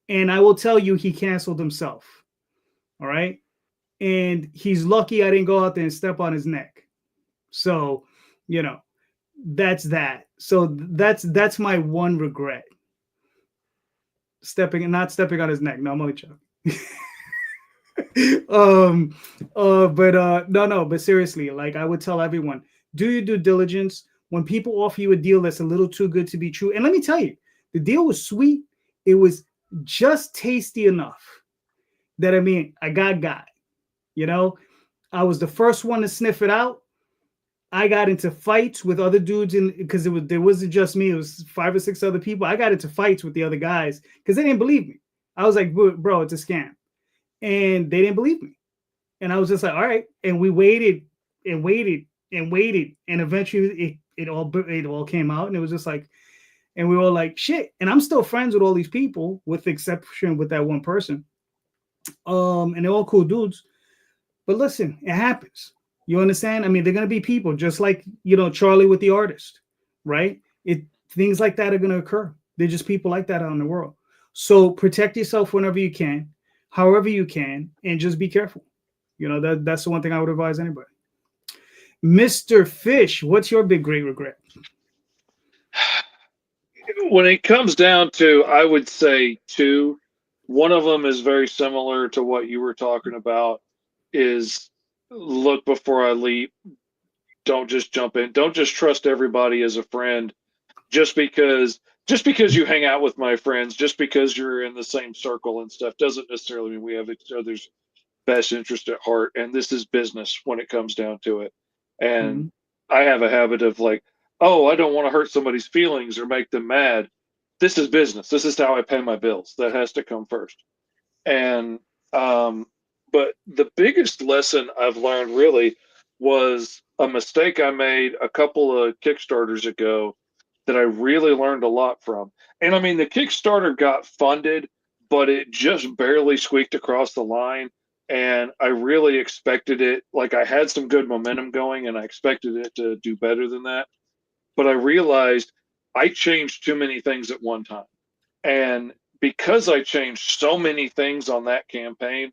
And I will tell you he canceled himself. All right? And he's lucky I didn't go out there and step on his neck. So, that's that. So that's my one regret. Not stepping on his neck. No, I'm only joking. But seriously, like, I would tell everyone, do your due diligence. When people offer you a deal that's a little too good to be true, and let me tell you, the deal was sweet. It was just tasty enough that, I got. I was the first one to sniff it out. I got into fights with other dudes because there wasn't just me. It was 5 or 6 other people. I got into fights with the other guys because they didn't believe me. I was like, bro, it's a scam. And they didn't believe me. And I was just like, all right. And we waited and waited and waited. And eventually it all came out. And it was just like, and we were all like, shit. And I'm still friends with all these people, with the exception with that one person. And they're all cool dudes. But listen, it happens. You understand? They're going to be people just like, Charlie with the artist, right? Things like that are going to occur. They're just people like that out in the world. So protect yourself whenever you can, however you can, and just be careful. That's the one thing I would advise anybody. Mr. Fish, what's your big, great regret? When it comes down to, I would say 2. One of them is very similar to what you were talking about, is look before I leap. Don't just jump in. Don't just trust everybody as a friend just because you hang out with my friends, just because you're in the same circle and stuff, doesn't necessarily mean we have each other's best interest at heart. And this is business when it comes down to it. And I have a habit of like, oh, I don't want to hurt somebody's feelings or make them mad. This is business. This is how I pay my bills. That has to come first. And but the biggest lesson I've learned really was a mistake I made a couple of Kickstarters ago that I really learned a lot from. And the Kickstarter got funded, but it just barely squeaked across the line. And I really expected it. Like, I had some good momentum going and I expected it to do better than that. But I realized I changed too many things at one time. And because I changed so many things on that campaign,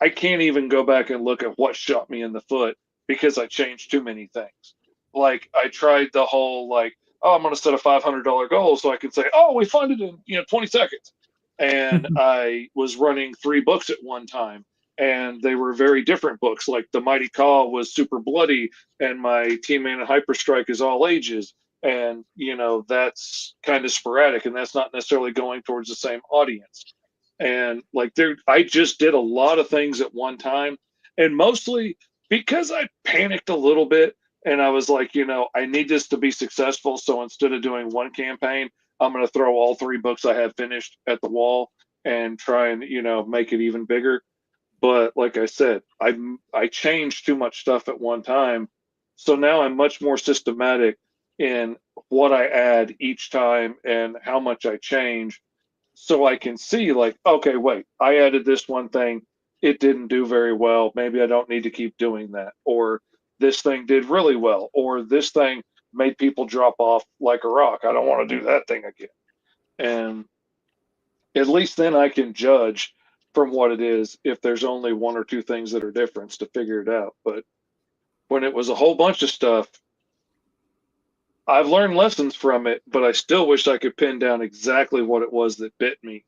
I can't even go back and look at what shot me in the foot because I changed too many things. Like, I tried the whole, like, oh, I'm going to set a $500 goal so I can say, oh, we funded in 20 seconds. And I was running 3 books at one time. and they were very different books. Like The Mighty Call was super bloody, and my Team Man and Hyperstrike is all ages. And, you know, that's kind of sporadic, and that's not necessarily going towards the same audience. And like I just did a lot of things at one time, and mostly because I panicked a little bit, and I was like, you know, I need this to be successful. So instead of doing one campaign, I'm going to throw all 3 books I have finished at the wall and try and, you know, make it even bigger. But like I said, I changed too much stuff at one time. So now I'm much more systematic in what I add each time and how much I change, so I can see, like, okay, wait, I added this one thing, it didn't do very well. Maybe I don't need to keep doing that. Or this thing did really well. Or this thing made people drop off like a rock. I don't want to do that thing again. And at least then I can judge from what it is if there's only 1 or 2 things that are different to figure it out. But when it was a whole bunch of stuff, I've learned lessons from it, but I still wish I could pin down exactly what it was that bit me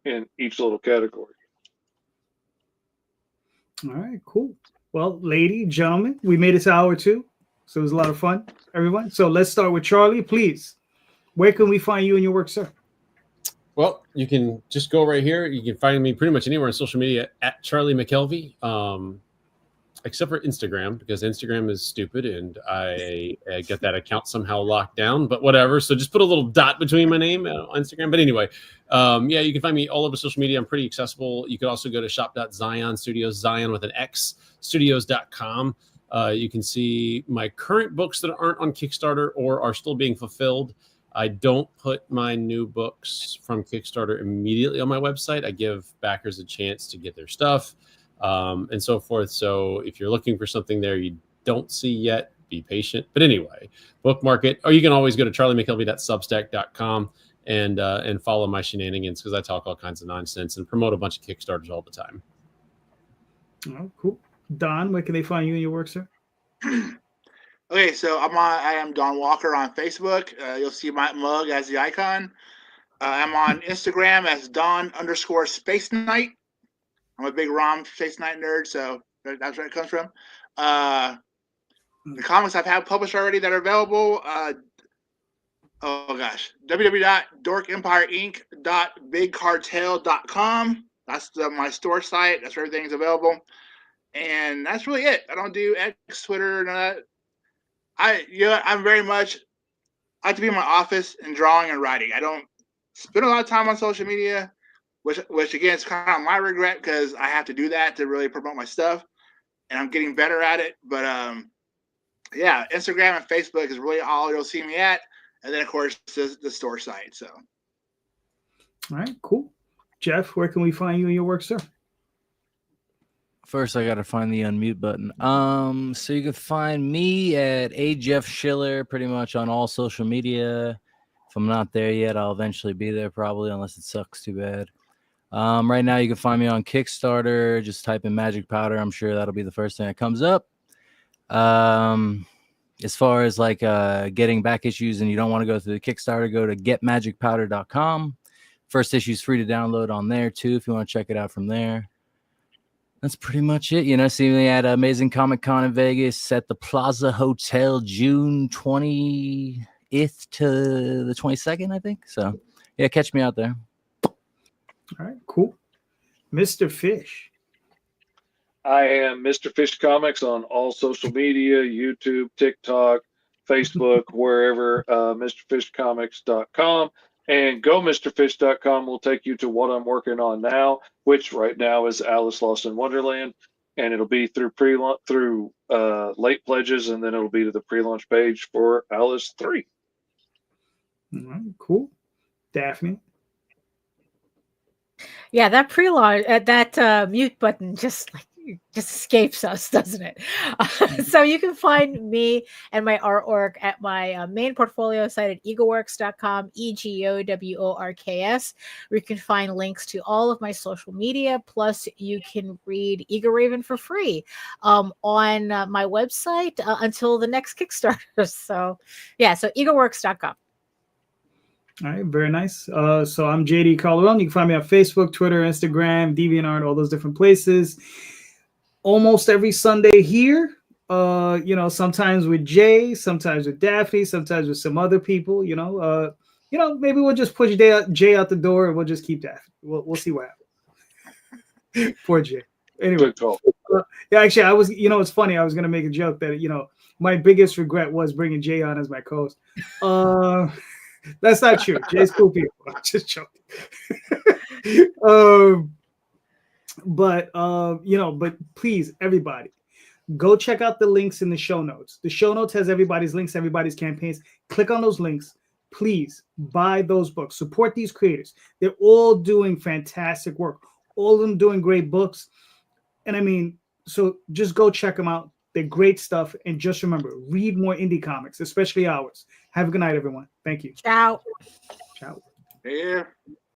in each little category. All right, cool. Well, lady, gentlemen, we made it to hour 2, so it was a lot of fun, everyone. So let's start with Charlie, please. Where can we find you and your work, sir? Well, you can just go right here. You can find me pretty much anywhere on social media at Charlie McElvy, except for Instagram, because Instagram is stupid and I get that account somehow locked down, but whatever. So just put a little dot between my name on Instagram. But anyway, yeah, you can find me all over social media. I'm pretty accessible. You can also go to shop.zion studios, Zion with an X, studios.com. You can see my current books that aren't on Kickstarter or are still being fulfilled. I don't put my new books from Kickstarter immediately on my website. I give backers a chance to get their stuff and so forth. So if you're looking for something there you don't see yet, be patient. But anyway, bookmark it. Or you can always go to charliemckelvey.substack.com and follow my shenanigans, because I talk all kinds of nonsense and promote a bunch of Kickstarters all the time. Oh, cool. Don, where can they find you and your work, sir? Okay, so I am Don Walker on Facebook. You'll see my mug as the icon. I'm on Instagram as Don_Space Knight. I'm a big ROM Space Knight nerd, so that's where it comes from. The comics I've had published already that are available. www.dorkempireinc.bigcartel.com. That's my store site. That's where everything's available. And that's really it. I don't do X, Twitter, none of that. I'm very much, I like to be in my office and drawing and writing. I don't spend a lot of time on social media, which again is kind of my regret, because I have to do that to really promote my stuff, and I'm getting better at it. But yeah, Instagram and Facebook is really all you'll see me at, and then of course the store site. So, all right, cool. Jeff, where can we find you and your work, sir? First, I gotta find the unmute button. So you can find me at Jeff Schiller pretty much on all social media. If I'm not there yet, I'll eventually be there probably, unless it sucks too bad. Right now, you can find me on Kickstarter. Just type in Magic Powder. I'm sure that'll be the first thing that comes up. As far as like getting back issues and you don't want to go through the Kickstarter, go to getmagicpowder.com. First issue is free to download on there too if you want to check it out from there. That's pretty much it. You know, see me at Amazing Comic Con in Vegas at the Plaza Hotel June 20th to the 22nd, I think. So, yeah, catch me out there. All right, cool. Mr. Fish. I am Mr. Fish Comics on all social media, YouTube, TikTok, Facebook, wherever, MrFishComics.com. And GoMrFish.com will take you to what I'm working on now, which right now is Alice Lost in Wonderland. And it'll be through late pledges, and then it'll be to the pre-launch page for Alice 3. All right, cool. Daphne. Yeah, that pre-launch, that mute button just escapes us, doesn't it? So you can find me and my artwork at my main portfolio site at egoworks.com, EGOWORKS, where you can find links to all of my social media. Plus, you can read Ego Raven for free on my website until the next Kickstarter. So, yeah, so egoworks.com. All right, very nice. So I'm JD Calderon. You can find me on Facebook, Twitter, Instagram, DeviantArt, all those different places. Almost every Sunday here. Sometimes with Jay, sometimes with Daphne, sometimes with some other people. Maybe we'll just push Jay out the door and we'll just keep Daphne. We'll see what happens. Poor Jay. Anyway, Good call. yeah, actually, I was. It's funny. I was gonna make a joke that my biggest regret was bringing Jay on as my co-host. That's not true. Jay's cool people. I'm just joking. But please, everybody, go check out the links in the show notes. The show notes has everybody's links, everybody's campaigns. Click on those links. Please buy those books. Support these creators. They're all doing fantastic work. All of them doing great books. And I mean, so just go check them out. They're great stuff. And just remember, read more indie comics, especially ours. Have a good night, everyone. Thank you. Ciao. Ciao. Yeah.